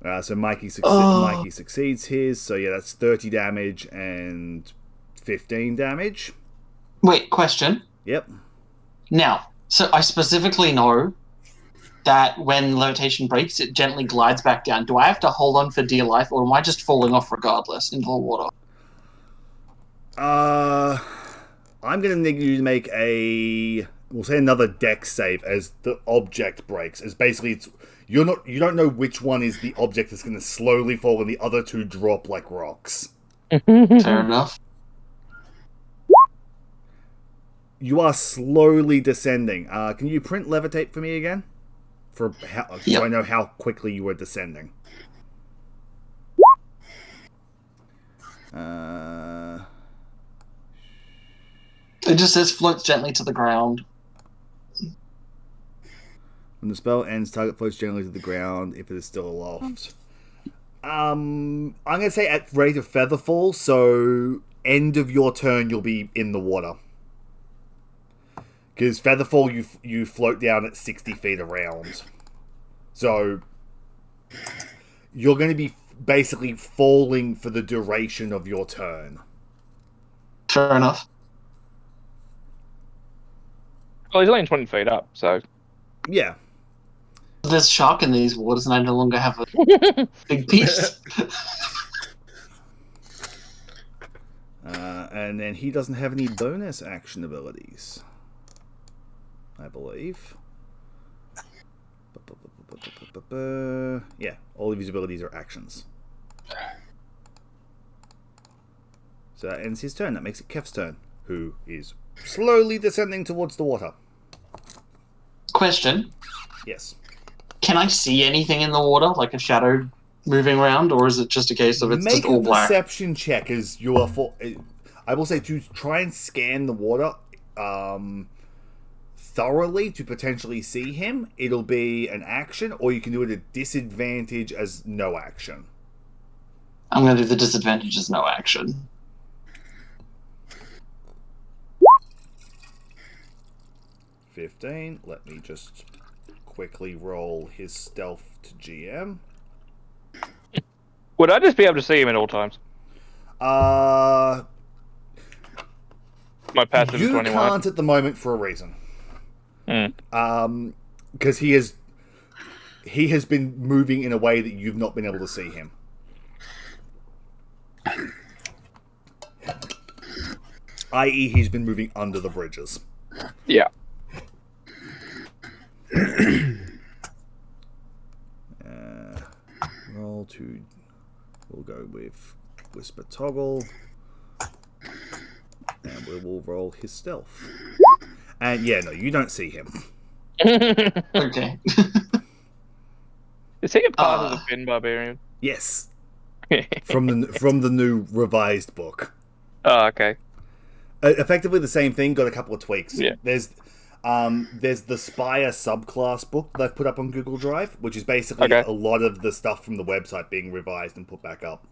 Speaker 1: So Mikey succeeds his. So yeah, that's 30 damage and 15 damage.
Speaker 5: Wait, question.
Speaker 1: Yep.
Speaker 5: Now, so I specifically know that when levitation breaks, it gently glides back down. Do I have to hold on for dear life, or am I just falling off regardless into the water?
Speaker 1: I'm gonna need you to make we'll say another dex save as the object breaks. As basically you don't know which one is the object that's gonna slowly fall and the other two drop like rocks.
Speaker 5: Fair enough.
Speaker 1: You are slowly descending. Can you print levitate for me again? So I know how quickly you were descending.
Speaker 5: It just says floats gently to the ground.
Speaker 1: When the spell ends, target floats gently to the ground if it is still aloft. I'm going to say at rate of featherfall, so end of your turn you'll be in the water. Because featherfall, you float down at 60 feet around. So you're going to be basically falling for the duration of your turn.
Speaker 5: Fair enough.
Speaker 2: Well, he's only 20 feet up, so...
Speaker 1: Yeah.
Speaker 5: There's shark in these waters and I no longer have a big piece.
Speaker 1: And then he doesn't have any bonus action abilities, I believe. Yeah, all of his abilities are actions. So that ends his turn. That makes it Kef's turn, who is slowly descending towards the water.
Speaker 5: Question.
Speaker 1: Yes.
Speaker 5: Can I see anything in the water, like a shadow moving around, or is it just a case of it's
Speaker 1: Make
Speaker 5: just all
Speaker 1: a
Speaker 5: black?
Speaker 1: perception check as you are I will say to try and scan the water thoroughly to potentially see him. It'll be an action, or you can do it at disadvantage as no action.
Speaker 5: I'm going to do the disadvantage as no action.
Speaker 1: $15. Let me just quickly roll his stealth to GM.
Speaker 2: Would I just be able to see him at all times? My passive
Speaker 1: You
Speaker 2: is 21.
Speaker 1: can't at the moment for a reason.
Speaker 2: Mm.
Speaker 1: Because he has been moving in a way that you've not been able to see him. I.e., he's been moving under the bridges.
Speaker 2: Yeah.
Speaker 1: Roll to... We'll go with Whisper Toggle. And we will roll his stealth. And yeah, no, you don't see him.
Speaker 5: Okay.
Speaker 2: Is he a part of the Finn Barbarian?
Speaker 1: Yes. From the new revised book.
Speaker 2: Oh, okay.
Speaker 1: Effectively the same thing, got a couple of tweaks.
Speaker 2: Yeah.
Speaker 1: There's the Spire subclass book that I've put up on Google Drive, which is basically a lot of the stuff from the website being revised and put back up.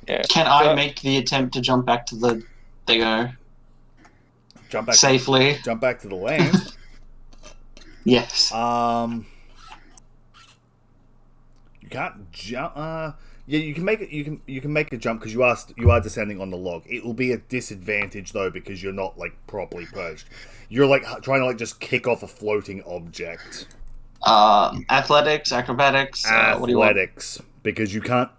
Speaker 5: Yeah. Can I make the attempt to jump back to the... There you go.
Speaker 1: Jump back
Speaker 5: safely.
Speaker 1: Jump back to the land.
Speaker 5: Yes.
Speaker 1: You can't jump. Yeah, you can make it. You can make a jump because you are descending on the log. It will be a disadvantage though because you're not like properly perched. You're like trying to like just kick off a floating object.
Speaker 5: Athletics, acrobatics. What do you want?
Speaker 1: Athletics, because you can't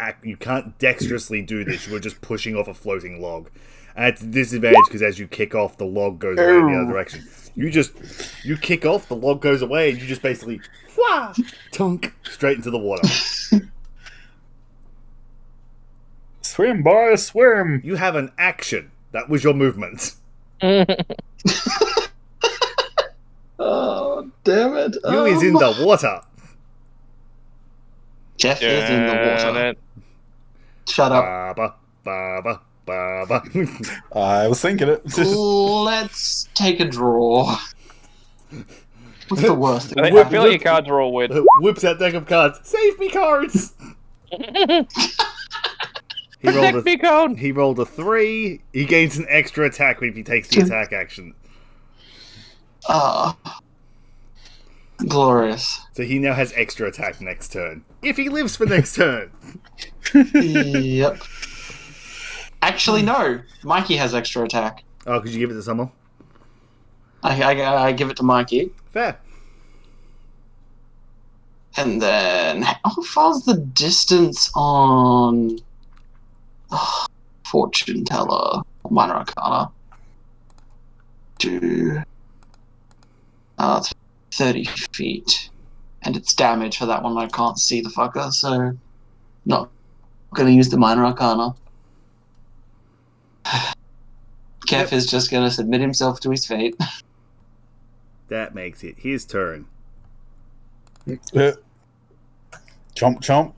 Speaker 1: dexterously do this. You are just pushing off a floating log. And it's a disadvantage because as you kick off, the log goes away in the other direction. You kick off, the log goes away, and you just basically tunk straight into the water.
Speaker 3: Swim, boy, swim!
Speaker 1: You have an action. That was your movement.
Speaker 5: Oh, damn it.
Speaker 1: You is in the water.
Speaker 5: Jeff is in the water. Shut up.
Speaker 1: Baba, baba, baba.
Speaker 3: I was thinking it.
Speaker 5: Let's take a draw. What's the worst?
Speaker 2: I feel like your cards are all weird.
Speaker 1: Whips out deck of cards. Save me cards! He rolled a 3. He gains an extra attack if he takes the attack action.
Speaker 5: Glorious.
Speaker 1: So he now has extra attack next turn. If he lives for next turn.
Speaker 5: Yep. Actually, no. Mikey has extra attack.
Speaker 1: Oh, could you give it to someone?
Speaker 5: I give it to Mikey.
Speaker 1: Fair.
Speaker 5: And then, how far's the distance on Fortune Teller, Minor Arcana? To it's 30 feet. And it's damage for that one. I can't see the fucker, so not going to use the Minor Arcana. Kev is just going to submit himself to his fate.
Speaker 1: That makes it his turn.
Speaker 3: Chomp chomp.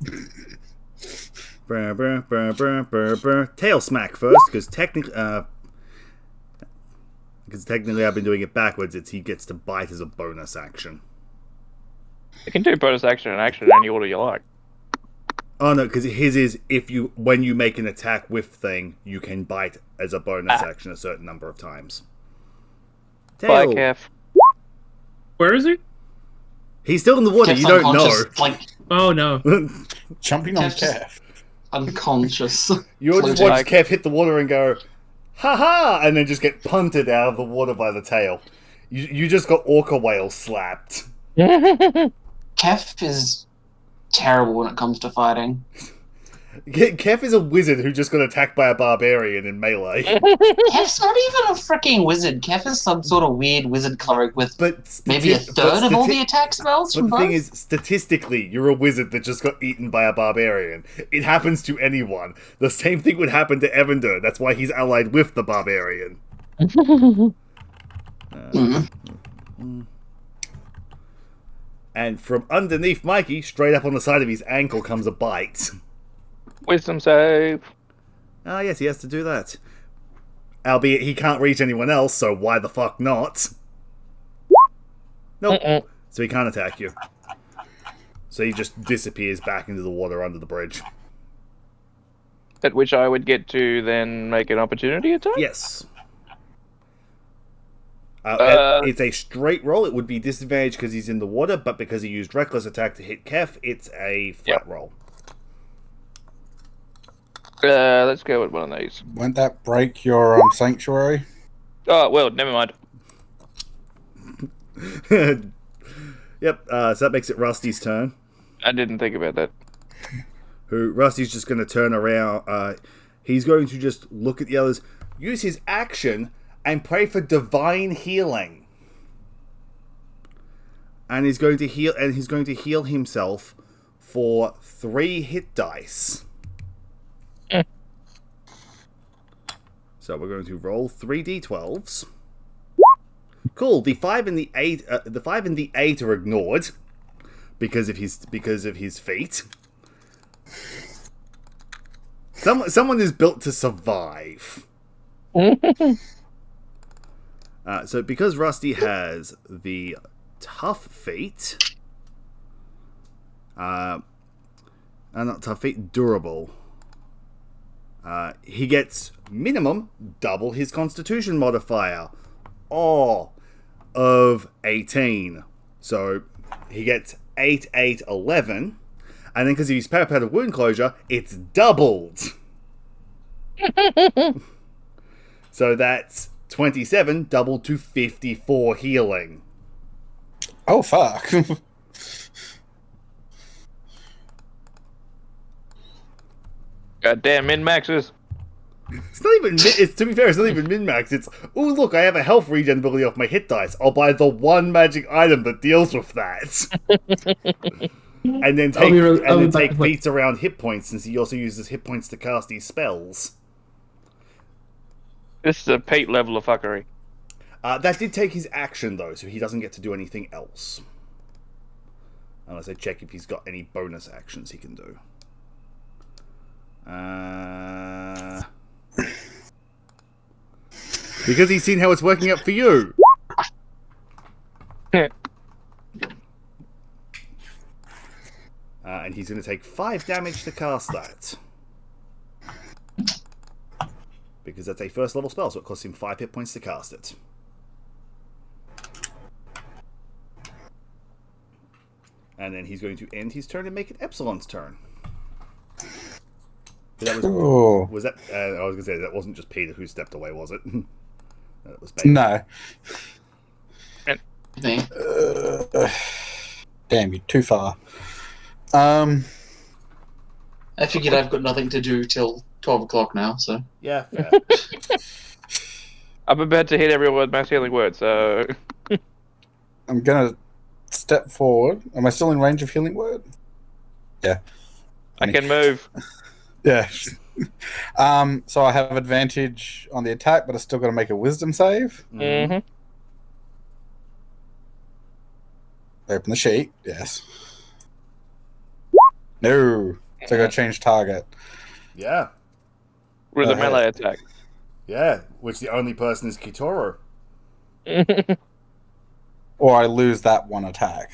Speaker 1: Brr, brr, brr, brr, brr, brr. Tail smack first, because technically I've been doing it backwards. It's he gets to bite as a bonus action.
Speaker 2: You can do bonus action and action in any order you like.
Speaker 1: Oh no, because his is when you make an attack with thing, you can bite as a bonus action a certain number of times.
Speaker 2: Bye,
Speaker 1: Tail.
Speaker 2: Kev.
Speaker 4: Where is he?
Speaker 1: He's still in the water.
Speaker 5: Kev's
Speaker 1: You don't know.
Speaker 5: unconscious, like,
Speaker 4: Oh no.
Speaker 3: Chomping on
Speaker 5: Kev's just-
Speaker 3: Kev.
Speaker 5: unconscious.
Speaker 1: You'll just
Speaker 5: Floating.
Speaker 1: watch Kev hit the water and go, ha ha, and then just get punted out of the water by the tail. You just got orca whale slapped.
Speaker 5: Kev is terrible when it comes to fighting.
Speaker 1: Kev is a wizard who just got attacked by a barbarian in melee.
Speaker 5: Kev's not even a freaking wizard. Kev is some sort of weird wizard cleric with
Speaker 1: But
Speaker 5: maybe a third of all the attack spells
Speaker 1: But
Speaker 5: from
Speaker 1: the
Speaker 5: both.
Speaker 1: thing is, statistically, you're a wizard that just got eaten by a barbarian. It happens to anyone. The same thing would happen to Evander. That's why he's allied with the barbarian. And from underneath Mikey, straight up on the side of his ankle, comes a bite.
Speaker 2: Wisdom save.
Speaker 1: Ah, yes, he has to do that. Albeit he can't reach anyone else, so why the fuck not? Nope. So he can't attack you. So he just disappears back into the water under the bridge.
Speaker 2: At which I would get to then make an opportunity attack?
Speaker 1: Yes. And it's a straight roll. It would be disadvantaged because he's in the water, but because he used Reckless Attack to hit Kef, it's a flat roll.
Speaker 2: Let's go with one of these.
Speaker 3: Won't that break your sanctuary?
Speaker 2: Oh, well, never mind.
Speaker 1: Yep, so that makes it Rusty's turn.
Speaker 2: I didn't think about that.
Speaker 1: Rusty's just going to turn around. He's going to just look at the others, use his action, and pray for divine healing. And he's going to heal. And he's going to heal himself for 3 hit dice. So we're going to roll 3 d12s. Cool. The 5 and the 8. The 5 and the 8 are ignored because of his feet. Someone is built to survive. So because Rusty has the tough feat, not tough feat, durable. He gets minimum double his Constitution modifier, of 18. So he gets 8, 8, 11. And then because he's Parapet of Wound Closure, it's doubled. So that's 27 doubled to 54 healing.
Speaker 3: Oh, fuck.
Speaker 2: Goddamn min-maxes.
Speaker 1: It's not even, to be fair, it's not even min-max. It's, oh look, I have a health regen ability off my hit dice. I'll buy the one magic item that deals with that. And then take feats around hit points, since he also uses hit points to cast these spells.
Speaker 2: This is a Pete level of fuckery.
Speaker 1: That did take his action, though, so he doesn't get to do anything else. Unless I check if he's got any bonus actions he can do. Because he's seen how it's working out for you. And he's going to take 5 damage to cast that. Because that's a first level spell, so it costs him 5 hit points to cast it. And then he's going to end his turn and make it Epsilon's turn. That was that? I was going to say that wasn't just Peter who stepped away, was it? No, it was Baby.
Speaker 3: No.
Speaker 5: Me.
Speaker 3: Damn, you're too far.
Speaker 5: I figured I've got nothing to do till 12 o'clock now, so.
Speaker 1: Yeah, fair.
Speaker 2: I'm about to hit everyone with mass healing word, so
Speaker 3: I'm gonna step forward. Am I still in range of healing word? Yeah.
Speaker 2: I can move.
Speaker 3: Yeah. So I have advantage on the attack, but I still got to make a wisdom save.
Speaker 2: Mm-hmm.
Speaker 3: Open the sheet. Yes. No. So I got to change target.
Speaker 1: Yeah.
Speaker 2: With a melee attack.
Speaker 1: Yeah, which the only person is Kitoro.
Speaker 3: Or I lose that one attack.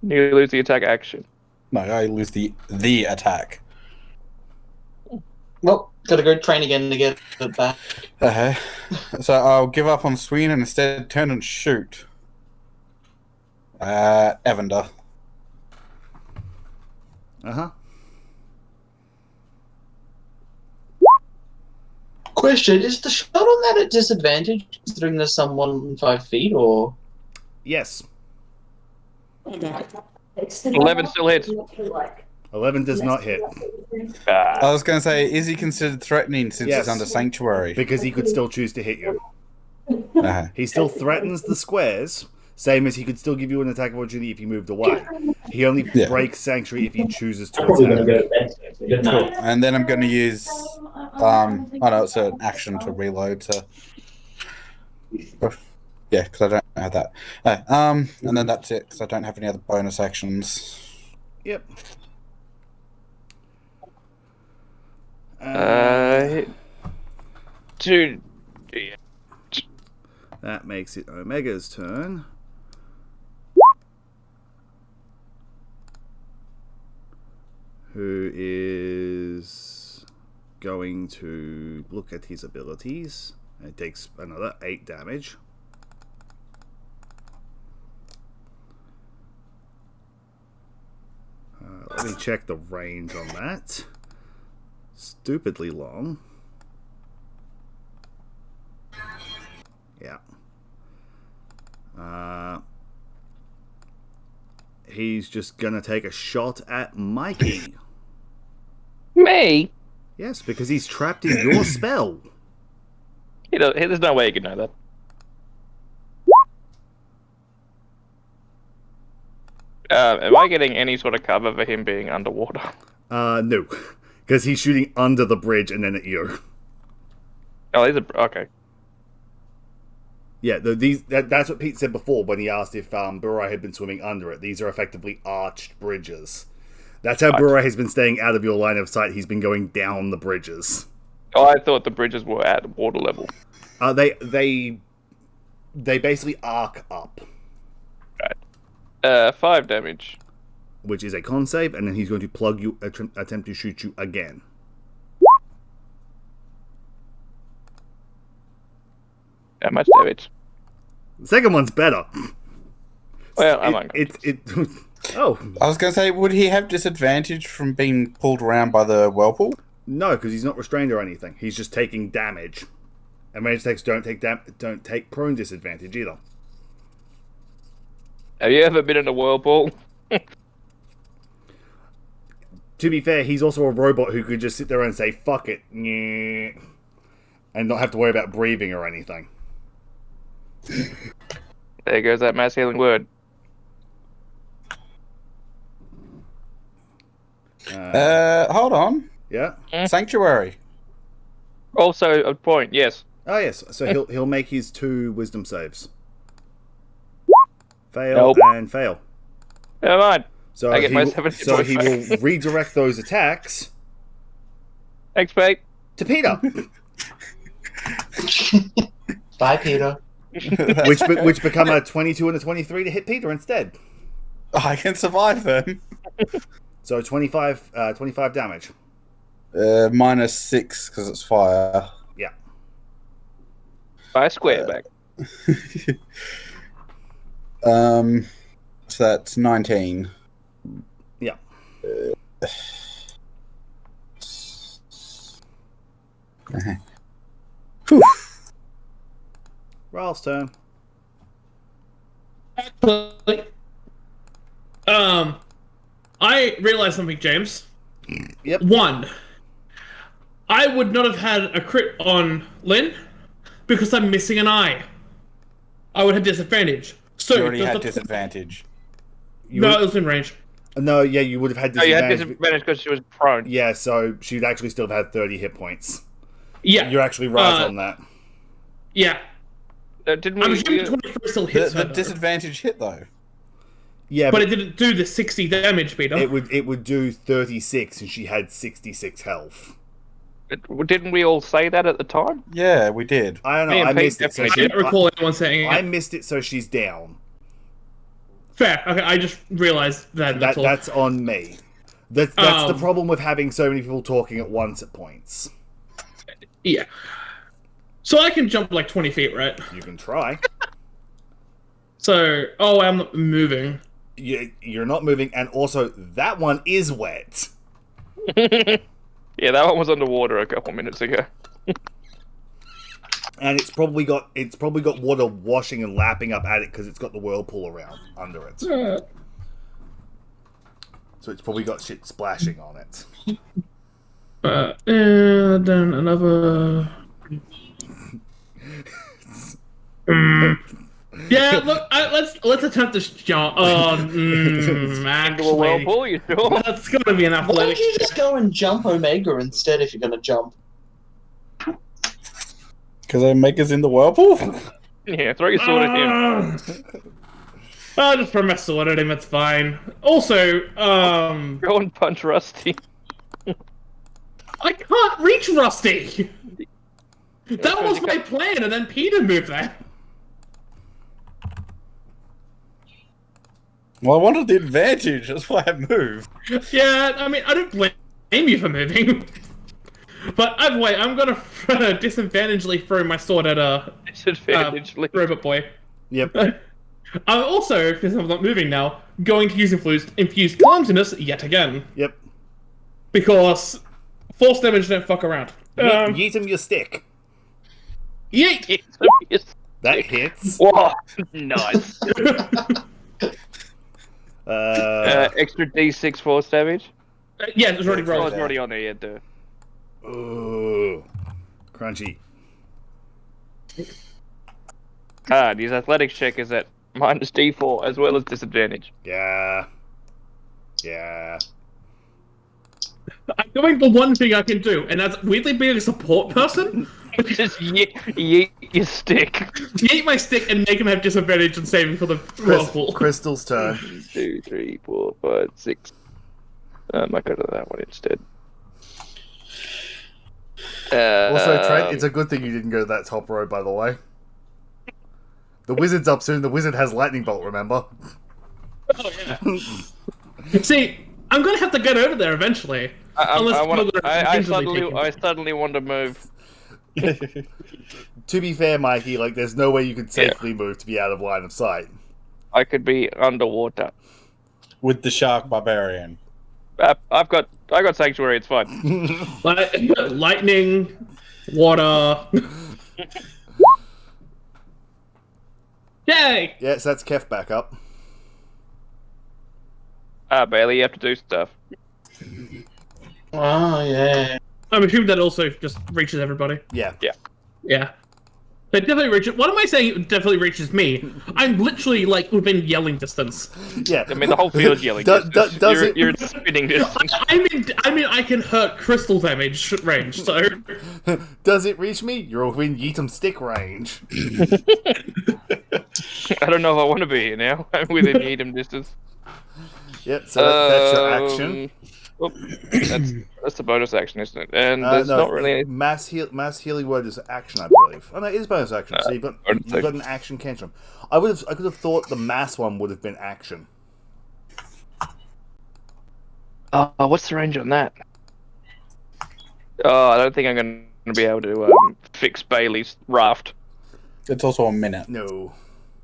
Speaker 2: You lose the attack action.
Speaker 3: No, I lose the attack.
Speaker 5: Well, gotta go train again to get it back.
Speaker 3: Okay. So I'll give up on Sween and instead turn and shoot. Evander.
Speaker 1: Uh-huh.
Speaker 5: Question, is the shot on that at disadvantage considering there's someone 5 feet, or?
Speaker 1: Yes.
Speaker 2: 11 still hits.
Speaker 1: 11 does not hit.
Speaker 3: I was going to say, is he considered threatening since
Speaker 1: Yes.
Speaker 3: he's under Sanctuary?
Speaker 1: Because he could still choose to hit you.
Speaker 3: Uh-huh.
Speaker 1: He still threatens the squares, same as he could still give you an attack of opportunity if you moved away. He only breaks Sanctuary if he chooses to attack.
Speaker 3: Cool. And then I'm going to use... oh no, it's an action to reload, so... Yeah, because I don't have that. And then that's it, because I don't have any other bonus actions.
Speaker 1: Yep.
Speaker 2: Dude.
Speaker 1: That makes it Omega's turn. Who is going to look at his abilities. It takes another 8 damage. Let me check the range on that. Stupidly long. Yeah. He's just gonna take a shot at Mikey.
Speaker 2: Me?
Speaker 1: Yes, because he's trapped in your spell.
Speaker 2: There's no way you can know that. Am I getting any sort of cover for him being underwater?
Speaker 1: No. Because he's shooting under the bridge and then at you.
Speaker 2: Oh, he's okay.
Speaker 1: Yeah, that's what Pete said before when he asked if Burai had been swimming under it. These are effectively arched bridges. That's how Burai has been staying out of your line of sight. He's been going down the bridges.
Speaker 2: Oh, I thought the bridges were at water level.
Speaker 1: They basically arc up.
Speaker 2: Right. 5 damage.
Speaker 1: Which is a con save, and then he's going to plug you, attempt to shoot you again.
Speaker 2: How much damage?
Speaker 1: The second one's better.
Speaker 2: Well, I'm unconscious.
Speaker 1: Oh.
Speaker 3: I was going to say, would he have disadvantage from being pulled around by the whirlpool?
Speaker 1: No, because he's not restrained or anything. He's just taking damage. And ranged attacks don't take prone disadvantage either.
Speaker 2: Have you ever been in a whirlpool?
Speaker 1: To be fair, he's also a robot who could just sit there and say, fuck it, and not have to worry about breathing or anything.
Speaker 2: There goes that mass healing word.
Speaker 3: Hold on.
Speaker 1: Yeah?
Speaker 3: Sanctuary.
Speaker 2: Also a point, yes.
Speaker 1: Oh, yes. So he'll make his 2 wisdom saves. Fail
Speaker 2: Nope.
Speaker 1: and fail.
Speaker 2: Never mind.
Speaker 1: So
Speaker 2: I get
Speaker 1: he
Speaker 2: my
Speaker 1: will,
Speaker 2: 70
Speaker 1: so
Speaker 2: point
Speaker 1: he
Speaker 2: back.
Speaker 1: will redirect those attacks
Speaker 2: Thanks, mate.
Speaker 1: to Peter,
Speaker 5: Bye, Peter.
Speaker 1: which become a 22 and a 23 to hit Peter instead.
Speaker 3: I can survive then.
Speaker 1: So 25 damage.
Speaker 3: -6 because it's fire.
Speaker 1: Yeah.
Speaker 2: By square back.
Speaker 3: So that's 19.
Speaker 1: Yeah.
Speaker 3: Whew.
Speaker 1: Ralph's turn.
Speaker 4: Actually, I realized something, James.
Speaker 1: Yep.
Speaker 4: One, I would not have had a crit on Lynn because I'm missing an eye. I would have disadvantage. So
Speaker 3: You already
Speaker 4: does
Speaker 3: had
Speaker 4: the-
Speaker 3: disadvantage.
Speaker 4: No, it was in range.
Speaker 1: No, yeah, you would have had
Speaker 2: Oh, you had
Speaker 1: disadvantage.
Speaker 2: disadvantage because she was prone.
Speaker 1: Yeah, so she'd actually still have had 30 hit points.
Speaker 4: Yeah,
Speaker 1: You're actually right on that.
Speaker 4: yeah.
Speaker 2: Didn't
Speaker 4: I'm
Speaker 2: we?
Speaker 4: assuming 23 still hits
Speaker 3: The
Speaker 4: her, though.
Speaker 3: disadvantage hit though.
Speaker 1: Yeah,
Speaker 4: But it didn't do the 60 damage, Peter.
Speaker 1: it would do 36, and she had 66 health.
Speaker 2: Didn't we all say that at the time?
Speaker 3: Yeah, we did.
Speaker 1: I don't know.
Speaker 2: Me and
Speaker 1: I
Speaker 2: Pete
Speaker 1: missed it. So
Speaker 2: definitely
Speaker 4: I
Speaker 1: she,
Speaker 4: don't recall anyone saying
Speaker 1: I
Speaker 4: it.
Speaker 1: missed it, so she's down.
Speaker 4: Fair. Okay, I just realized that. That's all.
Speaker 1: That's on me. That's the
Speaker 4: Um,
Speaker 1: problem with having so many people talking at once at points.
Speaker 4: Yeah. So I can jump like 20 feet, right?
Speaker 1: You can try.
Speaker 4: So, I'm not moving.
Speaker 1: You're not moving, and also that one is wet.
Speaker 2: Yeah, that one was underwater a couple minutes ago.
Speaker 1: And it's probably got water washing and lapping up at it because it's got the whirlpool around under it. So it's probably got shit splashing on it.
Speaker 4: And then another. Yeah, look, let's attempt this jump.
Speaker 2: Into a
Speaker 4: Actually,
Speaker 2: whirlpool, you sure?
Speaker 4: that's gonna be an
Speaker 5: Why
Speaker 4: athletic.
Speaker 5: don't you just go and jump Omega instead if you're going to jump?
Speaker 3: Because Omega's in the whirlpool.
Speaker 2: Yeah, throw your sword at him.
Speaker 4: I'll just throw my sword at him. It's fine. Also,
Speaker 2: Go and punch Rusty.
Speaker 4: I can't reach Rusty. That was my plan, and then Peter moved there.
Speaker 3: Well, I wanted the advantage. That's why I moved.
Speaker 4: Yeah, I mean, I don't blame you for moving. But either way, I'm gonna disadvantagedly throw my sword at a
Speaker 2: Disadvantagedly.
Speaker 4: robot boy.
Speaker 1: Yep.
Speaker 4: I'm also, because I'm not moving now, going to use infused clumsiness yet again.
Speaker 1: Yep.
Speaker 4: Because force damage don't fuck around.
Speaker 1: Yeet him your stick.
Speaker 4: Yeet!
Speaker 1: That hits.
Speaker 2: Whoa, nice. Extra D6 force damage.
Speaker 4: Yeah, it was already
Speaker 2: Oh,
Speaker 4: rolled.
Speaker 2: it's already on there, yeah, duh.
Speaker 1: Ooh. Crunchy.
Speaker 2: And his athletics check is at minus D4 as well as disadvantage.
Speaker 1: Yeah. Yeah.
Speaker 4: I'm doing the one thing I can do, and that's weirdly being a support person.
Speaker 2: Just yeet your stick.
Speaker 4: Yeet my stick and make him have disadvantage and saving for the whirlpool.
Speaker 1: Crystal's turn.
Speaker 2: 1, 2, 3, 4, 5, 6. I might go to that one instead.
Speaker 1: Also, Trent, it's a good thing you didn't go to that top row, by the way. The wizard's up soon. The wizard has lightning bolt, remember?
Speaker 4: Oh, yeah. See, I'm gonna have to get over there eventually.
Speaker 2: I suddenly want to move.
Speaker 1: To be fair, Mikey, like, there's no way you could safely move to be out of line of sight.
Speaker 2: I could be underwater.
Speaker 3: With the shark barbarian.
Speaker 2: I got sanctuary. It's fine.
Speaker 4: Lightning, water. Yay!
Speaker 1: Yeah, so that's Kef back up.
Speaker 2: Bailey, you have to do stuff.
Speaker 5: Oh, yeah.
Speaker 4: I'm assuming that also just reaches everybody.
Speaker 1: Yeah.
Speaker 4: Yeah. It definitely reaches. What am I saying? It definitely reaches me. I'm literally like within yelling distance.
Speaker 1: Yeah.
Speaker 2: I mean, the whole field's yelling.
Speaker 1: Does
Speaker 2: You're in spinning distance.
Speaker 4: I mean, I can hurt crystal damage range. So
Speaker 1: Does it reach me? You're within Yeetum stick range.
Speaker 2: I don't know if I want to be here now. I'm within medium distance.
Speaker 1: Yep, so that's your action.
Speaker 2: Oh, that's the bonus action, isn't it? And there's
Speaker 1: No,
Speaker 2: not really any...
Speaker 1: mass healing word is action, I believe. Oh no, it is bonus action. So you've got an action cantrip. I could have thought the mass one would have been action.
Speaker 2: What's the range on that? Oh, I don't think I'm going to be able to fix Bailey's raft.
Speaker 3: It's also a minute.
Speaker 1: No.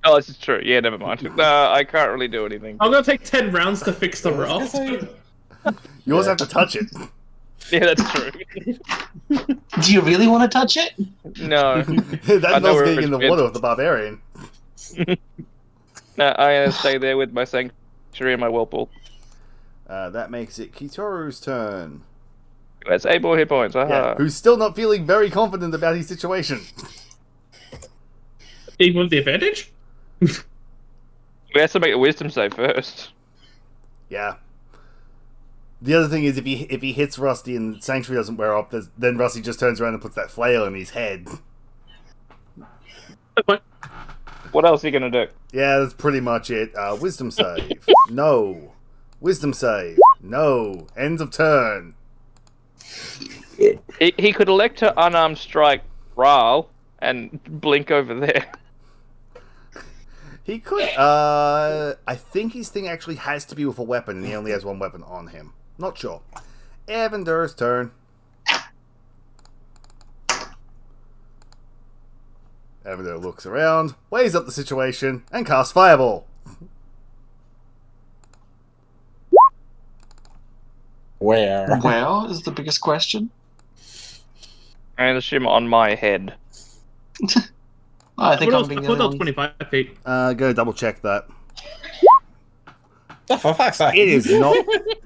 Speaker 2: Oh, this is true. Yeah, never mind. I can't really do anything.
Speaker 4: I'm gonna take 10 rounds to fix the
Speaker 3: I was gonna
Speaker 4: raft.
Speaker 3: say-
Speaker 1: You also
Speaker 3: Yeah.
Speaker 1: have to touch it.
Speaker 2: Yeah, that's true.
Speaker 5: Do you really want to touch it?
Speaker 2: No.
Speaker 1: That
Speaker 2: I know
Speaker 1: involves
Speaker 2: where
Speaker 1: being
Speaker 2: it's
Speaker 1: in the
Speaker 2: been.
Speaker 1: water with the barbarian.
Speaker 2: No, I'm gonna stay there with my sanctuary and my whirlpool.
Speaker 1: That makes it Kitoru's turn.
Speaker 2: That's 8 more hit points.
Speaker 1: Yeah,
Speaker 2: Aha.
Speaker 1: who's still not feeling very confident about his situation.
Speaker 4: Even with the advantage?
Speaker 2: We have to make a wisdom save first.
Speaker 1: Yeah. The other thing is, if he hits Rusty and the sanctuary doesn't wear off, then Rusty just turns around and puts that flail in his head.
Speaker 2: What else are you gonna do?
Speaker 1: Yeah, that's pretty much it. Wisdom save. No. Wisdom save. No. End of turn.
Speaker 2: He could elect to unarmed strike Ral and blink over there.
Speaker 1: He could. I think his thing actually has to be with a weapon, and he only has one weapon on him. Not sure. Evander's turn. Evander looks around, weighs up the situation, and casts Fireball.
Speaker 3: Where?
Speaker 5: Where is the biggest question?
Speaker 2: I assume on my head.
Speaker 5: I think I'm being
Speaker 4: I
Speaker 5: the
Speaker 4: thought
Speaker 5: only
Speaker 4: that was
Speaker 5: one.
Speaker 4: 25 feet.
Speaker 1: Go double check that.
Speaker 3: Oh, for fuck's sake.
Speaker 1: It is not.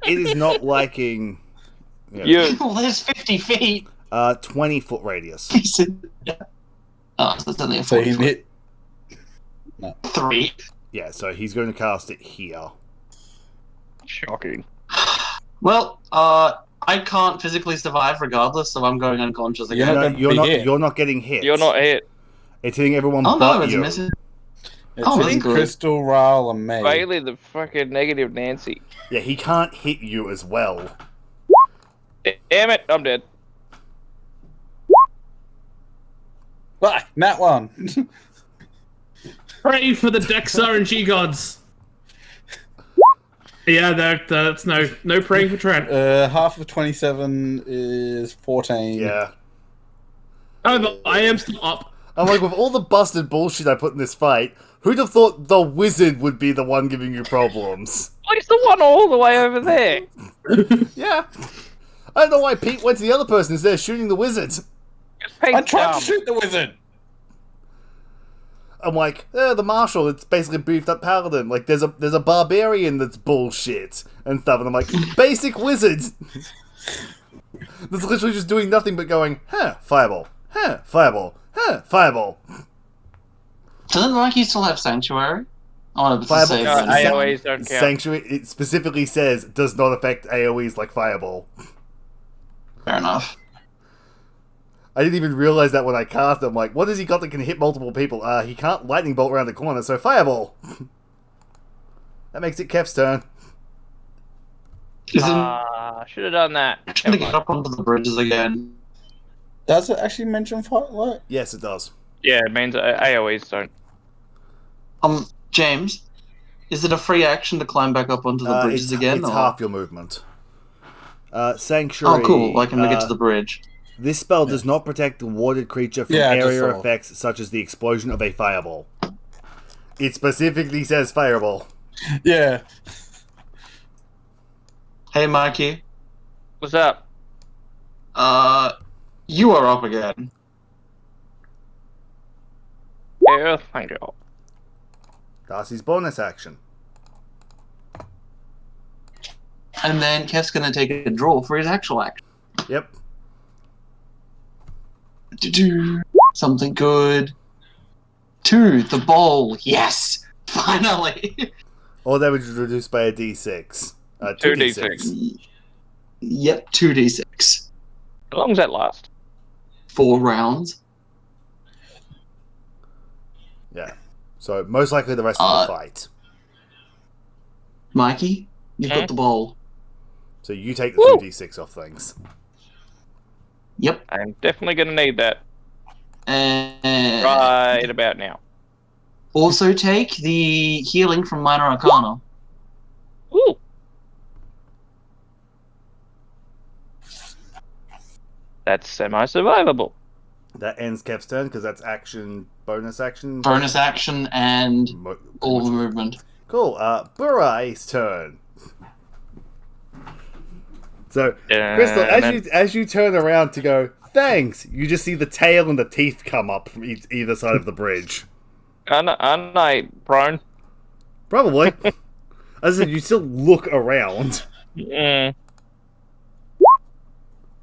Speaker 1: It is not liking.
Speaker 2: You.
Speaker 5: Well, there's 50 feet.
Speaker 1: 20-foot radius.
Speaker 5: Oh, so that's only a
Speaker 3: So
Speaker 5: 40
Speaker 3: he
Speaker 5: foot.
Speaker 3: hit.
Speaker 5: 3.
Speaker 1: Yeah, so he's going to cast it here.
Speaker 2: Shocking.
Speaker 5: Well, I can't physically survive regardless, so I'm going unconscious
Speaker 3: You're
Speaker 5: again.
Speaker 3: not
Speaker 1: No,
Speaker 3: gonna
Speaker 1: you're
Speaker 3: be
Speaker 1: not.
Speaker 3: hit.
Speaker 1: You're not getting hit.
Speaker 2: You're not hit.
Speaker 1: It's hitting everyone
Speaker 5: Oh
Speaker 1: but
Speaker 5: no, it's
Speaker 1: you.
Speaker 5: missing.
Speaker 3: It's
Speaker 5: Oh,
Speaker 3: hitting
Speaker 5: that's good.
Speaker 3: Crystal, Ral, and me.
Speaker 2: Bailey, the fucking negative Nancy.
Speaker 1: Yeah, he can't hit you as well.
Speaker 2: Damn it, I'm dead.
Speaker 3: Ah, that one.
Speaker 4: Pray for the Dex RNG gods. Yeah, that's no praying for Trent.
Speaker 3: Half of 27 is 14.
Speaker 1: Yeah.
Speaker 4: However, I am still up.
Speaker 1: I'm like, with all the busted bullshit I put in this fight, who'd have thought the wizard would be the one giving you problems?
Speaker 2: Well, he's the one all the way over there.
Speaker 1: Yeah. I don't know why Pete went to the other person instead of shooting the wizard.
Speaker 3: I tried to shoot the wizard.
Speaker 1: I'm like, the marshal, it's basically a beefed up paladin. Like, there's a barbarian that's bullshit and stuff. And I'm like, basic wizard. That's literally just doing nothing but going, fireball, fireball, fireball.
Speaker 5: Doesn't Mikey still have Sanctuary? I wanted to
Speaker 1: Fireball-
Speaker 5: say
Speaker 2: No,
Speaker 5: that.
Speaker 2: AoEs don't count.
Speaker 1: Sanctuary, it specifically says, does not affect AoEs like fireball.
Speaker 5: Fair enough.
Speaker 1: I didn't even realize that when I cast it. I'm like, what has he got that can hit multiple people? He can't lightning bolt around the corner, so fireball. That makes it Kev's turn.
Speaker 5: Isn't
Speaker 2: Should have done that.
Speaker 5: trying to
Speaker 2: Never
Speaker 5: get
Speaker 2: mind.
Speaker 5: up onto the bridges again?
Speaker 3: Does it actually mention firework?
Speaker 1: Yes, it does.
Speaker 2: Yeah, it means AoEs don't.
Speaker 5: James, is it a free action to climb back up onto the bridges again?
Speaker 1: It's
Speaker 5: or?
Speaker 1: half your movement. Sanctuary.
Speaker 5: Oh, cool. I can make it to the bridge.
Speaker 1: This spell does not protect the warded creature from
Speaker 3: Yeah, I just
Speaker 1: area
Speaker 3: saw.
Speaker 1: effects such as the explosion of a fireball. It specifically says fireball.
Speaker 3: Yeah.
Speaker 5: Hey, Mikey.
Speaker 2: What's up?
Speaker 5: You are up again.
Speaker 2: Yeah, thank you.
Speaker 1: Darcy's bonus action.
Speaker 5: And then Kev's gonna take a draw for his actual action.
Speaker 1: Yep.
Speaker 5: Do-do. Something good. 2, the bowl. Yes! Finally!
Speaker 1: All damage is reduced by a d6.
Speaker 2: 2d6.
Speaker 5: Yep, 2d6.
Speaker 2: How long does that last?
Speaker 5: 4 rounds.
Speaker 1: Yeah. So most likely the rest of the fight.
Speaker 5: Mikey, you've got the bowl.
Speaker 1: So you take the
Speaker 2: Woo!
Speaker 1: 2d6 off things.
Speaker 5: Yep.
Speaker 2: I'm definitely going to need that
Speaker 5: And
Speaker 2: right about now.
Speaker 5: also take the healing from Minor Arcana.
Speaker 2: Ooh. That's semi-survivable.
Speaker 1: That ends Kev's turn because that's action bonus action.
Speaker 5: Bonus action and all the movement.
Speaker 1: Cool. Burai's turn. So, Crystal, as you turn around to go, thanks, you just see the tail and the teeth come up from either side of the bridge.
Speaker 2: Aren't I prone?
Speaker 1: Probably. As I said, you still look around.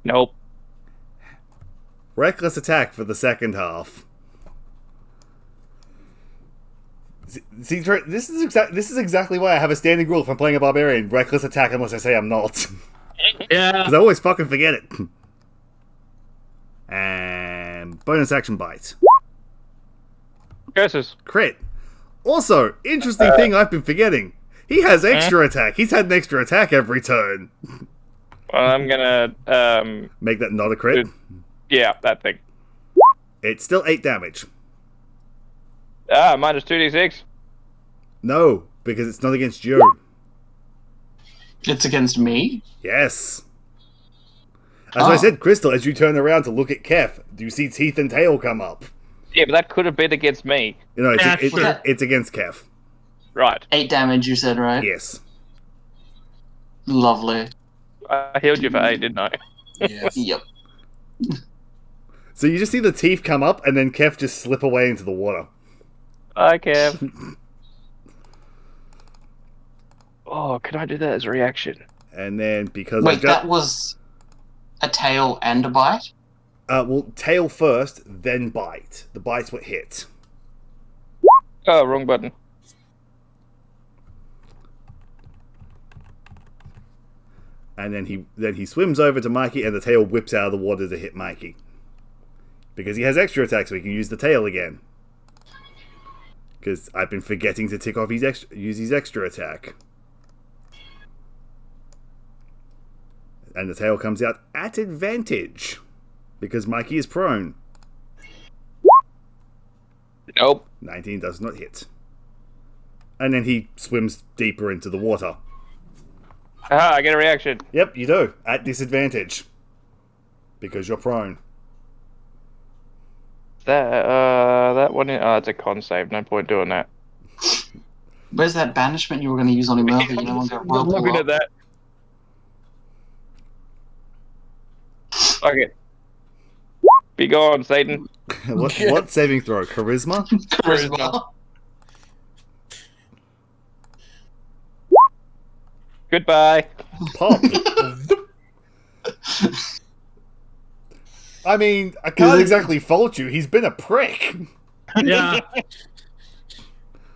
Speaker 2: Nope.
Speaker 1: Reckless attack for the second half. See, this is exactly why I have a standing rule if I'm playing a barbarian: reckless attack unless I say I'm not.
Speaker 4: Yeah.
Speaker 1: Because I always fucking forget it. And bonus action bite.
Speaker 2: Curses.
Speaker 1: Crit. Also, interesting thing I've been forgetting. He has extra attack. He's had an extra attack every turn.
Speaker 2: Well, I'm gonna
Speaker 1: Make that not a crit.
Speaker 2: Yeah, that thing.
Speaker 1: It's still 8 damage.
Speaker 2: Minus 2d6.
Speaker 1: No, because it's not against you.
Speaker 5: It's against me?
Speaker 1: Yes. As I said, Crystal, as you turn around to look at Kef, do you see teeth and tail come up?
Speaker 2: Yeah, but that could have been against me.
Speaker 1: You know,
Speaker 4: Yeah, sure.
Speaker 1: it's against Kef.
Speaker 2: Right.
Speaker 5: 8 damage, you said, right?
Speaker 1: Yes.
Speaker 5: Lovely.
Speaker 2: I healed you for 8, didn't I?
Speaker 3: Yes.
Speaker 5: Yep.
Speaker 1: So you just see the teeth come up, and then Kef just slip away into the water.
Speaker 2: Hi, Kev. Oh, can I do that as a reaction?
Speaker 1: And then because
Speaker 5: Wait, that was a tail and a bite?
Speaker 1: well, tail first, then bite. The bite's what hit.
Speaker 2: Oh, wrong button.
Speaker 1: And then he swims over to Mikey, and the tail whips out of the water to hit Mikey. Because he has extra attacks, so he can use the tail again. Because I've been forgetting to tick off use his extra attack. And the tail comes out at advantage. Because Mikey is prone.
Speaker 2: Nope.
Speaker 1: 19 does not hit. And then he swims deeper into the water.
Speaker 2: I get a reaction.
Speaker 1: Yep, you do. At disadvantage. Because you're prone.
Speaker 2: That one. It's a con save. No point doing that.
Speaker 5: Where's that banishment you were going to use on him earlier? You no longer will pull
Speaker 2: Looking
Speaker 5: up.
Speaker 2: at that. Okay. Be gone, Satan.
Speaker 1: What saving throw? Charisma?
Speaker 5: Charisma.
Speaker 2: Goodbye.
Speaker 1: Pop. I mean, I can't exactly fault you. He's been a prick.
Speaker 4: Yeah.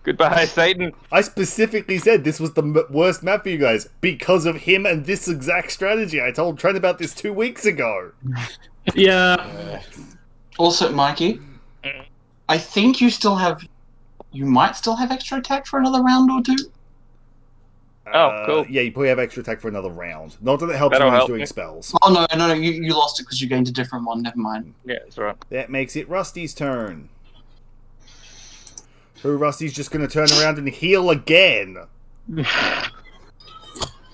Speaker 2: Goodbye, Satan.
Speaker 1: I specifically said this was the worst map for you guys because of him and this exact strategy. I told Trent about this 2 weeks ago.
Speaker 4: Yeah.
Speaker 5: Also, Mikey, I think you might still have extra attack for another round or two.
Speaker 2: Oh, cool.
Speaker 1: Yeah, you probably have extra attack for another round. Not that it helps
Speaker 2: That'll
Speaker 1: when he's
Speaker 2: help
Speaker 1: doing
Speaker 2: me.
Speaker 1: spells.
Speaker 5: Oh, no, you lost it because you gained a different one. Never mind.
Speaker 2: Yeah, that's right.
Speaker 1: That makes it Rusty's turn. Who Rusty's just going to turn around and heal again.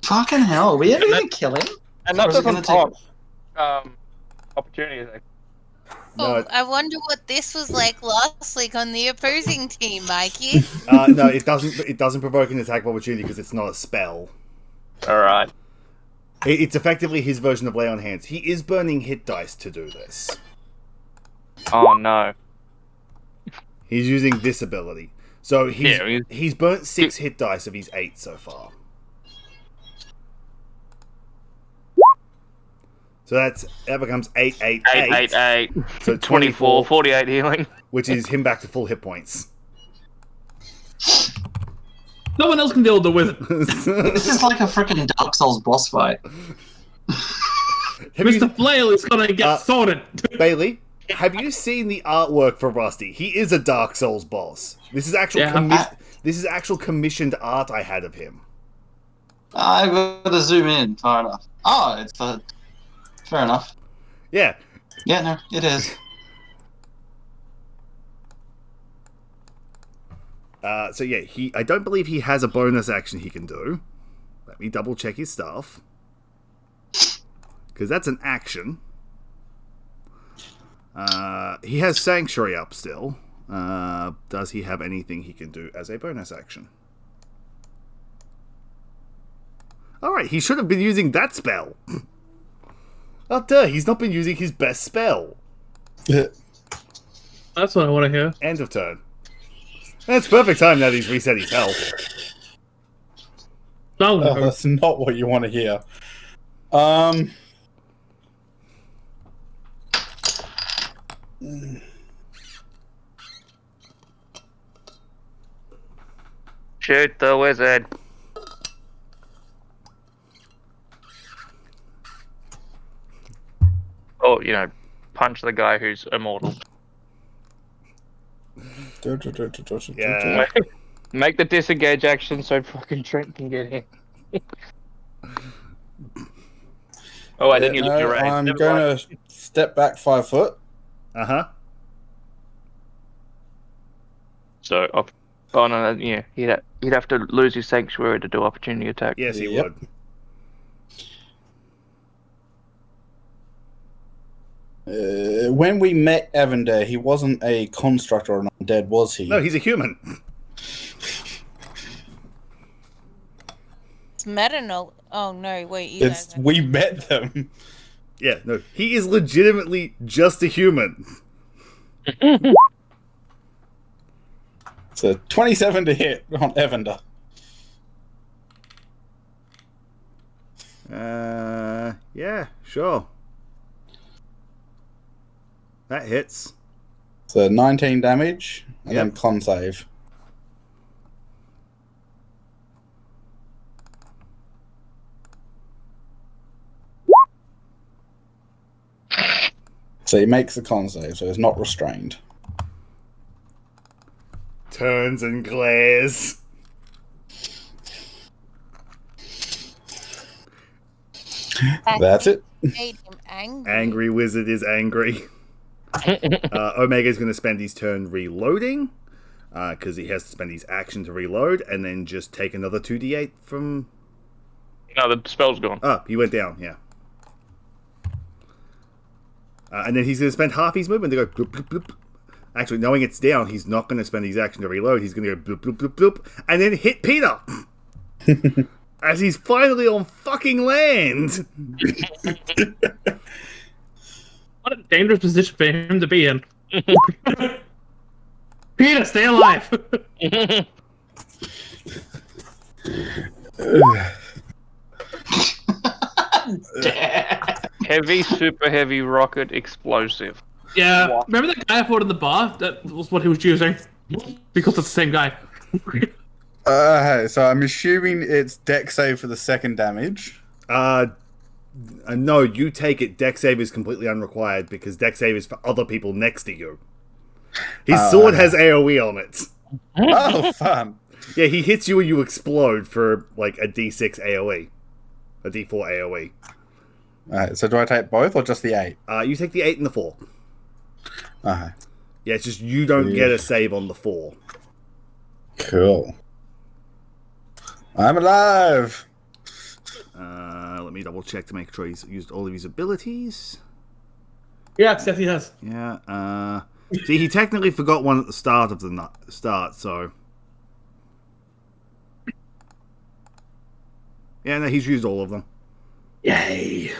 Speaker 5: Fucking hell, are we ever going to kill him?
Speaker 2: And that
Speaker 5: Or is it
Speaker 2: doesn't
Speaker 5: gonna
Speaker 2: pop. Opportunity.
Speaker 1: No,
Speaker 6: Oh, I wonder what this was like last week on the opposing team, Mikey.
Speaker 1: no, it doesn't. It doesn't provoke an attack of opportunity because it's not a spell.
Speaker 2: All right.
Speaker 1: It's effectively his version of Lay on Hands. He is burning hit dice to do this.
Speaker 2: Oh no.
Speaker 1: He's using this ability. So he's burnt 6 hit dice of his 8 so far. So that becomes 8, 8, 8.
Speaker 2: 8, 8, 8.
Speaker 1: So
Speaker 2: 24, 48 healing.
Speaker 1: which is him back to full hit points.
Speaker 4: No one else can deal with the wizard.
Speaker 5: This is like a freaking Dark Souls boss fight.
Speaker 1: Have you,
Speaker 4: Mr. Flail is gonna get sorted.
Speaker 1: Bailey, have you seen the artwork for Rusty? He is a Dark Souls boss. This is actual this is actual commissioned art I had of him.
Speaker 5: I've got to zoom in. Far enough. Oh, it's fair enough.
Speaker 1: Yeah.
Speaker 5: Yeah, no, it is.
Speaker 1: So yeah, I don't believe he has a bonus action he can do. Let me double check his stuff. Because that's an action. He has Sanctuary up still. Does he have anything he can do as a bonus action? Alright, he should have been using that spell. Oh, duh, he's not been using his best spell.
Speaker 4: That's what I want to hear.
Speaker 1: End of turn. It's perfect time now that he's reset his health.
Speaker 4: No,
Speaker 3: Oh, that's not what you want to hear.
Speaker 2: Shoot the wizard. Or, punch the guy who's immortal.
Speaker 1: Yeah.
Speaker 2: Make the disengage action so fucking Trent can get in. Oh, wait, then you lose your range.
Speaker 3: I'm
Speaker 2: Never
Speaker 3: going
Speaker 2: mind.
Speaker 3: to step back 5 foot.
Speaker 1: Uh-huh.
Speaker 2: So, no, yeah, he'd have to lose his sanctuary to do opportunity attack.
Speaker 1: Yes, he
Speaker 3: Yep.
Speaker 1: would.
Speaker 3: When we met Evander, he wasn't a construct or an undead, was he?
Speaker 1: No, he's a human.
Speaker 6: It's meta. Oh no, wait. You
Speaker 3: It's
Speaker 6: guys
Speaker 3: we met them.
Speaker 1: Yeah, no, he is legitimately just a human.
Speaker 3: So 27 to hit on Evander.
Speaker 1: Yeah, sure. That hits.
Speaker 3: So 19 damage, and then
Speaker 1: Yep.
Speaker 3: con save. So he makes the con save, so he's not restrained.
Speaker 1: Turns and glares.
Speaker 3: That's it.
Speaker 6: made him angry.
Speaker 1: Angry wizard is angry. Omega's going to spend his turn reloading, because he has to spend his action to reload, and then just take another 2d8 from...
Speaker 2: No, the spell's gone.
Speaker 1: Oh, he went down, yeah. And then he's going to spend half his movement to go bloop, bloop, bloop. Actually, knowing it's down, he's not going to spend his action to reload. He's going to go bloop, bloop, bloop, bloop, and then hit Peter! As he's finally on fucking land!
Speaker 4: What a dangerous position for him to be in. Peter, stay alive!
Speaker 2: Heavy, super heavy rocket explosive.
Speaker 4: Yeah,
Speaker 2: What?
Speaker 4: remember that guy I fought in the bar? That was what he was using. Because it's the same guy.
Speaker 3: So I'm assuming it's deck save for the second damage.
Speaker 1: No, you take it. Deck save is completely unrequired because deck save is for other people next to you. His sword has AoE on it.
Speaker 3: Oh, fun.
Speaker 1: Yeah, he hits you and you explode for like a d6 AoE. A d4 AoE.
Speaker 3: Alright, so do I take both or just the 8?
Speaker 1: You take the 8 and the 4.
Speaker 3: Okay.
Speaker 1: Yeah, it's just you don't get a save on the 4.
Speaker 3: Cool. I'm alive!
Speaker 1: Let me double check to make sure he's used all of his abilities.
Speaker 4: Yes, he has.
Speaker 1: Yeah, see, he technically forgot one at the start of the start, so... Yeah, no, he's used all of them.
Speaker 4: Yay.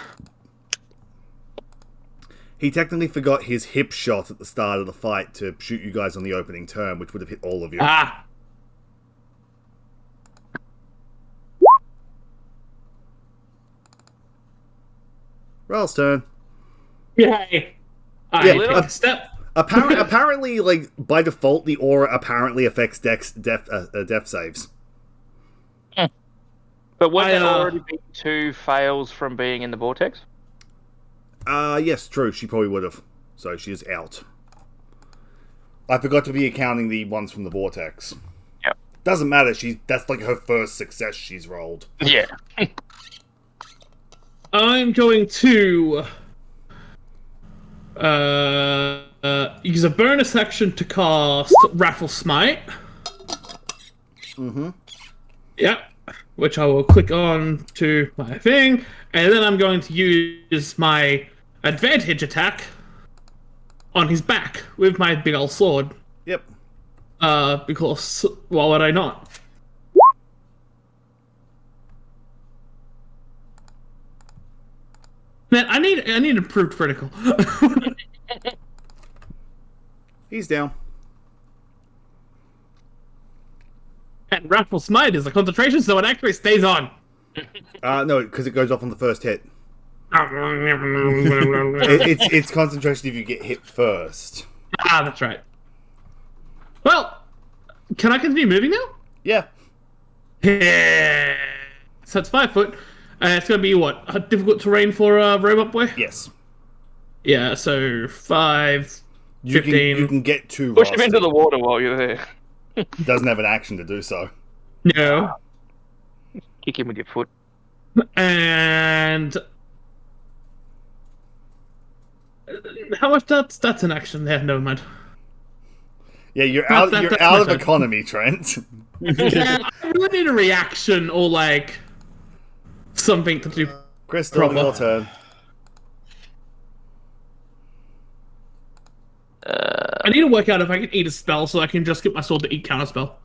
Speaker 1: He technically forgot his hip shot at the start of the fight to shoot you guys on the opening turn, which would have hit all of you.
Speaker 4: Ah.
Speaker 1: Ralph's turn.
Speaker 4: Yay. I
Speaker 1: Yeah,
Speaker 4: take a step.
Speaker 1: Apparently, like, by default, the aura apparently affects death saves.
Speaker 2: But would
Speaker 4: I,
Speaker 2: there already be 2 fails from being in the vortex?
Speaker 1: Yes, true, she probably would have. So she is out. I forgot to be accounting the ones from the vortex.
Speaker 2: Yep.
Speaker 1: Doesn't matter, that's like her first success she's rolled.
Speaker 2: Yeah.
Speaker 4: I'm going to use a bonus action to cast Raffle Smite.
Speaker 1: Mm-hmm.
Speaker 4: Yep. Which I will click on to my thing, and then I'm going to use my advantage attack on his back with my big old sword.
Speaker 1: Yep.
Speaker 4: Because why would I not? Man, I need improved critical.
Speaker 1: He's down.
Speaker 4: And Wrathful Smite is a concentration, so it actually stays on.
Speaker 1: No, because it goes off on the first hit.
Speaker 4: Ah,
Speaker 1: It's concentration if you get hit first.
Speaker 4: that's right. Well, can I continue moving now?
Speaker 1: Yeah.
Speaker 4: So it's 5 foot. It's going to be what? A difficult terrain for a robot boy?
Speaker 1: Yes.
Speaker 4: Yeah, so 5, 15.
Speaker 1: You can get to
Speaker 2: Push him
Speaker 1: Rusty.
Speaker 2: into the water while you're there.
Speaker 1: Doesn't have an action to do so.
Speaker 4: No.
Speaker 2: Kick him with your foot.
Speaker 4: And how much that's an action there? Never mind.
Speaker 1: Yeah, you're
Speaker 4: That-
Speaker 1: out.
Speaker 4: that-
Speaker 1: You're
Speaker 4: that's
Speaker 1: out
Speaker 4: my
Speaker 1: of
Speaker 4: turn.
Speaker 1: economy, Trent.
Speaker 4: Yeah, I really need a reaction or like something to do.
Speaker 1: Crystal,
Speaker 4: Proper.
Speaker 1: your turn.
Speaker 4: I need to work out if I can eat a spell so I can just get my sword to eat counter spell.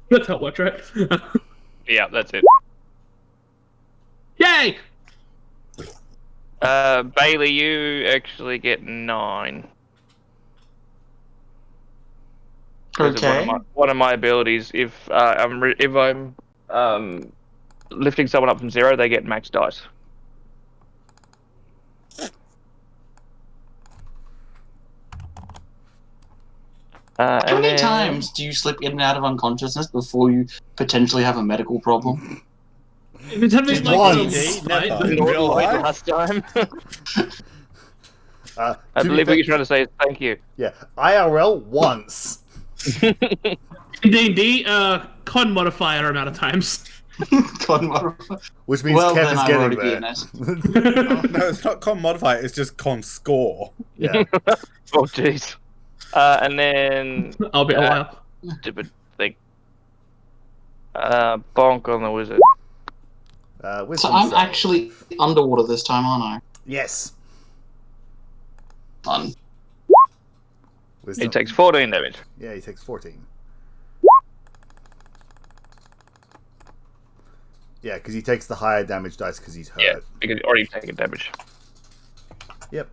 Speaker 4: That's how it works, right?
Speaker 2: Yeah, that's it.
Speaker 4: Yay!
Speaker 2: Bailey, you actually get 9. 'Cause of
Speaker 5: Okay.
Speaker 2: one of my abilities, if I'm lifting someone up from 0, they get max dice.
Speaker 5: How
Speaker 2: And
Speaker 5: many
Speaker 2: then-
Speaker 5: times do you slip in and out of unconsciousness before you potentially have a medical problem?
Speaker 4: If it's having
Speaker 1: Just
Speaker 4: like
Speaker 1: once.
Speaker 4: a
Speaker 3: Never.
Speaker 4: fight,
Speaker 3: In real
Speaker 2: Wait,
Speaker 3: life?
Speaker 2: last time. I
Speaker 1: To be
Speaker 2: believe what
Speaker 1: fair-
Speaker 2: you're trying to say is thank you.
Speaker 1: Yeah, IRL once.
Speaker 4: D&D, con modifier amount of times.
Speaker 5: God, motherfucker.
Speaker 1: Which means
Speaker 5: Well,
Speaker 1: Kev
Speaker 5: then
Speaker 1: is
Speaker 5: I've already beaten
Speaker 1: getting
Speaker 5: it.
Speaker 1: there.
Speaker 3: No, it's not con modifier, it's just con score.
Speaker 1: Yeah.
Speaker 2: Oh, jeez. And then
Speaker 4: I'll be a while.
Speaker 2: stupid thing. Bonk on the wizard.
Speaker 5: So
Speaker 1: Wisdom
Speaker 5: I'm
Speaker 1: save.
Speaker 5: actually underwater this time, aren't
Speaker 1: Yes.
Speaker 5: I? Fun.
Speaker 1: Wisdom.
Speaker 2: He takes 14 damage.
Speaker 1: Yeah, he takes 14. Yeah, because he takes the higher damage dice because he's hurt.
Speaker 2: Yeah, because he's already taken damage.
Speaker 1: Yep.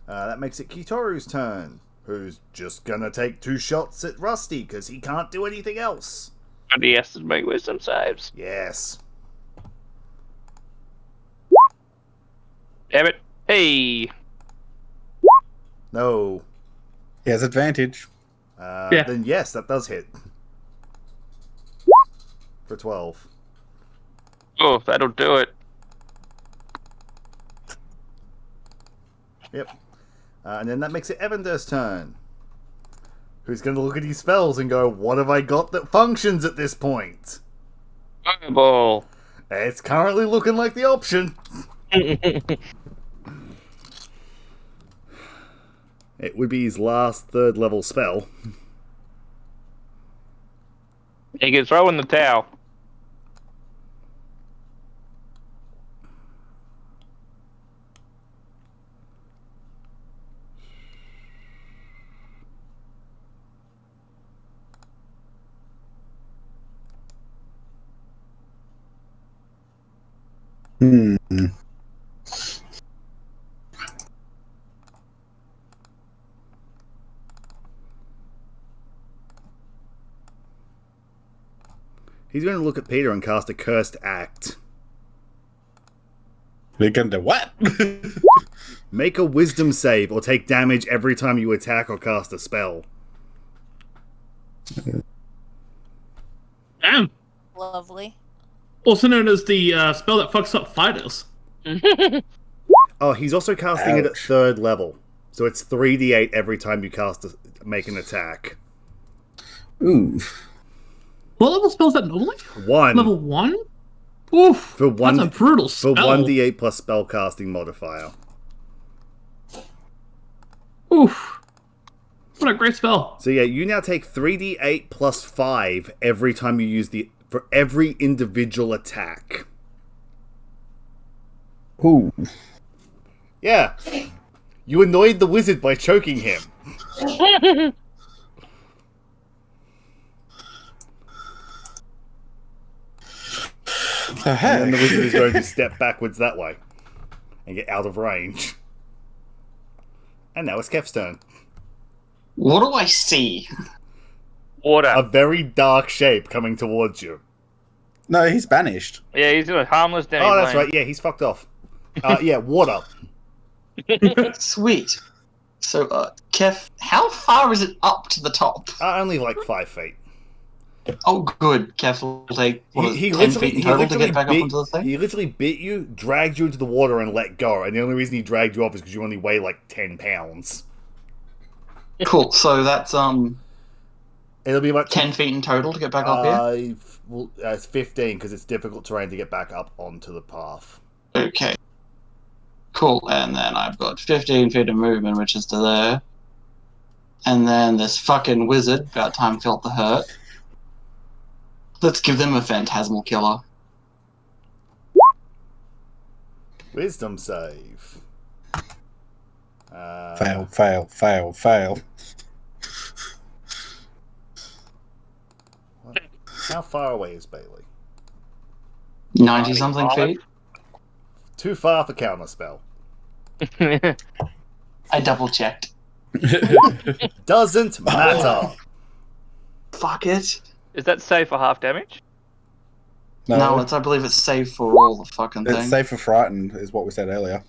Speaker 1: That makes it Kitoru's turn, who's just gonna take 2 shots at Rusty because he can't do anything else.
Speaker 2: And he has to make wisdom saves.
Speaker 1: Yes.
Speaker 2: Damn it. Hey!
Speaker 1: No.
Speaker 3: He has advantage.
Speaker 4: Yeah.
Speaker 1: Then yes, that does hit. For 12.
Speaker 2: Oh, that'll do it.
Speaker 1: Yep. And then that makes it Evander's turn. Who's going to look at his spells and go, what have I got that functions at this point?
Speaker 2: Fireball.
Speaker 1: It's currently looking like the option. It would be his last 3rd level spell.
Speaker 2: He can throw in the towel.
Speaker 3: Hmm.
Speaker 1: He's going to look at Peter and cast a Cursed Act.
Speaker 3: We're gonna do what?
Speaker 1: Make a wisdom save or take damage every time you attack or cast a spell.
Speaker 4: Damn.
Speaker 6: Lovely.
Speaker 4: Also known as the spell that fucks up fighters.
Speaker 1: Oh, he's also casting it at
Speaker 3: Ouch.
Speaker 1: 3rd level. So it's 3d8 every time you make an attack.
Speaker 3: Ooh.
Speaker 4: What level spell is that normally?
Speaker 1: 1.
Speaker 4: Level 1? Oof.
Speaker 1: For one-
Speaker 4: That's a brutal
Speaker 1: For
Speaker 4: spell.
Speaker 1: 1d8 plus spellcasting modifier.
Speaker 4: Oof. What a great spell.
Speaker 1: So yeah, you now take 3d8 plus 5 every time you use for every individual attack.
Speaker 3: Ooh.
Speaker 1: Yeah. You annoyed the wizard by choking him. And then the wizard is going to step backwards that way and get out of range. And now it's Kev's turn.
Speaker 5: What do I see?
Speaker 2: Water.
Speaker 1: A very dark shape coming towards you.
Speaker 3: No, he's banished.
Speaker 2: Yeah, he's doing harmless Danny
Speaker 1: Oh, that's
Speaker 2: Blaine.
Speaker 1: right. Yeah, he's fucked off. Yeah, water.
Speaker 5: Sweet. So, Kev, how far is it up to the top?
Speaker 1: Only like 5 feet.
Speaker 5: Oh, good. Kev will take, what is it, 10 feet in total to get back up onto the thing?
Speaker 1: He literally bit you, dragged you into the water, and let go. And the only reason he dragged you off is because you only weigh like 10 pounds.
Speaker 5: Cool. So that's
Speaker 1: It'll be about
Speaker 5: 10 feet in total to get back up here?
Speaker 1: Well, it's 15 because it's difficult terrain to get back up onto the path.
Speaker 5: Okay. Cool. And then I've got 15 feet of movement, which is to there. And then this fucking wizard, about time felt the hurt. Let's give them a phantasmal killer.
Speaker 1: Wisdom save.
Speaker 3: Fail, fail, fail, fail.
Speaker 1: How far away is Bailey?
Speaker 5: 90 something
Speaker 2: 95?
Speaker 5: feet?
Speaker 1: Too far for counterspell.
Speaker 5: I double checked.
Speaker 1: Doesn't matter.
Speaker 5: Fuck it.
Speaker 2: Is that safe for half damage?
Speaker 5: No, I believe it's safe for all the fucking
Speaker 3: it's
Speaker 5: thing.
Speaker 3: safe for frightened, is what we said earlier.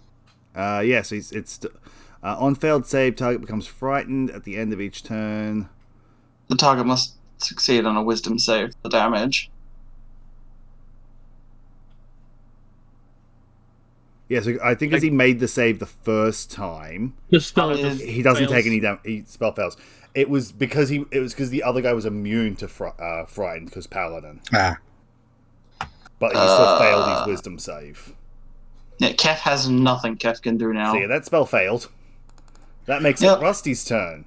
Speaker 1: Yes, it's on failed save, target becomes frightened at the end of each turn.
Speaker 5: The target must succeed on a wisdom save for damage.
Speaker 1: Yeah, so I think as he made the save the first time,
Speaker 4: The spell
Speaker 5: Oh,
Speaker 4: just
Speaker 1: he doesn't
Speaker 4: fails.
Speaker 1: take any damage. He spell fails. It was because the other guy was immune to frightened because paladin,
Speaker 3: Ah.
Speaker 1: but he still failed his wisdom save.
Speaker 5: Yeah, Kef has nothing Kef can do now.
Speaker 1: So yeah, that spell failed. That makes
Speaker 5: Yep.
Speaker 1: it Rusty's turn,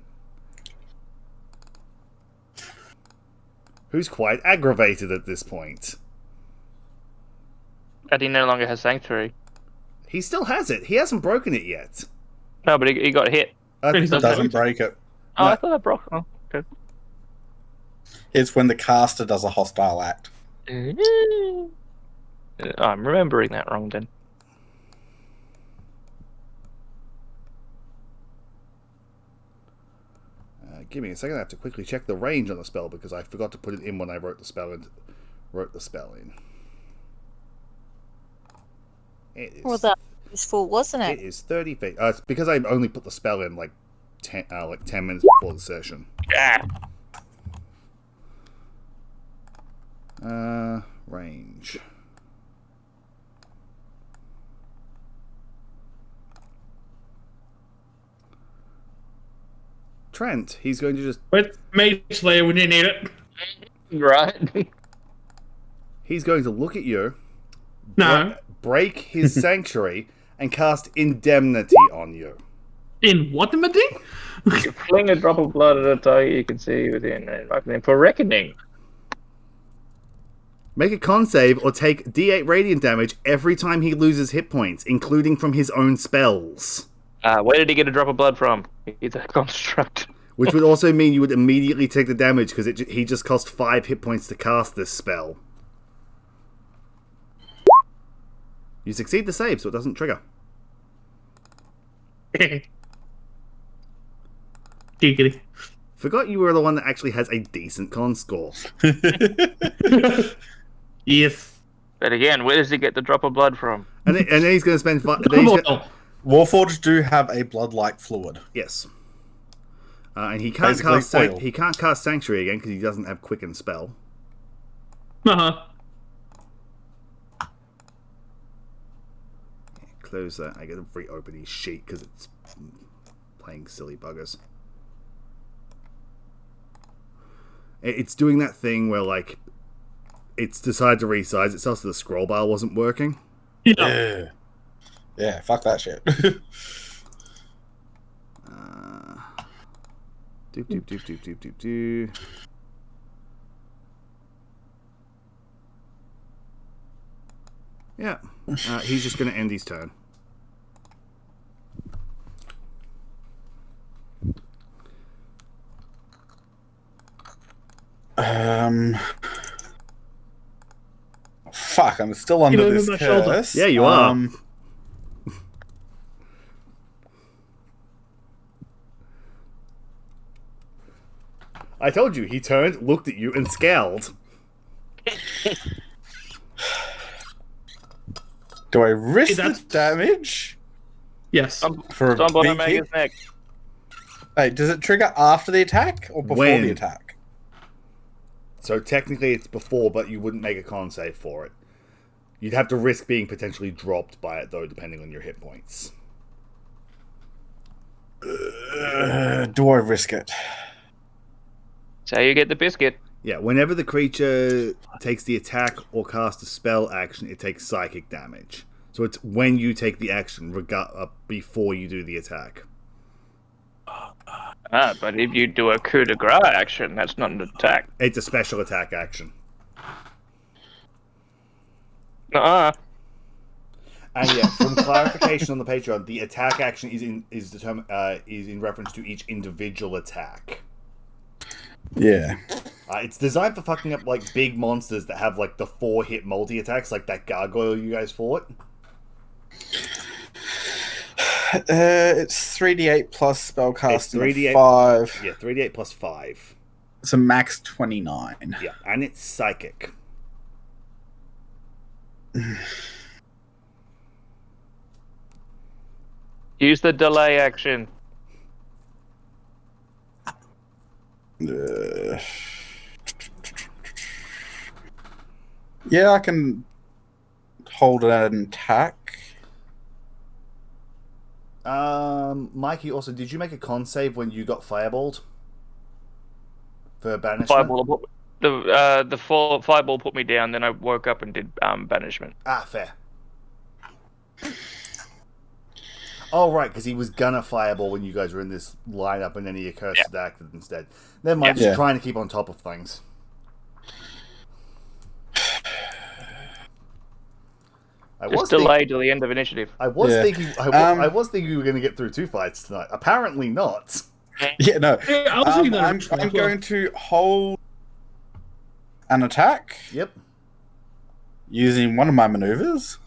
Speaker 1: who's quite aggravated at this point.
Speaker 2: And he no longer has Sanctuary.
Speaker 1: He still has it. He hasn't broken it yet.
Speaker 2: No, but he got hit.
Speaker 4: He's not
Speaker 3: Doesn't break it.
Speaker 2: Oh,
Speaker 1: No.
Speaker 2: I thought that broke. Oh, okay.
Speaker 3: It's when the caster does a hostile act.
Speaker 2: I'm remembering that wrong then.
Speaker 1: Give me a second. I have to quickly check the range on the spell because I forgot to put it in when I wrote the spell in. It is,
Speaker 6: Well, that was useful, wasn't
Speaker 1: it
Speaker 6: it?
Speaker 1: is 30 feet. It's because I only put the spell in like 10 minutes before the session. Range. Trent, he's going to just
Speaker 4: With Mage Slayer, we didn't need it.
Speaker 2: Right.
Speaker 1: he's going to look at you,
Speaker 4: No.
Speaker 1: break his sanctuary, and cast indemnity on you.
Speaker 4: In what am I doing?
Speaker 2: Fling a drop of blood at a target you can see within for reckoning.
Speaker 1: Make a con save or take D8 radiant damage every time he loses hit points, including from his own spells.
Speaker 2: Where did he get a drop of blood from? He's a construct.
Speaker 1: Which would also mean you would immediately take the damage because he just cost 5 hit points to cast this spell. You succeed the save, so it doesn't trigger.
Speaker 4: Giggity.
Speaker 1: Forgot you were the one that actually has a decent con score.
Speaker 4: Yes.
Speaker 2: But again, where does he get the drop of blood from?
Speaker 1: And then he's going to spend 5...
Speaker 3: Warforged do have a blood-like fluid.
Speaker 1: Yes. And he can't
Speaker 3: Basically oil.
Speaker 1: he can't cast Sanctuary again because he doesn't have Quicken spell.
Speaker 4: Uh-huh.
Speaker 1: Close that. I gotta reopen his sheet because it's playing silly buggers. It's doing that thing where, like, it's decided to resize itself so the scroll bar wasn't working.
Speaker 4: Yeah.
Speaker 3: Yeah, fuck that shit.
Speaker 1: Doop. Yeah. He's just going to end his turn.
Speaker 3: Fuck, I'm still under
Speaker 4: over
Speaker 3: this
Speaker 4: my shoulder.
Speaker 3: curse.
Speaker 1: Yeah, you are. I told you, he turned, looked at you, and scowled.
Speaker 3: Do I risk
Speaker 4: Hey,
Speaker 3: the damage
Speaker 4: Yes.
Speaker 3: for a
Speaker 2: Stomp on
Speaker 3: big
Speaker 2: Omega's
Speaker 3: hit?
Speaker 2: neck.
Speaker 3: Hey, does it trigger after the attack or before
Speaker 1: When?
Speaker 3: the attack?
Speaker 1: So technically it's before, but you wouldn't make a con save for it. You'd have to risk being potentially dropped by it, though, depending on your hit points.
Speaker 3: Do I risk it?
Speaker 2: That's how you get the biscuit.
Speaker 1: Yeah, whenever the creature takes the attack or cast a spell action, it takes psychic damage. So it's when you take the action, before you do the attack.
Speaker 2: But if you do a coup de grace action, that's not an attack.
Speaker 1: It's a special attack action.
Speaker 2: Uh-uh.
Speaker 1: And yeah, from clarification on the Patreon, the attack action is in reference to each individual attack.
Speaker 3: Yeah.
Speaker 1: It's designed for fucking up like big monsters that have like the 4-hit multi attacks, like that gargoyle you guys fought.
Speaker 3: It's 3d8 plus spellcasting
Speaker 1: 3d8
Speaker 3: 5.
Speaker 1: Yeah, 3d8 plus 5.
Speaker 3: It's a max 29.
Speaker 1: Yeah, and it's psychic.
Speaker 2: Use the delay action.
Speaker 3: Yeah, I can hold an attack.
Speaker 1: Mikey, also, did you make a con save when you got fireballed? For banishment?
Speaker 2: Fireball put me down, then I woke up and did banishment.
Speaker 1: Ah, fair. Oh, right, because he was gonna fireball when you guys were in this lineup, and then he accursed acted instead. Never mind, just trying to keep on top of things.
Speaker 2: Just delay till the end of initiative.
Speaker 1: I was thinking we were going to get through 2 fights tonight. Apparently not.
Speaker 3: Yeah, no.
Speaker 4: Yeah, I was thinking that
Speaker 3: I'm
Speaker 4: originally as well.
Speaker 3: going to hold an attack
Speaker 1: Yep.
Speaker 3: using one of my maneuvers.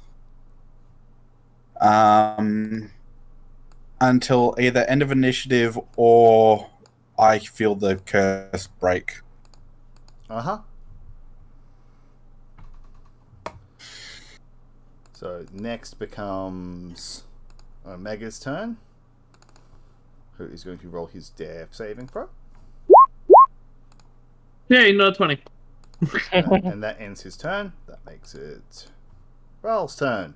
Speaker 3: Until either end of initiative or I feel the curse break.
Speaker 1: Uh-huh. So next becomes Omega's turn, who is going to roll his death saving throw.
Speaker 4: Yeah, another 20.
Speaker 1: And that ends his turn. That makes it Ralph's turn.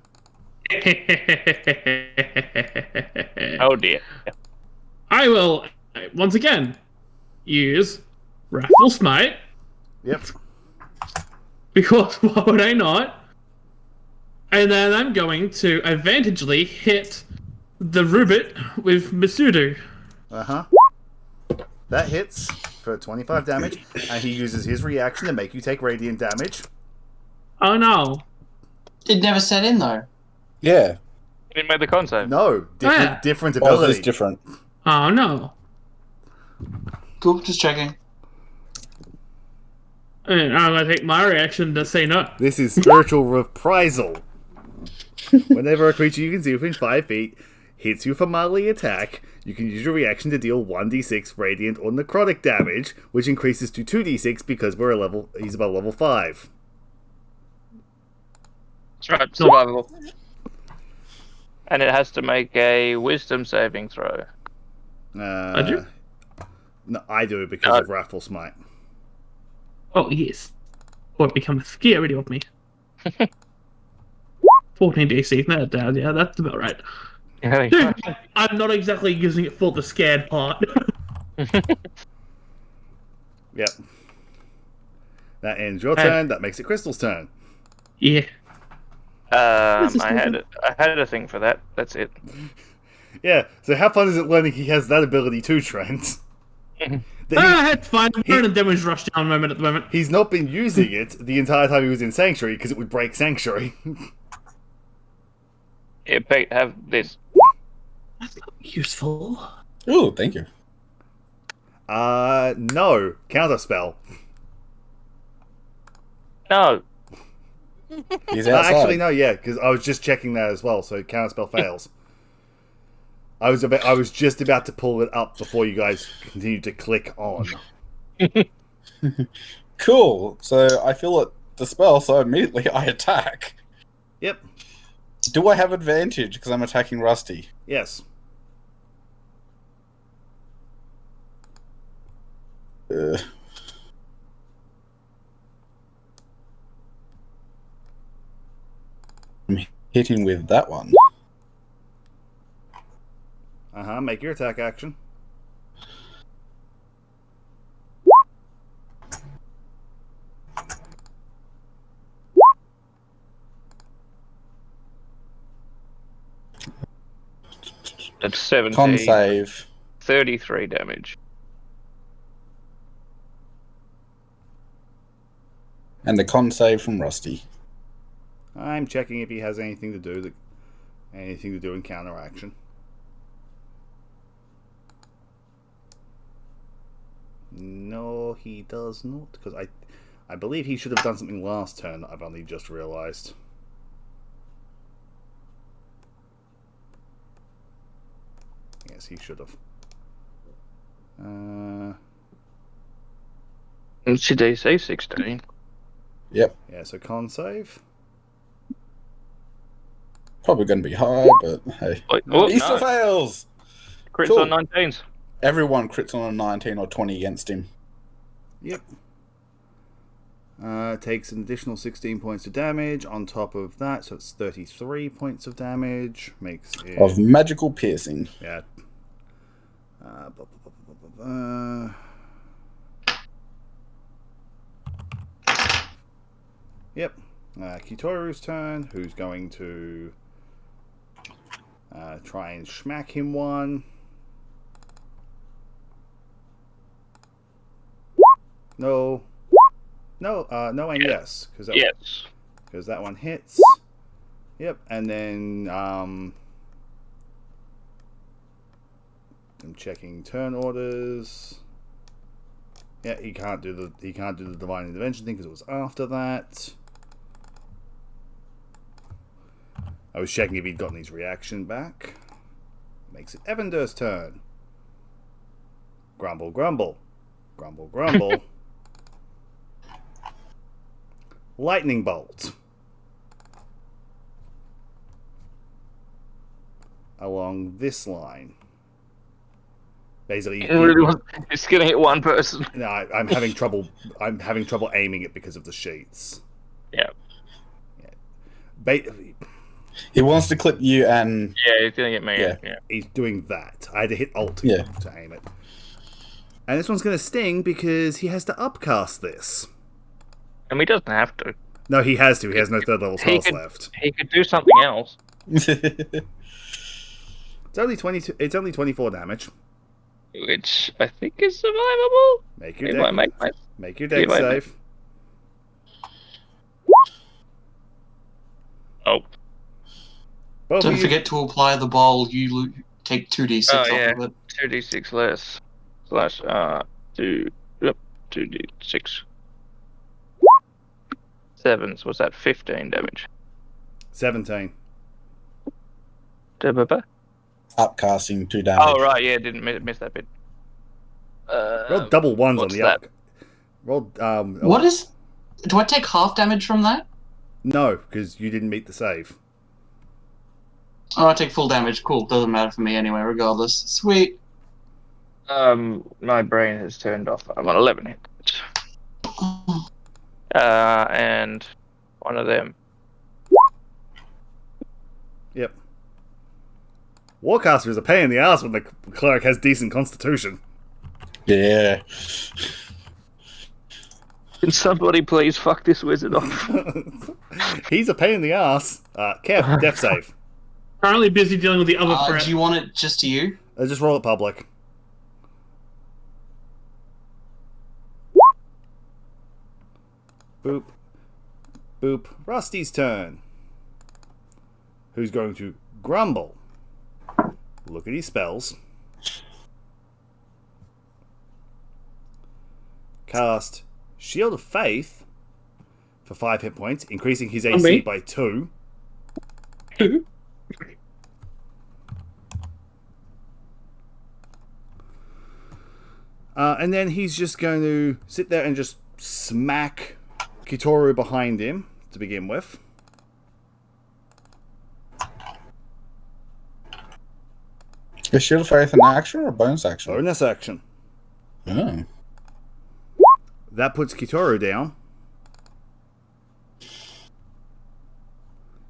Speaker 2: Oh dear.
Speaker 4: I will, once again, use Raffle Smite,
Speaker 1: Yep.
Speaker 4: because why would I not? And then I'm going to advantagely hit the Rubit with Masudu.
Speaker 1: Uh-huh. That hits for 25 damage, and he uses his reaction to make you take radiant damage.
Speaker 4: Oh no.
Speaker 5: It never set in though.
Speaker 3: Yeah.
Speaker 2: You didn't make the con save.
Speaker 1: No, different
Speaker 3: Oh,
Speaker 1: ability.
Speaker 3: this is different.
Speaker 4: Oh no.
Speaker 5: Cool, just checking.
Speaker 4: And I'm gonna take my reaction to say no.
Speaker 1: This is spiritual reprisal. Whenever a creature you can see within 5 feet hits you for melee attack, you can use your reaction to deal 1d6 radiant or necrotic damage, which increases to 2d6 because he's above level 5.
Speaker 2: That's right, survivable. And it has to make a wisdom saving throw.
Speaker 4: I do?
Speaker 1: No, I do because of Raffle Smite.
Speaker 4: Oh yes. Or it becomes scary of me. 14 DC, no doubt, yeah, that's about right. Dude, I'm not exactly using it for the scared part.
Speaker 1: Yep. That ends your turn. That makes it Crystal's turn.
Speaker 4: Yeah.
Speaker 2: I had a thing for that. That's it.
Speaker 1: Yeah, so how fun is it learning he has that ability too, Trent?
Speaker 4: It's fine. We're in a damage rush down moment at the moment.
Speaker 1: He's not been using it the entire time he was in Sanctuary because it would break Sanctuary.
Speaker 2: Here, Pete, have this.
Speaker 4: That's not useful.
Speaker 3: Ooh, thank you.
Speaker 1: No. Counterspell.
Speaker 2: No.
Speaker 3: He's outside.
Speaker 1: Actually, no, yeah, because I was just checking that as well. So counterspell fails. I was just about to pull it up before you guys continued to click on.
Speaker 3: Cool. So I feel it dispel, so immediately I attack.
Speaker 1: Yep.
Speaker 3: Do I have advantage because I'm attacking Rusty?
Speaker 1: Yes.
Speaker 3: I'm hitting with that one.
Speaker 1: Make your attack action.
Speaker 2: That's 17.
Speaker 3: Con save.
Speaker 2: 33 damage.
Speaker 3: And the con save from Rusty.
Speaker 1: I'm checking if he has anything to do in counteraction. No, he does not, because I believe he should have done something last turn that I've only just realised. Yes, he should have.
Speaker 2: What's your DC? 16.
Speaker 3: Yep.
Speaker 1: Yeah, so con save.
Speaker 3: Probably going to be high, but hey.
Speaker 2: Oh,
Speaker 3: Easter
Speaker 2: no.
Speaker 3: fails!
Speaker 2: Crits
Speaker 3: Cool.
Speaker 2: on 19s.
Speaker 3: Everyone crits on a 19 or 20 against him.
Speaker 1: Yep. Takes an additional 16 points of damage on top of that, so it's 33 points of damage. Makes it...
Speaker 3: Of magical piercing.
Speaker 1: Yeah. Yep. Kitoru's turn, who's going to try and smack him one. No. No, no and yes. Because that one hits. Yep, and then I'm checking turn orders. Yeah, he can't do the divine intervention thing because it was after that. I was checking if he'd gotten his reaction back. Makes it Evander's turn. Grumble, grumble. Grumble, grumble. Lightning bolt. Along this line. Basically,
Speaker 2: It's gonna hit one person.
Speaker 1: no, I'm having trouble. I'm having trouble aiming it because of the sheets.
Speaker 2: Yeah.
Speaker 3: He wants to clip you and...
Speaker 2: Yeah, he's gonna get me.
Speaker 3: Yeah.
Speaker 2: Yeah.
Speaker 1: He's doing that. I had to hit Alt
Speaker 3: Yeah.
Speaker 1: to aim it. And this one's going to sting because he has to upcast this.
Speaker 2: And he doesn't have to.
Speaker 1: No, he has to. He has no third level spells left.
Speaker 2: He could do something else.
Speaker 1: It's only 22. It's only 24 damage.
Speaker 2: Which I think is survivable.
Speaker 1: Make your
Speaker 2: It
Speaker 1: deck.
Speaker 2: might make
Speaker 1: Make your deck
Speaker 2: might
Speaker 1: save.
Speaker 2: Oh.
Speaker 1: Both
Speaker 5: Don't
Speaker 1: of you,
Speaker 5: forget to apply the bowl. You take 2d6
Speaker 2: Oh,
Speaker 5: off
Speaker 2: yeah.
Speaker 5: of it.
Speaker 2: 2d6 less. Slash 2d6. 7. So what's that? 15 damage.
Speaker 1: 17.
Speaker 3: Upcasting 2 damage.
Speaker 2: Oh right, yeah, didn't miss that bit.
Speaker 1: Roll double ones on
Speaker 2: what's
Speaker 1: the
Speaker 2: that?
Speaker 1: up. Roll.
Speaker 5: What is... Do I take half damage from that?
Speaker 1: No, because you didn't meet the save.
Speaker 5: Oh, I take full damage. Cool. Doesn't matter for me anyway, regardless. Sweet.
Speaker 2: My brain has turned off. I'm on 11 hits. And one of them.
Speaker 1: Yep. Warcaster is a pain in the ass when the cleric has decent constitution.
Speaker 3: Yeah.
Speaker 2: Can somebody please fuck this wizard off?
Speaker 1: He's a pain in the ass. Kev, death save.
Speaker 4: Currently busy dealing with the other threat.
Speaker 5: Do you want it just to you?
Speaker 1: Just roll it public. Boop. Boop. Rusty's turn. Who's going to grumble? Look at his spells. Cast Shield of Faith. for 5 hit points, increasing his
Speaker 4: me?
Speaker 1: AC by 2. And then he's just going to sit there and just smack Kitoru behind him to begin with.
Speaker 3: Is Shield of Faith an action or a bonus action?
Speaker 1: Bonus action.
Speaker 3: Oh.
Speaker 1: That puts Kitoru down.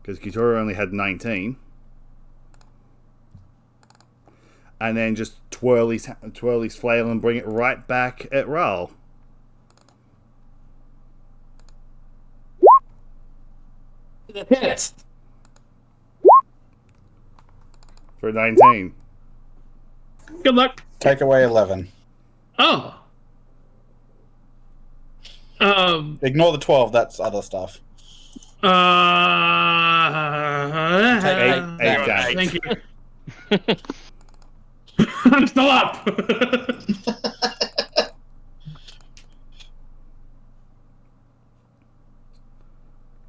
Speaker 1: Because Kitoru only had 19. And then just twirl his flail and bring it right back at Ral.
Speaker 4: It hits.
Speaker 1: For 19.
Speaker 4: Good luck.
Speaker 3: Take away 11.
Speaker 4: Oh.
Speaker 3: Ignore the 12, that's other stuff.
Speaker 1: Eight damage.
Speaker 4: Thank you. I'm still up.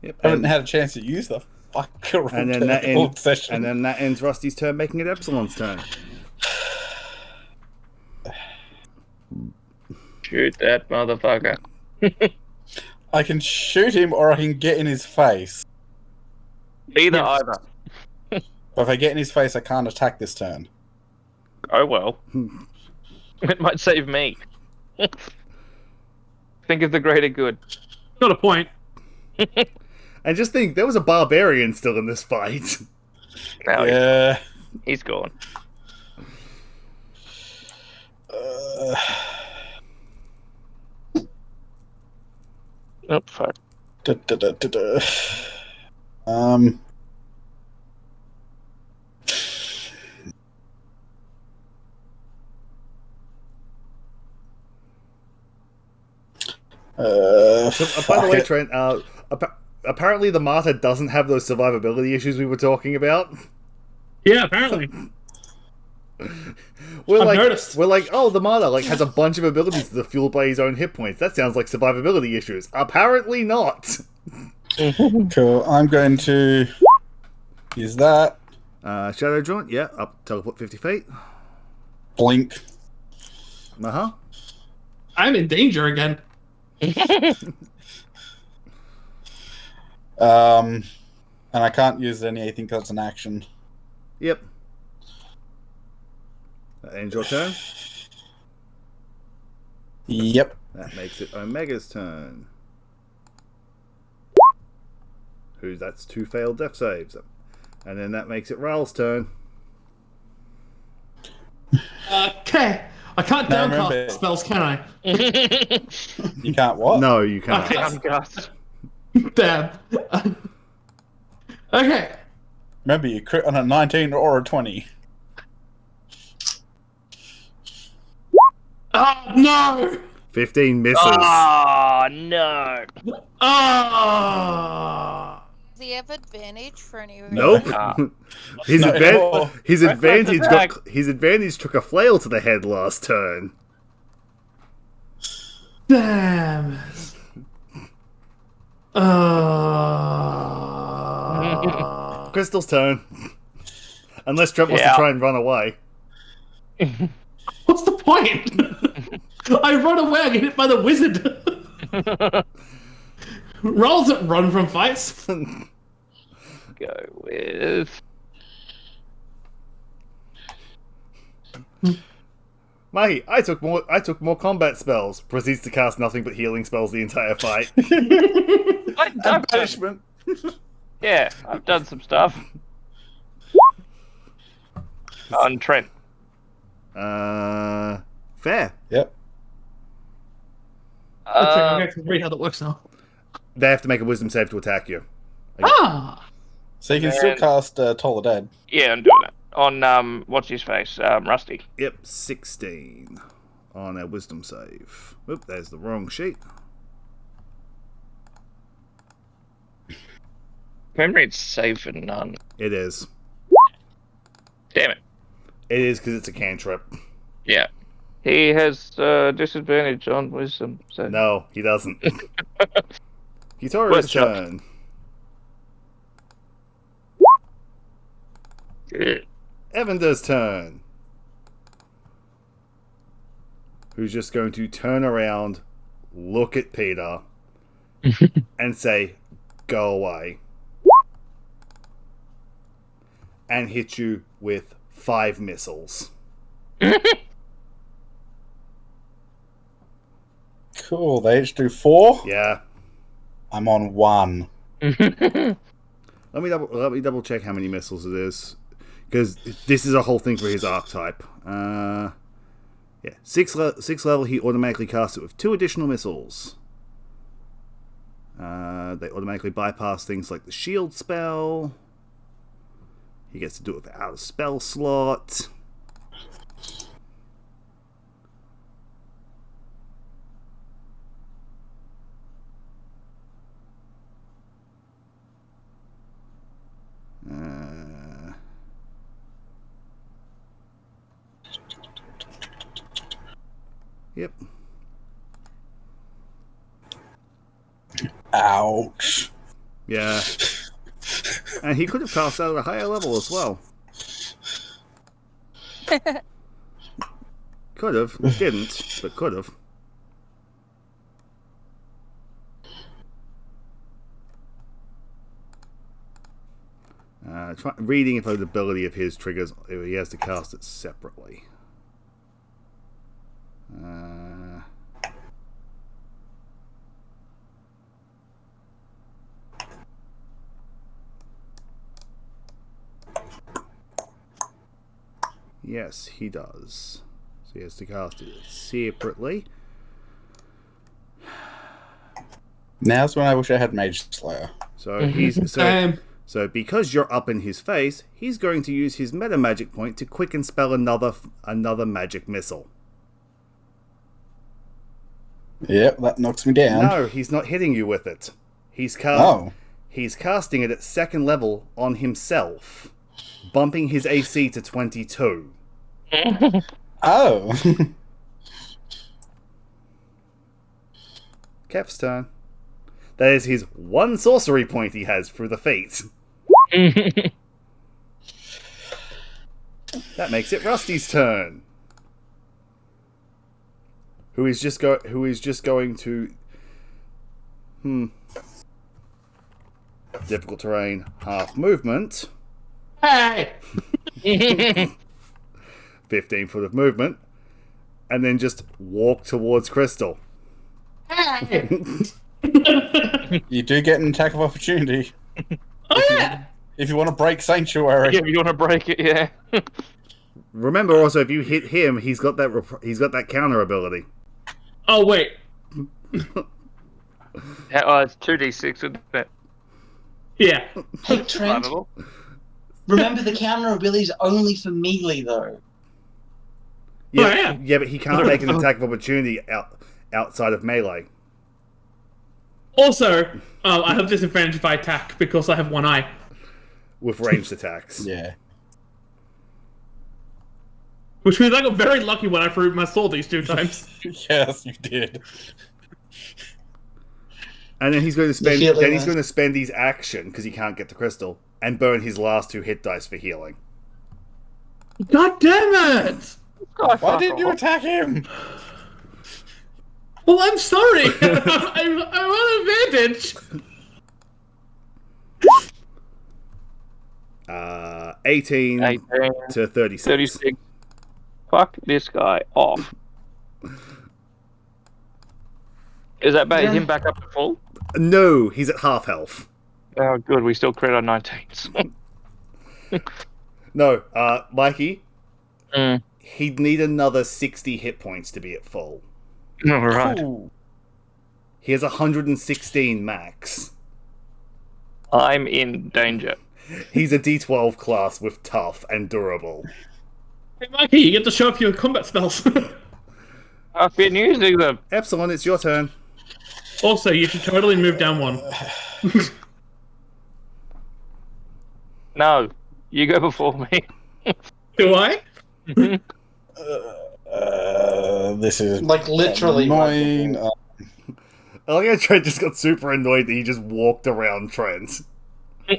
Speaker 1: Yep.
Speaker 3: I haven't had a chance to use the fucking
Speaker 1: And then that
Speaker 3: session.
Speaker 1: and then that ends Rusty's turn, making it Epsilon's turn.
Speaker 2: Shoot that motherfucker.
Speaker 3: I can shoot him or I can get in his face.
Speaker 2: Either,
Speaker 4: Yes.
Speaker 2: either.
Speaker 3: But if I get in his face, I can't attack this turn.
Speaker 2: Oh well. It might save me. Think of the greater good.
Speaker 4: Got a point.
Speaker 1: And just think, there was a barbarian still in this fight.
Speaker 2: Now
Speaker 3: Yeah.
Speaker 2: he's gone. Oh, fuck.
Speaker 3: Da, da, da, da, da. Um.
Speaker 1: By the way,
Speaker 3: fuck it.
Speaker 1: Trent, apparently the Martyr doesn't have those survivability issues we were talking about.
Speaker 4: Yeah, apparently.
Speaker 1: We're
Speaker 4: I've
Speaker 1: like,
Speaker 4: noticed.
Speaker 1: we're like, oh, the Martyr has a bunch of abilities that are fueled by his own hit points. That sounds like survivability issues. Apparently not.
Speaker 3: Cool. I'm going to use that.
Speaker 1: Shadow Jaunt, yeah, up teleport 50 feet.
Speaker 3: Blink.
Speaker 1: Uh-huh.
Speaker 4: I'm in danger again.
Speaker 3: And I can't use anything because it's an action.
Speaker 1: Yep. That ends your turn.
Speaker 3: Yep.
Speaker 1: That makes it Omega's turn. That's 2 failed death saves. And then that makes it Ral's turn.
Speaker 4: Okay. I can't
Speaker 3: Now
Speaker 4: downcast
Speaker 3: remember-
Speaker 4: spells, can I?
Speaker 3: You can't what?
Speaker 1: No, you can't.
Speaker 4: Okay.
Speaker 2: Downcast.
Speaker 4: Damn. Okay.
Speaker 3: Remember, you crit on a 19 or a 20.
Speaker 4: Oh, no!
Speaker 1: 15 misses.
Speaker 2: Oh, no.
Speaker 4: Oh!
Speaker 6: Does he have advantage for any reason?
Speaker 1: Nope.
Speaker 2: Ah.
Speaker 1: his,
Speaker 3: Not anymore.
Speaker 1: his advantage
Speaker 2: attack.
Speaker 1: his advantage took a flail to the head last turn.
Speaker 4: Damn.
Speaker 1: Crystal's turn. Unless Trent wants to
Speaker 2: Yeah.
Speaker 1: try and run away.
Speaker 4: What's the point? I run away, I get hit by the wizard. Roll doesn't run from fights.
Speaker 2: Go with...
Speaker 1: Mahi, I took more combat spells. Proceeds to cast nothing but healing spells the entire fight.
Speaker 2: I've done,
Speaker 3: Punishment.
Speaker 2: yeah, I've done some stuff. On Trent.
Speaker 1: Fair.
Speaker 3: Yep.
Speaker 4: Okay, I'm going to read how that works now.
Speaker 1: They have to make a wisdom save to attack you.
Speaker 4: Ah!
Speaker 3: So you can still
Speaker 2: And-
Speaker 3: cast Toll the Dead.
Speaker 2: Yeah, I'm doing it. On, what's his face? Rusty.
Speaker 1: Yep, 16 on a wisdom save. Oop, there's the wrong sheet.
Speaker 2: Remember it's safe and none.
Speaker 1: It is.
Speaker 2: Damn it.
Speaker 1: It is because it's a cantrip.
Speaker 2: Yeah. He has disadvantage on wisdom. So.
Speaker 1: No, he doesn't. Kitora's
Speaker 2: What's up?
Speaker 1: turn. Evander's turn. Who's just going to turn around, look at Peter, and say, "Go away," and hit you with 5 missiles.
Speaker 3: Cool. They each do 4.
Speaker 1: Yeah.
Speaker 3: I'm on 1.
Speaker 1: Let me double check how many missiles it is, because this is a whole thing for his archetype. Yeah, 6 level. He automatically casts it with 2 additional missiles. They automatically bypass things like the shield spell. He gets to do it without a spell slot. Yep.
Speaker 3: Ouch.
Speaker 1: Yeah. And he could have cast out at a higher level as well. Could have. Didn't, but could have. Reading if the ability of his triggers, he has to cast it separately. Yes, he does. So he has to cast it separately.
Speaker 3: Now's when I wish I had Mage Slayer.
Speaker 1: So so because you're up in his face, he's going to use his meta magic point to quicken spell another magic missile.
Speaker 3: Yep, that knocks me down.
Speaker 1: No, he's not hitting you with it. He's casting it at 2nd level on himself, bumping his AC to 22.
Speaker 3: Oh.
Speaker 1: Kev's turn. That is his 1 sorcery point he has through the feat. That makes it Rusty's turn. Who is just going to difficult terrain, half movement.
Speaker 4: Hey!
Speaker 1: 15 foot of movement, and then just walk towards Crystal.
Speaker 4: Hey!
Speaker 3: You do get an attack of opportunity.
Speaker 4: Oh,
Speaker 3: If you want to break Sanctuary.
Speaker 2: Yeah, if you want to break it, yeah.
Speaker 1: Remember also, if you hit him, he's got that counter ability.
Speaker 4: Oh, wait.
Speaker 2: It's 2d6, isn't it?
Speaker 4: Yeah.
Speaker 7: Hey, Trent,
Speaker 2: Survivable.
Speaker 7: remember the counter ability is only for melee, though.
Speaker 1: Yeah,
Speaker 4: Oh, yeah.
Speaker 1: but he can't make an attack of opportunity outside of melee.
Speaker 4: Also, I have disadvantage if I attack because I have 1 eye.
Speaker 1: With ranged attacks.
Speaker 3: Yeah.
Speaker 4: Which means I got very lucky when I threw my sword these 2 times.
Speaker 3: Yes, you did.
Speaker 1: And then he's going to spend
Speaker 7: feeling
Speaker 1: then he's
Speaker 7: that.
Speaker 1: going to spend his action because he can't get the crystal and burn his last 2 hit dice for healing.
Speaker 4: God damn it!
Speaker 3: Why didn't you attack him?
Speaker 4: Well, I'm sorry. I'm on advantage.
Speaker 1: 18 to 36.
Speaker 2: 36. Fuck this guy off. Is that him back up to full?
Speaker 1: No, he's at half health.
Speaker 2: Oh, good. We still crit on 19s.
Speaker 1: No, Mikey,
Speaker 2: Mm.
Speaker 1: he'd need another 60 hit points to be at full.
Speaker 2: All right.
Speaker 3: Ooh.
Speaker 1: He has 116 max.
Speaker 2: I'm in danger.
Speaker 1: He's a D12 class with tough and durable.
Speaker 4: Hey, Mikey, you get to show off your combat spells.
Speaker 2: I've been using them.
Speaker 1: Epsilon, it's your turn.
Speaker 4: Also, you should totally move down 1.
Speaker 2: No, you go before me.
Speaker 4: Do I?
Speaker 3: This is
Speaker 7: Like, literally right
Speaker 3: annoying.
Speaker 1: I like how Trent just got super annoyed that he just walked around Trent. I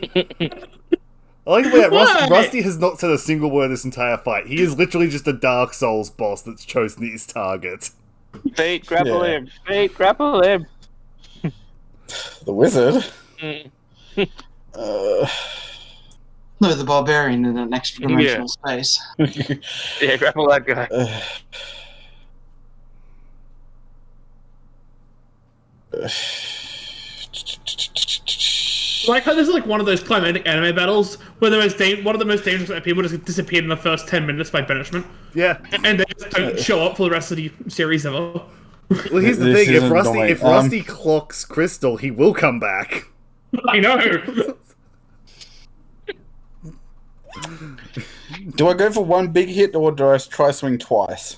Speaker 1: like the way that
Speaker 4: Why?
Speaker 1: Rusty has not said a single word this entire fight. He is literally just a Dark Souls boss that's chosen his target.
Speaker 2: Fate, grapple
Speaker 3: Yeah.
Speaker 2: him. Fate, grapple him.
Speaker 3: The wizard.
Speaker 2: Mm.
Speaker 5: No, the barbarian in an extra dimensional space.
Speaker 2: Yeah, grapple that guy.
Speaker 4: Like how this is like one of those climatic anime battles where one of the most dangerous people just disappeared in the first 10 minutes by banishment,
Speaker 1: Yeah.
Speaker 4: and they just don't show up for the rest of the series ever.
Speaker 1: Well, here's the
Speaker 3: This
Speaker 1: thing:
Speaker 3: is
Speaker 1: if
Speaker 3: annoying.
Speaker 1: Rusty clocks Crystal, he will come back.
Speaker 4: I know.
Speaker 3: Do I go for one big hit or do I try swing twice?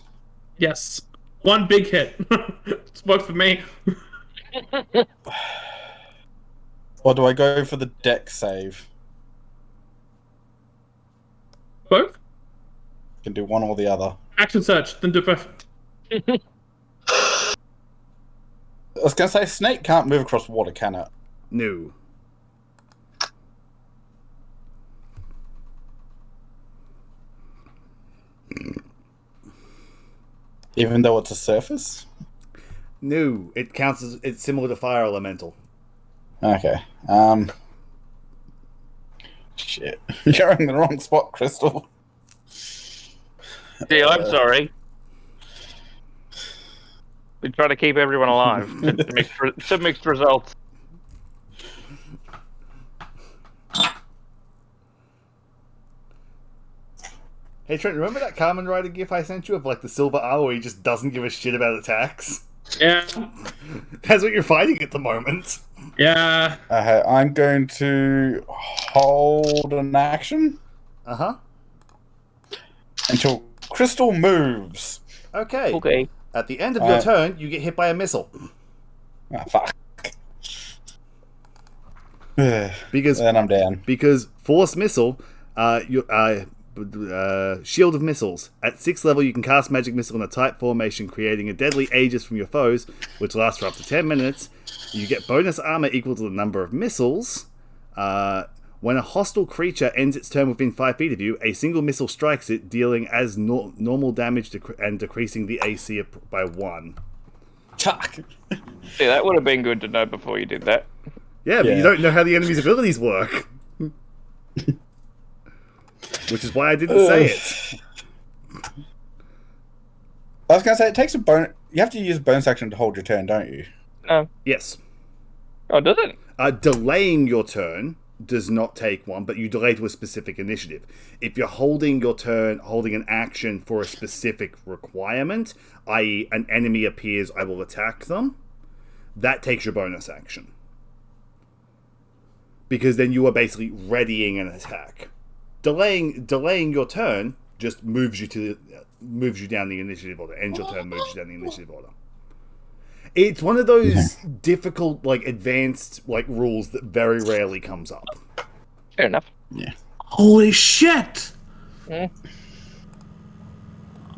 Speaker 4: Yes, one big hit. It's worked for me.
Speaker 3: Or do I go for the deck save?
Speaker 4: Both.
Speaker 3: Can do one or the other.
Speaker 4: Action search, then do both.
Speaker 3: I was gonna say snake can't move across water, can it?
Speaker 1: No.
Speaker 3: Even though it's a surface?
Speaker 1: No. It counts as it's similar to fire elemental.
Speaker 3: Okay. Shit. You're in the wrong spot, Crystal.
Speaker 2: Yeah, I'm sorry. We try to keep everyone alive. Some mixed results.
Speaker 1: Hey Trent, remember that Kamen Rider gif I sent you of like the silver armor where he just doesn't give a shit about attacks?
Speaker 4: Yeah.
Speaker 1: That's what you're fighting at the moment.
Speaker 4: Yeah.
Speaker 3: Okay, I'm going to hold an action
Speaker 1: Uh-huh.
Speaker 3: until Crystal moves.
Speaker 1: Okay.
Speaker 2: Okay.
Speaker 1: At the end of your turn, you get hit by a missile.
Speaker 3: Ah, fuck.
Speaker 1: Because
Speaker 3: Then I'm down.
Speaker 1: Because Force Missile, Shield of Missiles. At 6th level, you can cast Magic Missile in a type formation, creating a deadly Aegis from your foes, which lasts for up to 10 minutes. You get bonus armor equal to the number of missiles. When a hostile creature ends its turn within 5 feet of you, a single missile strikes it, dealing as normal damage and decreasing the AC by 1.
Speaker 3: Fuck.
Speaker 2: See, that would have been good to know before you did that.
Speaker 1: Yeah, but
Speaker 3: Yeah.
Speaker 1: you don't know how the enemy's abilities work. Which is why I didn't say it.
Speaker 3: I was gonna say it takes a bonus. You have to use a bonus action to hold your turn, don't you?
Speaker 2: No.
Speaker 1: Yes.
Speaker 2: Oh, does it?
Speaker 1: Delaying your turn does not take one, but you delay to a specific initiative. If you're holding your turn, holding an action for a specific requirement, i.e. an enemy appears, I will attack them, that takes your bonus action. Because then you are basically readying an attack. Delaying your turn just moves you down the initiative order. Ends your turn, moves you down the initiative order. It's one of those difficult, like, advanced, like, rules that very rarely comes up.
Speaker 2: Fair enough.
Speaker 3: Yeah.
Speaker 4: Holy shit!
Speaker 2: Mm.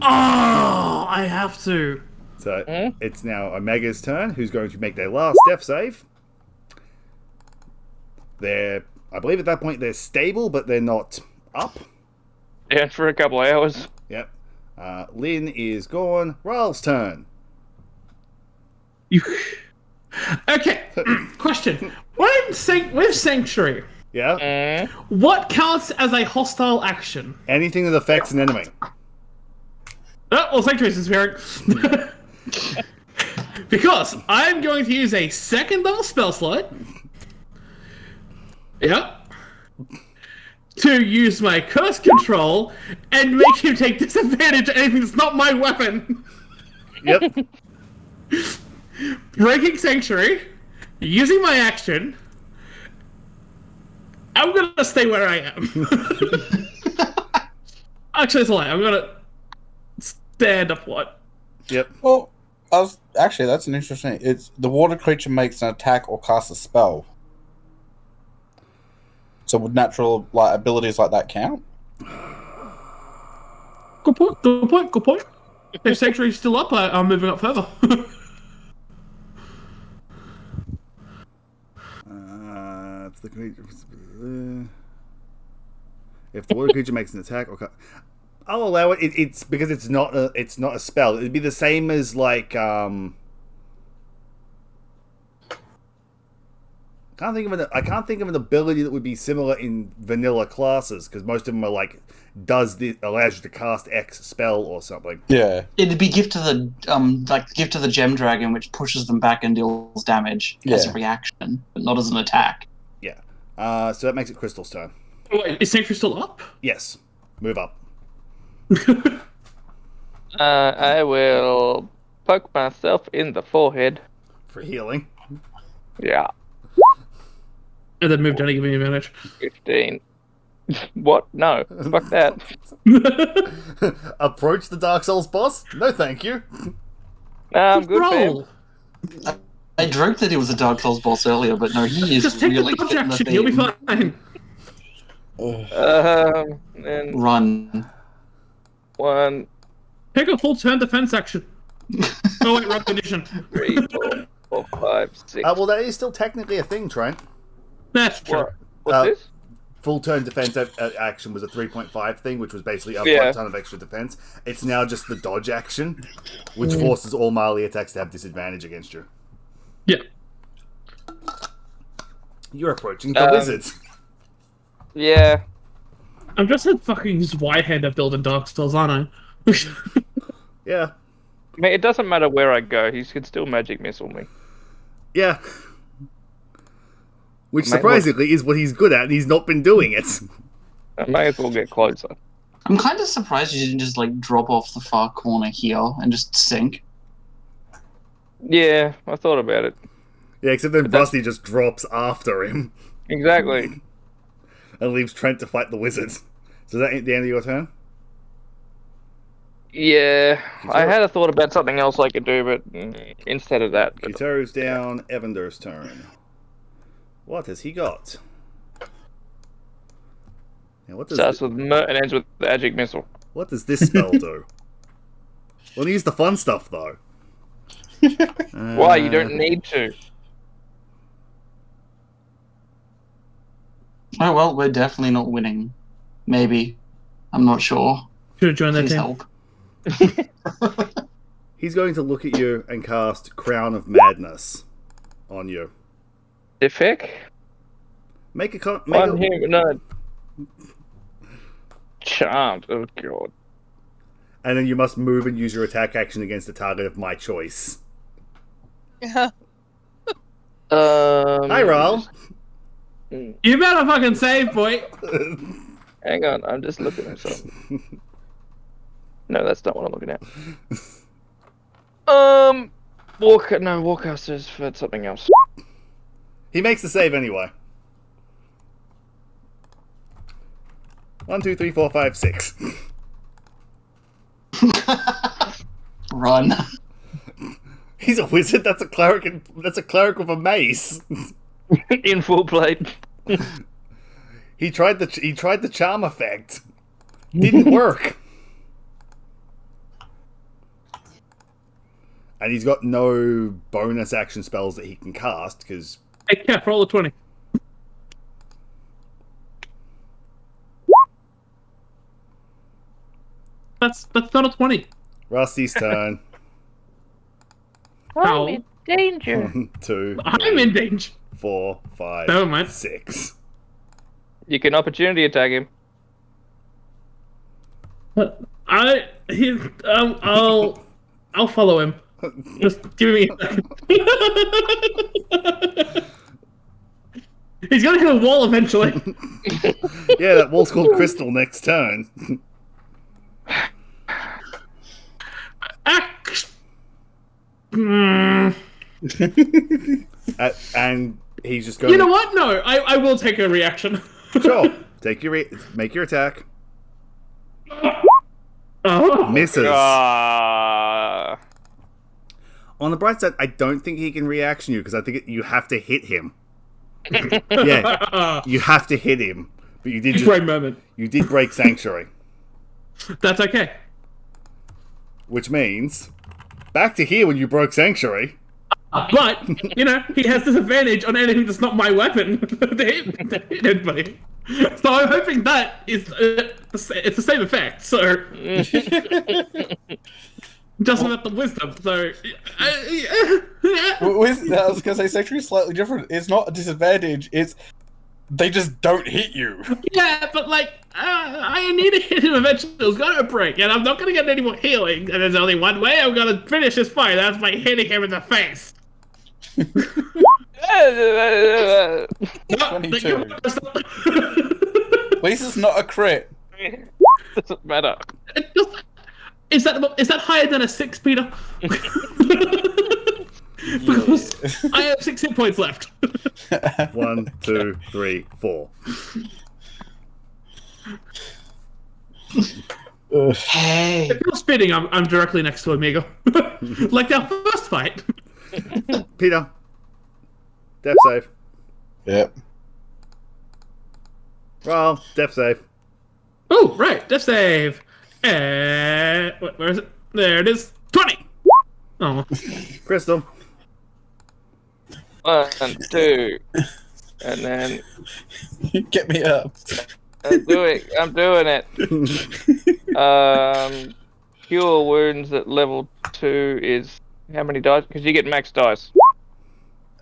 Speaker 4: Oh, I have to.
Speaker 1: So it's now Omega's turn, who's going to make their last death save. I believe at that point they're stable, but they're not up.
Speaker 2: Yeah, for a couple of hours.
Speaker 1: Yep. Lynn is gone. Ral's turn.
Speaker 4: You. Okay. Question: with Sanctuary,
Speaker 1: Yeah.
Speaker 4: what counts as a hostile action?
Speaker 1: Anything that affects an enemy.
Speaker 4: Oh, well, Sanctuary is disappearing. Because I'm going to use a 2nd level spell slot. Yep. To use my curse control and make him take disadvantage on anything that's not my weapon.
Speaker 1: Yep.
Speaker 4: Breaking Sanctuary, using my action. I'm gonna stay where I am. Actually, it's a lie. I'm gonna stand up. What?
Speaker 1: Yep.
Speaker 3: Well, actually that's an interesting. It's the water creature makes an attack or casts a spell. So would natural abilities like that count?
Speaker 4: Good point. Good point. Good point. If Sanctuary's still up, I'm moving up further.
Speaker 1: If the creature, if the water creature makes an attack, okay, I'll allow it. It's because it's not a spell. It'd be the same as like I can't think of an ability that would be similar in vanilla classes because most of them are like allows you to cast X spell or something.
Speaker 3: Yeah.
Speaker 5: It'd be gift to the gem dragon, which pushes them back and deals damage as a reaction, but not as an attack.
Speaker 1: Yeah. So that makes it Crystal's turn.
Speaker 4: Wait, is Sanctuary still up?
Speaker 1: Yes. Move up.
Speaker 2: I will poke myself in the forehead.
Speaker 1: For healing.
Speaker 2: Yeah.
Speaker 4: And then move down and give me advantage.
Speaker 2: 15. What? No. Fuck that.
Speaker 1: Approach the Dark Souls boss? No, thank you.
Speaker 2: I'm good,
Speaker 4: Roll.
Speaker 2: fam.
Speaker 5: I joked that he was a Dark Souls boss earlier, but no, he is
Speaker 4: Just take
Speaker 5: really
Speaker 4: the dodge
Speaker 5: fitting the
Speaker 4: action. You'll be
Speaker 5: theme.
Speaker 4: fine.
Speaker 2: And
Speaker 5: Run.
Speaker 2: 1,
Speaker 4: Take a full turn defense action. Oh wait, wrong condition.
Speaker 2: 3, 4, 5, 6.
Speaker 1: Well, that is still technically a thing, Trent.
Speaker 4: That's true.
Speaker 2: What's this?
Speaker 1: Full turn defense action was a 3.5 thing, which was basically a
Speaker 2: Yeah.
Speaker 1: ton of extra defense. It's now just the dodge action, which forces all melee attacks to have disadvantage against you.
Speaker 4: Yeah.
Speaker 1: You're approaching the wizard.
Speaker 2: Yeah.
Speaker 4: I'm just a fucking wide-hander building Dark Souls, aren't I?
Speaker 1: Yeah.
Speaker 2: I mean, it doesn't matter where I go. He can still magic missile me.
Speaker 1: Yeah. Which,
Speaker 2: Might
Speaker 1: surprisingly, is what he's good at, and he's not been doing it.
Speaker 2: I may as well get closer.
Speaker 5: I'm kind of surprised you didn't just drop off the far corner here and just sink.
Speaker 2: Yeah, I thought about it.
Speaker 1: Yeah, except then Rusty just drops after him
Speaker 2: Exactly.
Speaker 1: and leaves Trent to fight the wizard. So is that the end of your turn?
Speaker 2: Yeah, I had a thought about something else I could do, but instead of that.
Speaker 1: Kitaro's down, Evander's turn. What has he got? Now,
Speaker 2: Starts with M and ends with the magic missile.
Speaker 1: what does this spell do? Well, use the fun stuff, though.
Speaker 2: Why? You don't need to.
Speaker 5: Oh well, we're definitely not winning. Maybe. I'm not sure.
Speaker 4: Should have joined that
Speaker 5: Please
Speaker 4: team.
Speaker 5: help.
Speaker 1: He's going to look at you and cast Crown of Madness on you.
Speaker 2: Defect?
Speaker 1: Make a
Speaker 2: On him, no. Charmed. Oh god.
Speaker 1: and then you must move and use your attack action against a target of my choice. Hi, Raul.
Speaker 4: You better fucking save, boy.
Speaker 2: Hang on, I'm just looking at something. No, that's not what I'm looking at. Warcaster's for something else.
Speaker 1: He makes the save anyway. 1, 2, 3, 4, 5, 6.
Speaker 5: Run.
Speaker 1: He's a wizard. That's a cleric. That's a cleric with a mace.
Speaker 2: In full plate.
Speaker 1: He tried the charm effect. Didn't work. And he's got no bonus action spells that he can cast because.
Speaker 4: Hey, Kev, roll a 20. That's not a 20.
Speaker 1: Rusty's turn.
Speaker 4: How?
Speaker 2: I'm in danger.
Speaker 1: 1, 2,
Speaker 4: I'm in danger.
Speaker 1: 4, 5,
Speaker 4: Never mind.
Speaker 1: 6.
Speaker 2: You can opportunity attack him.
Speaker 4: I'll follow him. Just give me a second. He's gonna hit a wall eventually.
Speaker 1: Yeah, that wall's called Crystal next turn. And he's just going.
Speaker 4: You know what? No, I will take a reaction.
Speaker 1: Sure. Make your attack.
Speaker 4: Oh.
Speaker 1: Misses.
Speaker 2: Ah.
Speaker 1: On the bright side, I don't think he can reaction you because I think you have to hit him. Yeah, you have to hit him. But you did
Speaker 4: Great moment.
Speaker 1: You did break Sanctuary,
Speaker 4: That's okay.
Speaker 1: which means back to here when you broke Sanctuary.
Speaker 4: But, he has disadvantage on anything that's not my weapon to hit anybody. So I'm hoping that is it's the same effect. So just without the wisdom. So
Speaker 3: I was gonna say it's actually slightly different. It's not a disadvantage. It's they just don't hit you.
Speaker 4: yeah, but I need to hit him eventually. It's gonna break, and I'm not gonna get any more healing. And there's only one way I'm gonna finish this fight. That's by hitting him in the face.
Speaker 3: 22. At least it's not a crit.
Speaker 2: Doesn't matter.
Speaker 4: Is that higher than a 6, Peter? Because I have 6 hit points left.
Speaker 1: 1, 2, 3, 4.
Speaker 5: Hey.
Speaker 4: If you're spinning, I'm directly next to Amigo. Like our first fight.
Speaker 1: Peter. Death save.
Speaker 3: Yep.
Speaker 1: Well, death save.
Speaker 4: Oh, right, death save. Where is it? There it is. 20. Oh,
Speaker 1: Crystal.
Speaker 2: 1, 2, and then
Speaker 3: Get me up.
Speaker 2: I'm doing it. Cure wounds at level 2 is how many dice? Because you get max dice.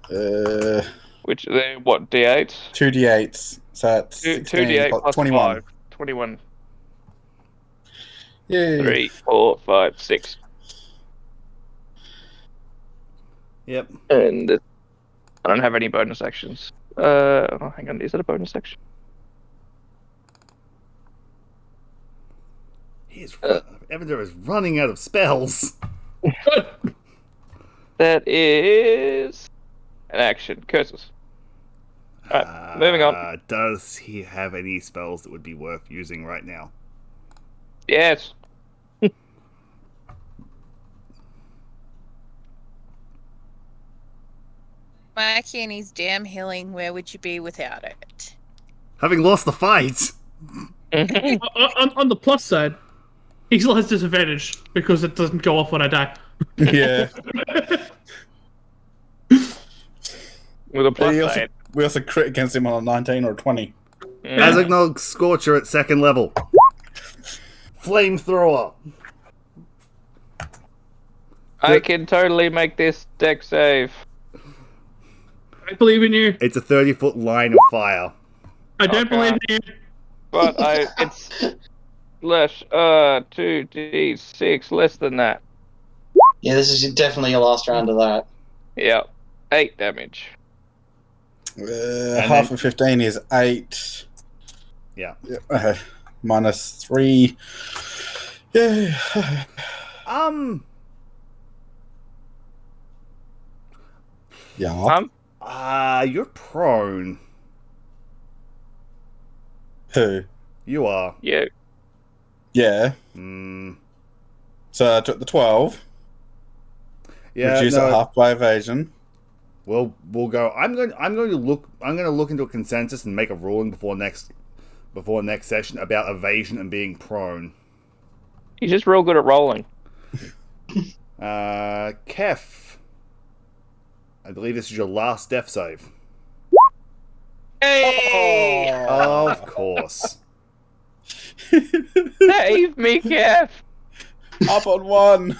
Speaker 2: Which they're what, D8s?
Speaker 3: 2d8s. So that's 16
Speaker 2: 2d8
Speaker 3: plus
Speaker 2: plus
Speaker 3: 21.
Speaker 2: 5. 21.
Speaker 3: Yay.
Speaker 2: 3, 4, 5, 6.
Speaker 1: Yep.
Speaker 2: And I don't have any bonus actions. Oh, hang on, is that a bonus action?
Speaker 1: Evander is running out of spells.
Speaker 2: That is an action. Curses. Alright, moving on.
Speaker 1: Does he have any spells that would be worth using right now?
Speaker 2: Yes.
Speaker 6: Mikey and his damn healing, where would you be without it?
Speaker 1: Having lost the fight.
Speaker 4: on the plus side, he still has disadvantage because it doesn't go off when I die.
Speaker 3: Yeah.
Speaker 2: With a plus side.
Speaker 3: We also crit against him on a 19 or a 20.
Speaker 1: Azagnog Scorcher at 2nd level. Flamethrower.
Speaker 2: I can totally make this deck save.
Speaker 4: I believe in you.
Speaker 1: It's a 30-foot line of fire.
Speaker 4: I don't believe in you.
Speaker 2: But it's less 2d6 less than that.
Speaker 7: Yeah, this is definitely your last round of that.
Speaker 2: Yep. 8 damage.
Speaker 3: Half of 15 is 8.
Speaker 1: Yeah.
Speaker 3: Minus 3. Yeah. Yeah.
Speaker 1: You're prone.
Speaker 3: Who?
Speaker 1: You are.
Speaker 2: Yeah.
Speaker 3: Yeah. So I took the 12.
Speaker 1: Yeah.
Speaker 3: Reduce
Speaker 1: no.
Speaker 3: it half by evasion.
Speaker 1: We'll go. I'm going to look into a consensus and make a ruling before next session about evasion and being prone.
Speaker 2: He's just real good at rolling.
Speaker 1: Kef. I believe this is your last death save.
Speaker 2: Hey!
Speaker 1: Of course.
Speaker 2: Save me, Kev!
Speaker 3: Up on 1.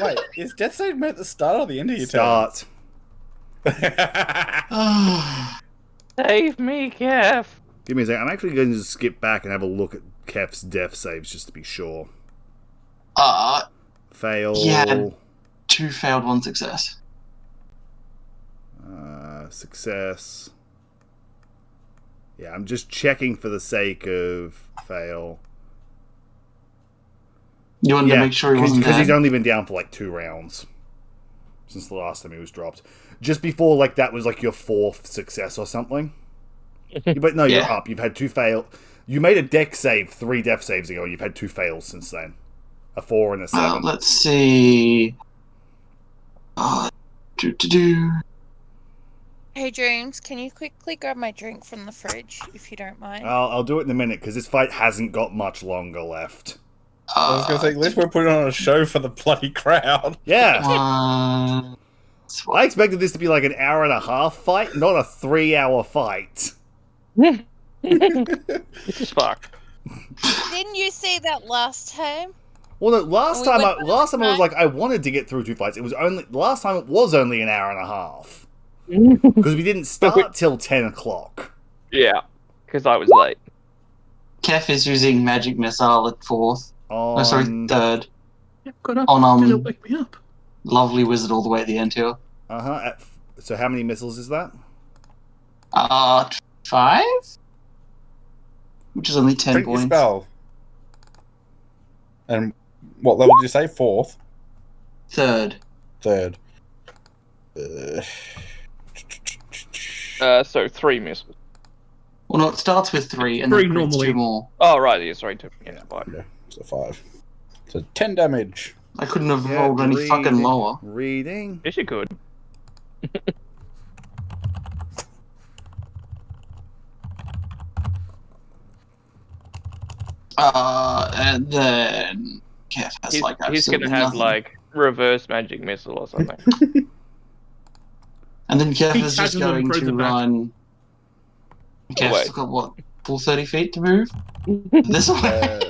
Speaker 3: Wait, is death save at the start or the end of your
Speaker 1: Start.
Speaker 2: Save me, Kev!
Speaker 1: Give me a second. I'm actually going to skip back and have a look at Kef's death saves just to be sure. Fail.
Speaker 5: Yeah. 2 failed, 1 success.
Speaker 1: Success. Yeah, I'm just checking for the sake of fail.
Speaker 5: You wanted to make sure he wasn't
Speaker 1: because he's
Speaker 5: dead?
Speaker 1: only been down for like 2 rounds since the last time he was dropped. Just before, like, that was like your 4th success or something. But no, you're
Speaker 5: Yeah.
Speaker 1: up. You've had 2 fail. You made a deck save 3 death saves ago, and you've had 2 fails since then. A 4 and a 7.
Speaker 5: Let's see.
Speaker 6: Hey, James, can you quickly grab my drink from the fridge, if you don't mind?
Speaker 1: I'll do it in a minute because this fight hasn't got much longer left.
Speaker 3: I was going to say, at least we're putting on a show for the bloody crowd.
Speaker 1: Yeah.
Speaker 5: One.
Speaker 1: I expected this to be like an hour and a half fight, not a 3-hour fight.
Speaker 2: This is fucked.
Speaker 6: Didn't you say that last time?
Speaker 1: Well, no, last
Speaker 6: We
Speaker 1: time
Speaker 6: went
Speaker 1: I was
Speaker 6: back.
Speaker 1: like, I wanted to get through 2 fights. It was only last time it was only an hour and a half because we didn't start till 10 o'clock.
Speaker 2: Yeah, because I was late.
Speaker 5: Kef is using magic missile at 4th.
Speaker 1: On
Speaker 5: Oh, sorry, 3rd.
Speaker 4: Yeah, got up.
Speaker 5: On,
Speaker 4: Didn't wake me up.
Speaker 5: Lovely wizard all the way at the end here.
Speaker 1: So how many missiles is that?
Speaker 5: 5? Which is only 10
Speaker 3: Drink your
Speaker 5: points.
Speaker 3: spell. And what level did you say? 4th?
Speaker 5: 3rd.
Speaker 3: 3rd.
Speaker 2: So 3 missiles.
Speaker 5: Well, no, it starts with 3 and
Speaker 4: 3
Speaker 5: then creates
Speaker 4: normally.
Speaker 5: 2 more.
Speaker 2: Oh, right, yeah, sorry, 2. Yeah, 5.
Speaker 3: Yeah, so 5. So 10 damage.
Speaker 5: I couldn't have rolled any fucking lower.
Speaker 1: Reading.
Speaker 2: Yes, you could.
Speaker 5: And then Kef has
Speaker 2: He's,
Speaker 5: like
Speaker 2: he's gonna
Speaker 5: absolutely
Speaker 2: have
Speaker 5: nothing.
Speaker 2: like reverse magic missile or something.
Speaker 5: And then Kef
Speaker 4: He
Speaker 5: is just
Speaker 4: catches them,
Speaker 5: going
Speaker 4: throws
Speaker 5: to
Speaker 4: them back.
Speaker 5: run. Kef's
Speaker 2: Wait.
Speaker 5: got what? Full 30 feet to move? This way?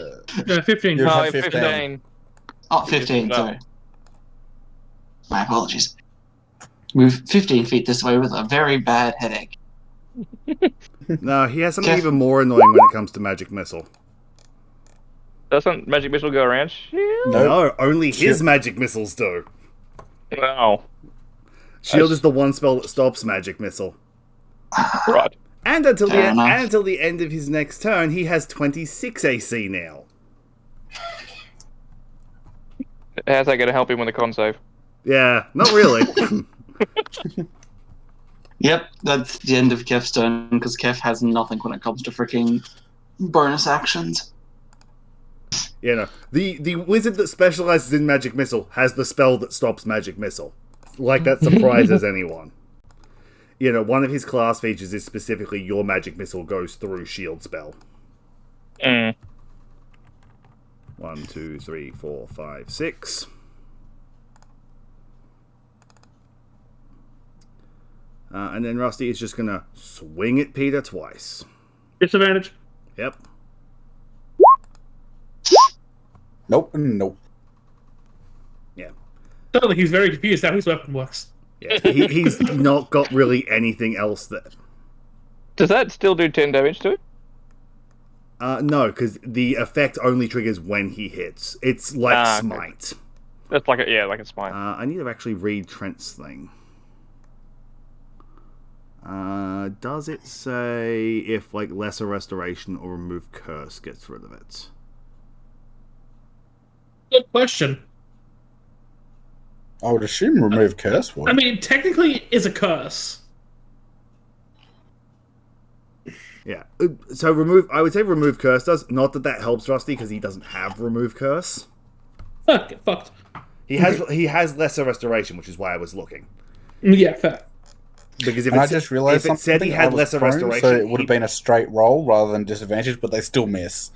Speaker 4: 15.
Speaker 3: You
Speaker 2: No,
Speaker 3: have
Speaker 2: 15.
Speaker 3: 15.
Speaker 5: Oh, 15,
Speaker 2: No.
Speaker 5: sorry. My apologies. Move 15 feet this way with a very bad headache.
Speaker 1: No, he has something
Speaker 5: Kev-
Speaker 1: even more annoying when it comes to magic missile.
Speaker 2: Doesn't magic missile go around? Shield?
Speaker 3: Nope.
Speaker 1: No, only his
Speaker 3: Shield.
Speaker 1: magic missiles do.
Speaker 2: No.
Speaker 1: Shield is the one spell that stops magic missile.
Speaker 2: Right.
Speaker 1: And until
Speaker 5: Fair enough.
Speaker 1: the end of his next turn, he has 26 AC now.
Speaker 2: How's that going to help him with the con save?
Speaker 1: Yeah, not really.
Speaker 5: Yep, that's the end of Kef's turn, because Kef has nothing when it comes to freaking bonus actions.
Speaker 1: You know, the wizard that specializes in magic missile has the spell that stops magic missile. Like that surprises anyone. You know, one of his class features is specifically your magic missile goes through shield spell. 1, 2, 3, 4, 5, 6. And then Rusty is just gonna swing at Peter twice.
Speaker 4: Disadvantage.
Speaker 1: Yep.
Speaker 3: Nope, nope.
Speaker 1: Yeah.
Speaker 4: Totally, he's very confused how his weapon works.
Speaker 1: Yeah. He's not got really anything else there.
Speaker 2: Does that still do 10 damage to it?
Speaker 1: No, because the effect only triggers when he hits. It's like
Speaker 2: Okay.
Speaker 1: Smite.
Speaker 2: That's like a, like a spine.
Speaker 1: I need to actually read Trent's thing. Does it say if like lesser restoration or remove curse gets rid of it?
Speaker 4: Good question.
Speaker 3: I would assume remove curse would.
Speaker 4: I mean, technically, it is a curse.
Speaker 1: Yeah. So I would say remove curse does. Not that that helps Rusty because he doesn't have remove curse.
Speaker 4: Fuck, get fucked.
Speaker 1: He has lesser restoration, which is why I was looking.
Speaker 4: Yeah, fair.
Speaker 1: Because if
Speaker 3: And I
Speaker 1: it,
Speaker 3: just realized
Speaker 1: if it said he
Speaker 3: something. I
Speaker 1: had
Speaker 3: was
Speaker 1: lesser
Speaker 3: prone,
Speaker 1: restoration,
Speaker 3: so it would have been a straight roll rather than disadvantage, but they still miss.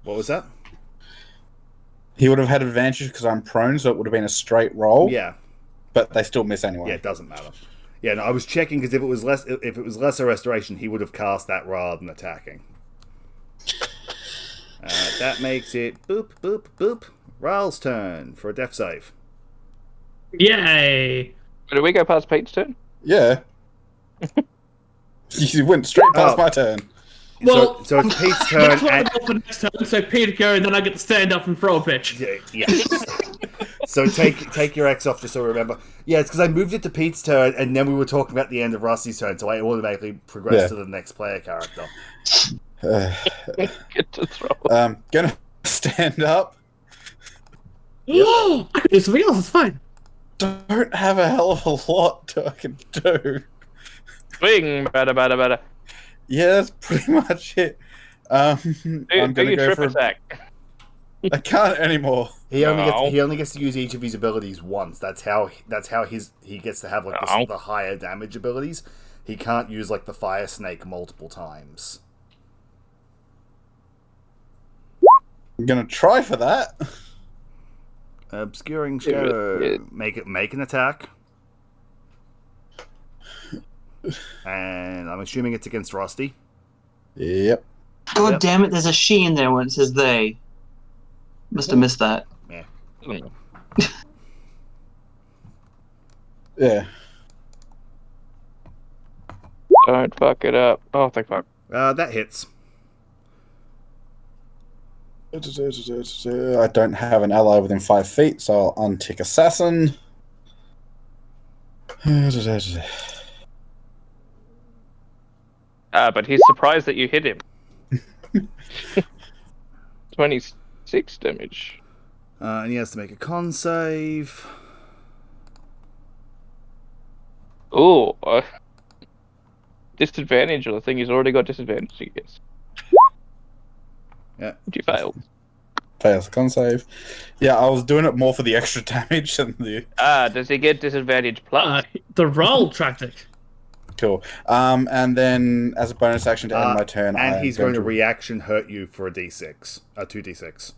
Speaker 1: What was that?
Speaker 3: He would have had advantage because I'm prone, so it would have been a straight roll.
Speaker 1: Yeah.
Speaker 3: But they still miss anyway.
Speaker 1: Yeah, it doesn't matter. Yeah, no, I was checking because if it was lesser restoration, he would have cast that rather than attacking. That makes it boop boop boop. Ral's turn for a death save.
Speaker 4: Yay!
Speaker 2: Did we go past Pete's turn?
Speaker 3: Yeah. You went straight past
Speaker 1: Oh.
Speaker 3: my turn.
Speaker 4: Well,
Speaker 1: so it's Pete's turn.
Speaker 4: Next one
Speaker 1: And,
Speaker 4: to go for next turn, so Peter go, and then I get to stand up and throw a pitch.
Speaker 1: yeah. So take your X off just so we remember. Yeah, it's because I moved it to Pete's turn, and then we were talking about the end of Rusty's turn, so I automatically progressed
Speaker 3: Yeah.
Speaker 1: to the next player character.
Speaker 2: Get to throw.
Speaker 3: Gonna stand up.
Speaker 4: I can do something else, it's fine.
Speaker 3: Don't have a hell of a lot I can do.
Speaker 2: Swing, better.
Speaker 3: Yeah, that's pretty much it. I'm
Speaker 2: Do
Speaker 3: gonna
Speaker 2: your
Speaker 3: go
Speaker 2: trip
Speaker 3: for.
Speaker 2: attack.
Speaker 3: I can't anymore.
Speaker 1: He
Speaker 2: No.
Speaker 1: only gets to use each of his abilities once. That's how he gets to have like
Speaker 2: No.
Speaker 1: the higher damage abilities. He can't use like the fire snake multiple times.
Speaker 3: I'm gonna try for that.
Speaker 1: Obscuring shadow.
Speaker 2: Yeah.
Speaker 1: Make an attack. And I'm assuming it's against Rusty.
Speaker 3: Yep.
Speaker 5: God
Speaker 1: Yep.
Speaker 5: damn it, there's a she in there when it says they. Must have missed that.
Speaker 1: Yeah.
Speaker 3: Yeah.
Speaker 2: Don't fuck it up. Oh, thank fuck.
Speaker 1: That hits.
Speaker 3: I don't have an ally within 5 feet, so I'll untick Assassin.
Speaker 2: But he's surprised that you hit him. 26 damage.
Speaker 1: And he has to make a con save.
Speaker 2: Oh, disadvantage on the thing he's already got disadvantage against.
Speaker 1: Yeah.
Speaker 2: You failed.
Speaker 3: Fails the con save. Yeah, I was doing it more for the extra damage than the...
Speaker 2: Does he get disadvantage plus?
Speaker 4: The roll tactic.
Speaker 3: Cool. And then, as a bonus action to end my turn,
Speaker 1: and he's going to reaction hurt you for a d6. 2d6.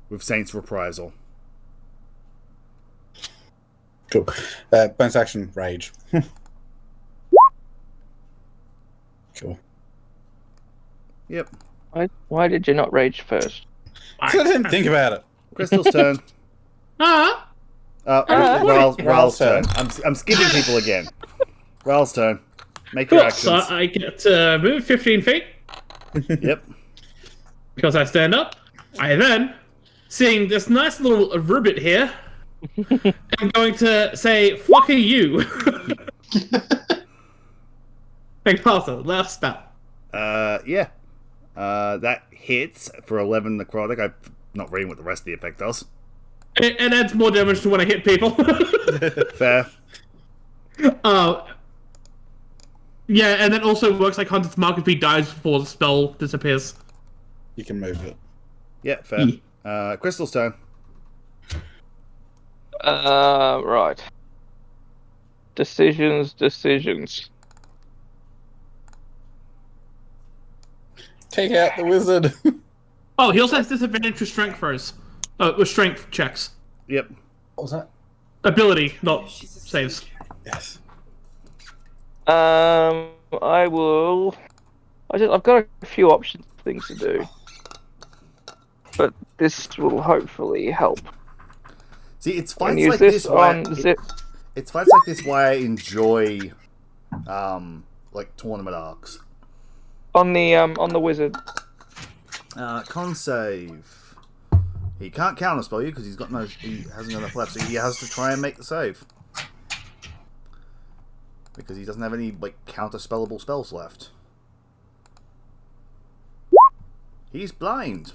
Speaker 1: With Saint's Reprisal.
Speaker 3: Cool. Bonus action, Rage. Cool.
Speaker 1: Yep.
Speaker 2: Why did you not rage first?
Speaker 3: I didn't think about it.
Speaker 1: Crystal's turn. Ral's turn. I'm skipping people again. Ral's turn. Make your
Speaker 4: Cool. So
Speaker 1: actions.
Speaker 4: I get to move 15 feet
Speaker 1: Yep.
Speaker 4: because I stand up. I then, seeing this nice little ribbit here, I'm going to say, fucking you. And also, last spell.
Speaker 1: Yeah. That hits for 11 necrotic. I'm not reading what the rest of the effect does.
Speaker 4: It adds more damage to when I hit people.
Speaker 1: Fair.
Speaker 4: Yeah, and that also works like Hunter's Mark if he dies before the spell disappears.
Speaker 3: You can move it.
Speaker 1: Yeah, fair. Crystal's turn.
Speaker 2: Right. Decisions.
Speaker 3: Take out the wizard.
Speaker 4: Oh, he also has disadvantage with strength throws. With strength checks.
Speaker 1: Yep.
Speaker 3: What was that?
Speaker 4: Ability, not saves.
Speaker 3: Yes.
Speaker 2: I will. I've got a few options, things to do, but this will hopefully help.
Speaker 1: See, it's
Speaker 2: Can
Speaker 1: fights
Speaker 2: use
Speaker 1: like
Speaker 2: this
Speaker 1: this why
Speaker 2: on zip.
Speaker 1: it's fights like this why I enjoy like tournament arcs.
Speaker 2: On the wizard.
Speaker 1: Con save. He can't counterspell you because he hasn't enough left, so he has to try and make the save. Because he doesn't have any like counterspellable spells left. He's blind.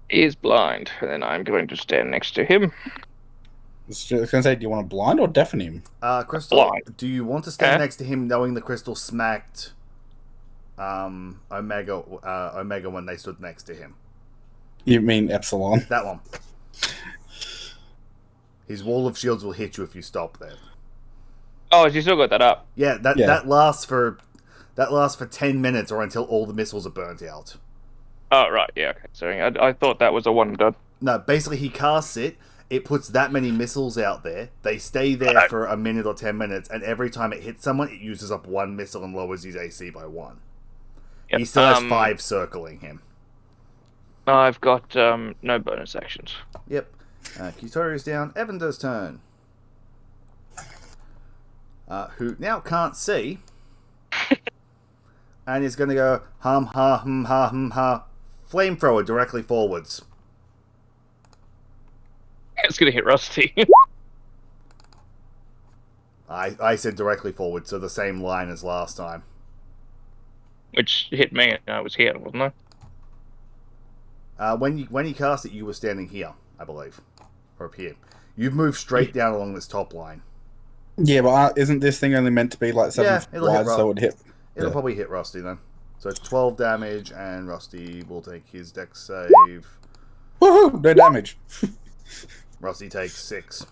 Speaker 2: He is blind, and then I'm going to stand next to him.
Speaker 3: I was going to say, do you want to blind or deafen him?
Speaker 1: Crystal,
Speaker 2: Blind.
Speaker 1: do you want to stand
Speaker 2: Huh?
Speaker 1: next to him knowing the crystal smacked Omega when they stood next to him?
Speaker 3: You mean Epsilon?
Speaker 1: That one. His wall of shields will hit you if you stop there.
Speaker 2: Oh, you still got that up.
Speaker 1: Yeah, that lasts for 10 minutes or until all the missiles are burnt out.
Speaker 2: Oh, right, yeah, okay. Sorry, I thought that was a one and done.
Speaker 1: No, basically he casts it, it puts that many missiles out there, they stay there for a minute or 10 minutes, and every time it hits someone, it uses up one missile and lowers his AC by 1.
Speaker 2: Yep.
Speaker 1: He still has 5 circling him.
Speaker 2: I've got no bonus actions.
Speaker 1: Yep. Kitori's down. Evander's turn. Who now can't see. And is going to go hum ha hum ha hum ha. Flamethrower directly forwards.
Speaker 2: It's going to hit Rusty.
Speaker 1: I said directly forward, so the same line as last time.
Speaker 2: Which hit me, and I was here, wasn't I?
Speaker 1: When you cast it, you were standing here, I believe. Or up here. You've moved straight down along this top line.
Speaker 3: Yeah, but isn't this thing only meant to be like 7 feet wide, so it would hit?
Speaker 1: It'll probably hit Rusty then. So it's 12 damage, and Rusty will take his dex save.
Speaker 3: Woohoo! No damage.
Speaker 1: Rusty takes 6.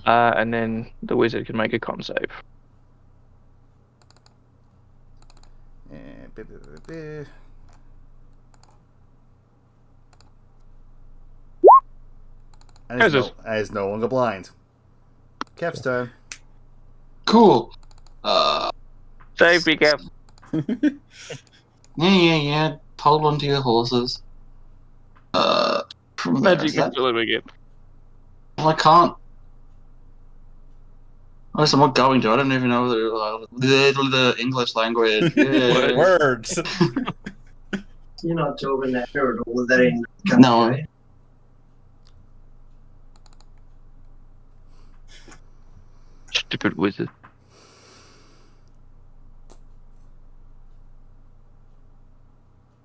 Speaker 2: And then the wizard can make a con save.
Speaker 1: And is no longer blind. Kev's turn.
Speaker 5: Cool.
Speaker 2: Save, be careful.
Speaker 5: Yeah. Hold on to your horses. From there,
Speaker 2: Magic
Speaker 5: is that-
Speaker 2: missile again.
Speaker 5: Well, I can't. At least I'm not going to. I don't even know the English language. Yeah.
Speaker 3: Words.
Speaker 7: You're not talking that or all that in.
Speaker 5: No.
Speaker 2: Stupid wizard.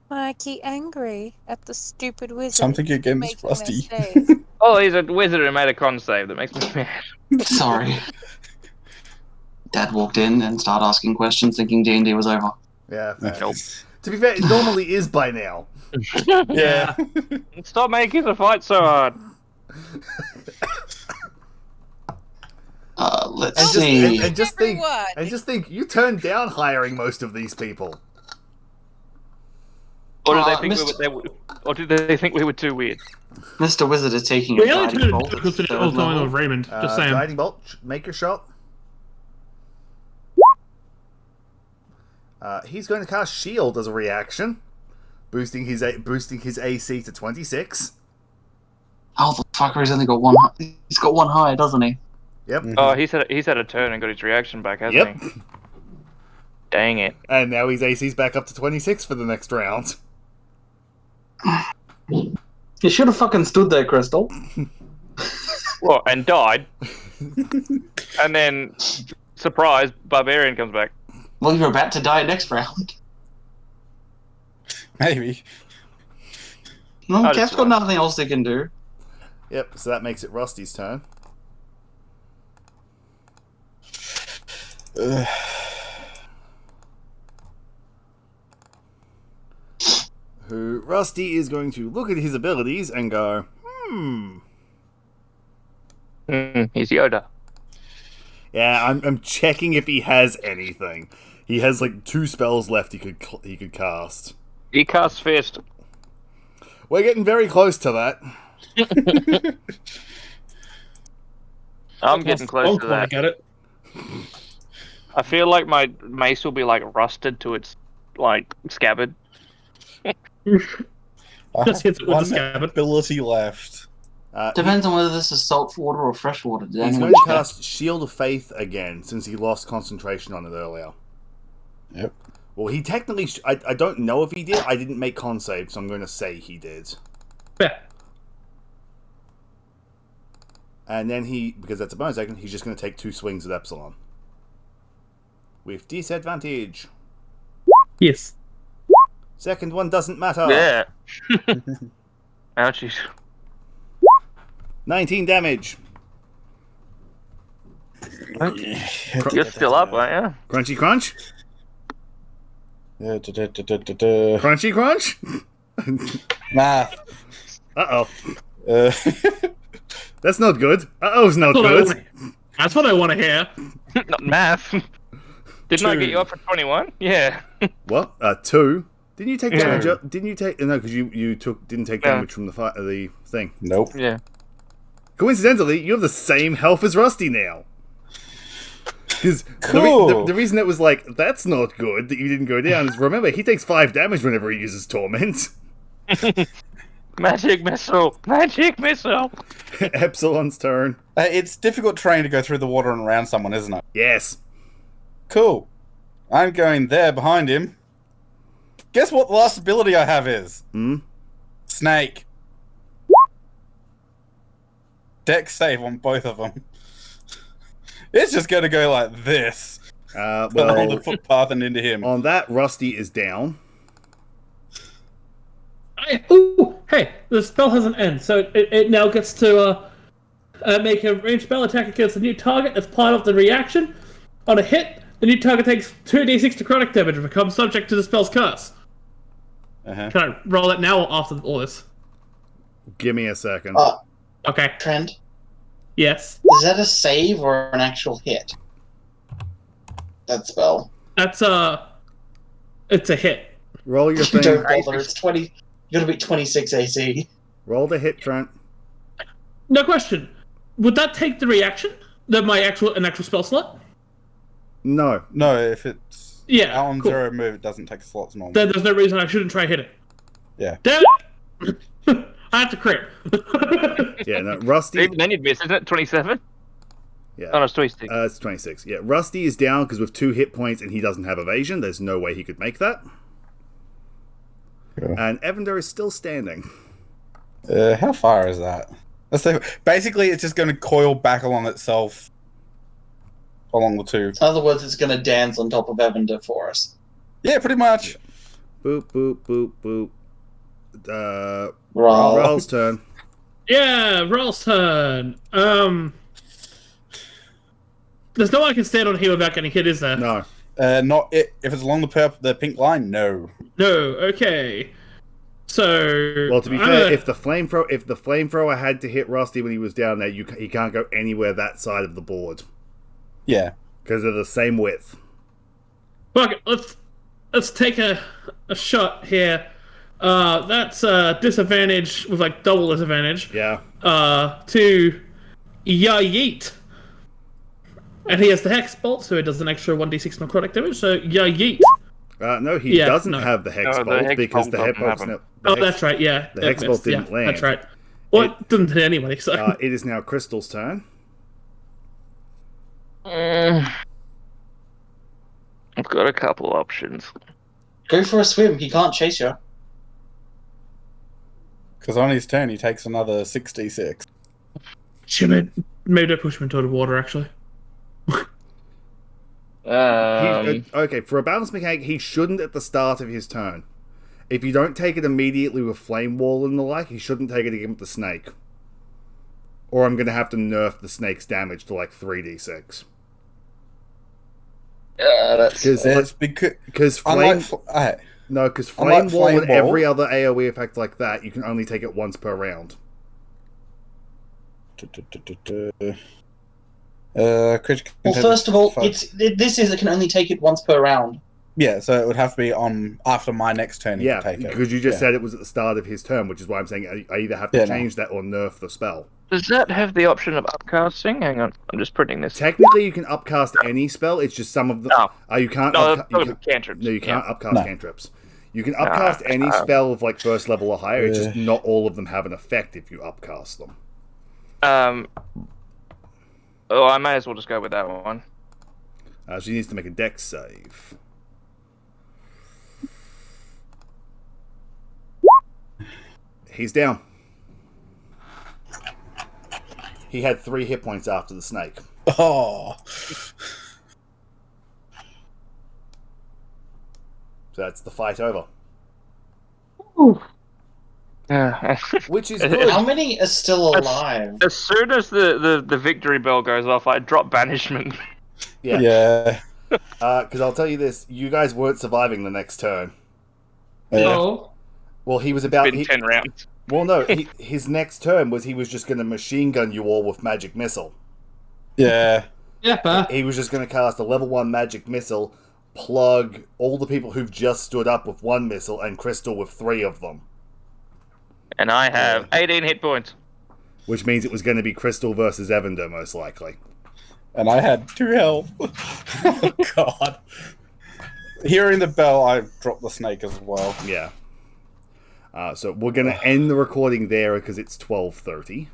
Speaker 6: Mikey angry at the stupid wizard.
Speaker 3: Something against
Speaker 6: making
Speaker 3: Rusty.
Speaker 6: mistakes.
Speaker 2: Oh, he's a wizard who made a con save. That makes me mad.
Speaker 5: Sorry. Dad walked in and started asking questions, thinking D&D was over.
Speaker 1: Yeah, fair.
Speaker 2: Nope.
Speaker 1: To be fair, it normally is by now.
Speaker 3: Yeah.
Speaker 2: Stop making the fight so hard.
Speaker 5: Let's
Speaker 1: And
Speaker 5: see.
Speaker 1: just think, you turned down hiring most of these people.
Speaker 2: Or did they think we were too weird?
Speaker 5: Mr. Wizard is taking a
Speaker 4: We only
Speaker 5: guiding
Speaker 4: did
Speaker 5: bolt.
Speaker 4: it because
Speaker 5: at
Speaker 4: it
Speaker 5: third
Speaker 4: was going
Speaker 5: level.
Speaker 4: with Raymond. Just saying.
Speaker 1: Guiding bolt, make your shot. He's going to cast shield as a reaction, boosting his AC to 26.
Speaker 5: Oh, the fucker! He's only got one. He's got one high, doesn't he?
Speaker 1: Yep.
Speaker 2: Oh, he's had a turn and got his reaction back, hasn't he? Dang it.
Speaker 1: And now his AC's back up to 26 for the next round.
Speaker 5: You should have fucking stood there, Crystal.
Speaker 2: What? And died. And then, surprise, Barbarian comes back.
Speaker 5: Well, you're about to die next round.
Speaker 3: Maybe.
Speaker 5: No,
Speaker 2: I
Speaker 5: Kev's
Speaker 2: just
Speaker 5: got nothing else he can do.
Speaker 1: Yep, so that makes it Rusty's turn. Who Rusty is going to look at his abilities and go,
Speaker 2: He's Yoda.
Speaker 1: yeah, I'm checking if he has anything. He has like 2 spells left he could cast.
Speaker 2: He casts Fist.
Speaker 1: We're getting very close to that.
Speaker 2: I'm getting close to
Speaker 4: Bonk when I
Speaker 2: that.
Speaker 4: get it.
Speaker 2: I feel like my mace will be like rusted to its like scabbard.
Speaker 3: I
Speaker 4: Just
Speaker 3: have
Speaker 4: hits it with the
Speaker 3: one
Speaker 4: scabbard.
Speaker 3: ability left.
Speaker 5: Depends on whether this is salt water or fresh water. Did
Speaker 1: He's
Speaker 5: anyone
Speaker 1: going to
Speaker 5: check?
Speaker 1: cast Shield of Faith again since he lost concentration on it earlier.
Speaker 3: Yep.
Speaker 1: Well, he technically... I don't know if he did. I didn't make con save, so I'm going to say he did.
Speaker 4: Yeah.
Speaker 1: And then because that's a bonus action, he's just going to take 2 swings at Epsilon. With disadvantage.
Speaker 4: Yes.
Speaker 1: Second one doesn't matter.
Speaker 2: Yeah. Ouchies.
Speaker 1: 19 damage.
Speaker 2: You're still up, aren't
Speaker 1: Crunchy crunch?
Speaker 3: Yeah,
Speaker 1: Crunchy crunch?
Speaker 3: Math.
Speaker 1: Uh-oh.
Speaker 3: Uh,
Speaker 1: That's not good. Uh-oh's not good.
Speaker 4: That's what I want to hear.
Speaker 2: you? Not math. Didn't I get you up for 21? Yeah.
Speaker 1: What? 2? Didn't you take
Speaker 2: Yeah.
Speaker 1: damage? Didn't you take... No, because you didn't take
Speaker 2: Yeah.
Speaker 1: damage from the thing.
Speaker 3: nope.
Speaker 2: Yeah.
Speaker 1: Coincidentally, you have the same health as Rusty now. Because
Speaker 3: Cool.
Speaker 1: the reason it was like, that's not good that you didn't go down is, remember, he takes 5 damage whenever he uses Torment.
Speaker 2: Magic missile. Magic missile.
Speaker 1: Epsilon's turn.
Speaker 3: It's difficult terrain to go through the water and around someone, isn't it?
Speaker 1: Yes.
Speaker 3: Cool. I'm going there behind him. Guess what the last ability I have is? Snake. Dex save on both of them. It's just going to go like this. Along the
Speaker 1: Well,
Speaker 3: footpath and into him.
Speaker 1: on that, Rusty is down.
Speaker 4: Hey, the spell has an end, so it now gets to make a ranged spell attack against a new target as part of the reaction. On a hit, the new target takes 2d6 necrotic damage and becomes subject to the spell's curse.
Speaker 3: Uh-huh.
Speaker 4: Can I roll it now or after all this?
Speaker 1: Give me a second.
Speaker 4: Okay.
Speaker 7: Trent,
Speaker 4: Yes.
Speaker 7: is that a save or an actual hit? That spell.
Speaker 4: That's it's a hit.
Speaker 1: Roll your
Speaker 7: Don't
Speaker 1: thing.
Speaker 7: bother. It's 20. You gotta be 26 AC.
Speaker 1: Roll the hit, Trent.
Speaker 4: No question. Would that take the reaction? An actual spell slot?
Speaker 1: No.
Speaker 3: No, if it's
Speaker 4: Yeah,
Speaker 3: on
Speaker 4: cool.
Speaker 3: 0 move, it doesn't take slots normally.
Speaker 4: Then there's no reason I shouldn't try hit it.
Speaker 3: Yeah.
Speaker 4: Damn it! I have to crit.
Speaker 1: Yeah, no. Rusty.
Speaker 2: Even then you'd miss, isn't it? 27?
Speaker 1: Yeah.
Speaker 2: Oh, no, it's 26.
Speaker 1: It's 26. Yeah, Rusty is down because with 2 hit points and he doesn't have evasion, there's no way he could make that.
Speaker 3: Yeah.
Speaker 1: And Evander is still standing.
Speaker 3: How far is that? Basically, it's just going to coil back along itself along the 2.
Speaker 7: In other words, it's going to dance on top of Evander for us.
Speaker 3: Yeah, pretty much.
Speaker 1: Boop, boop, boop, boop.
Speaker 7: Roll.
Speaker 1: Raul's turn.
Speaker 4: Yeah, Raul's turn. There's no way I can stand on here without getting hit, is there?
Speaker 1: No.
Speaker 3: Not it. If it's along the pink line, no.
Speaker 4: No. Okay. So.
Speaker 1: Well, to be fair, if the flamethrower had to hit Rusty when he was down there, he can't go anywhere that side of the board
Speaker 3: Yeah.
Speaker 1: because they're the same width.
Speaker 4: Fuck it. Let's take a shot here. That's disadvantage with like double disadvantage.
Speaker 1: Yeah.
Speaker 4: To yeet. And he has the hex bolt, so it does an extra 1d6 necrotic damage. So yeet.
Speaker 1: No, he doesn't have the hex
Speaker 2: No, the
Speaker 1: bolt
Speaker 2: hex
Speaker 1: because
Speaker 2: bolt
Speaker 1: the hex
Speaker 2: doesn't
Speaker 1: bolt.
Speaker 2: happen.
Speaker 4: That's right. Yeah,
Speaker 1: the hex bolt didn't land.
Speaker 4: That's right. Well, it didn't hit anyway. So
Speaker 1: It is now Crystal's turn.
Speaker 2: I've got a couple options.
Speaker 7: Go for a swim. He can't chase you.
Speaker 3: Because on his turn, he takes another 66.
Speaker 4: maybe don't push him into the water. Actually,
Speaker 1: Okay, for a balance mechanic, he shouldn't at the start of his turn. If you don't take it immediately with Flame Wall and the like, he shouldn't take it again with the snake. Or I'm going to have to nerf the snake's damage to like 3d6.
Speaker 2: That's
Speaker 3: It's
Speaker 1: Because
Speaker 3: Flame
Speaker 1: Flame Wall
Speaker 3: Flame
Speaker 1: and
Speaker 3: Wall-
Speaker 1: every other AoE effect like that, you can only take it once per round.
Speaker 7: Well, first of all, it can only take it once per round.
Speaker 3: Yeah, so it would have to be on after my next turn.
Speaker 1: Yeah,
Speaker 3: take it.
Speaker 1: because you just said it was at the start of his turn, which is why I'm saying I either have to change that or nerf the spell.
Speaker 2: Does that have the option of upcasting? Hang on, I'm just printing this.
Speaker 1: Technically, you can upcast any spell. It's just some of the.
Speaker 2: No.
Speaker 1: You can't.
Speaker 2: No, cantrips.
Speaker 1: No, you can't upcast
Speaker 3: No.
Speaker 1: cantrips. You can upcast any spell of like first level or higher. It's just not all of them have an effect if you upcast them.
Speaker 2: Oh, I may as well just go with that one.
Speaker 1: So he needs to make a dex save. He's down. He had 3 hit points after the snake.
Speaker 3: Oh.
Speaker 1: So that's the fight over. Which is good.
Speaker 7: How many are still alive?
Speaker 2: As soon as the victory bell goes off, I drop banishment.
Speaker 3: Yeah.
Speaker 1: Because I'll tell you this, you guys weren't surviving the next turn.
Speaker 4: no.
Speaker 1: Well, he was about...
Speaker 2: Been 10 rounds.
Speaker 1: Well, no, his next turn was he was just going to machine gun you all with magic missile.
Speaker 3: Yeah.
Speaker 4: Yeah,
Speaker 1: He was just going to cast a level 1 magic missile, plug all the people who've just stood up with 1 missile, and Crystal with 3 of them.
Speaker 2: And I have 18 hit points.
Speaker 1: Which means it was going to be Crystal versus Evander, most likely.
Speaker 3: And I had 2 health. Oh, God. Hearing the bell, I dropped the snake as well.
Speaker 1: Yeah. So we're going to end the recording there because it's 12:30.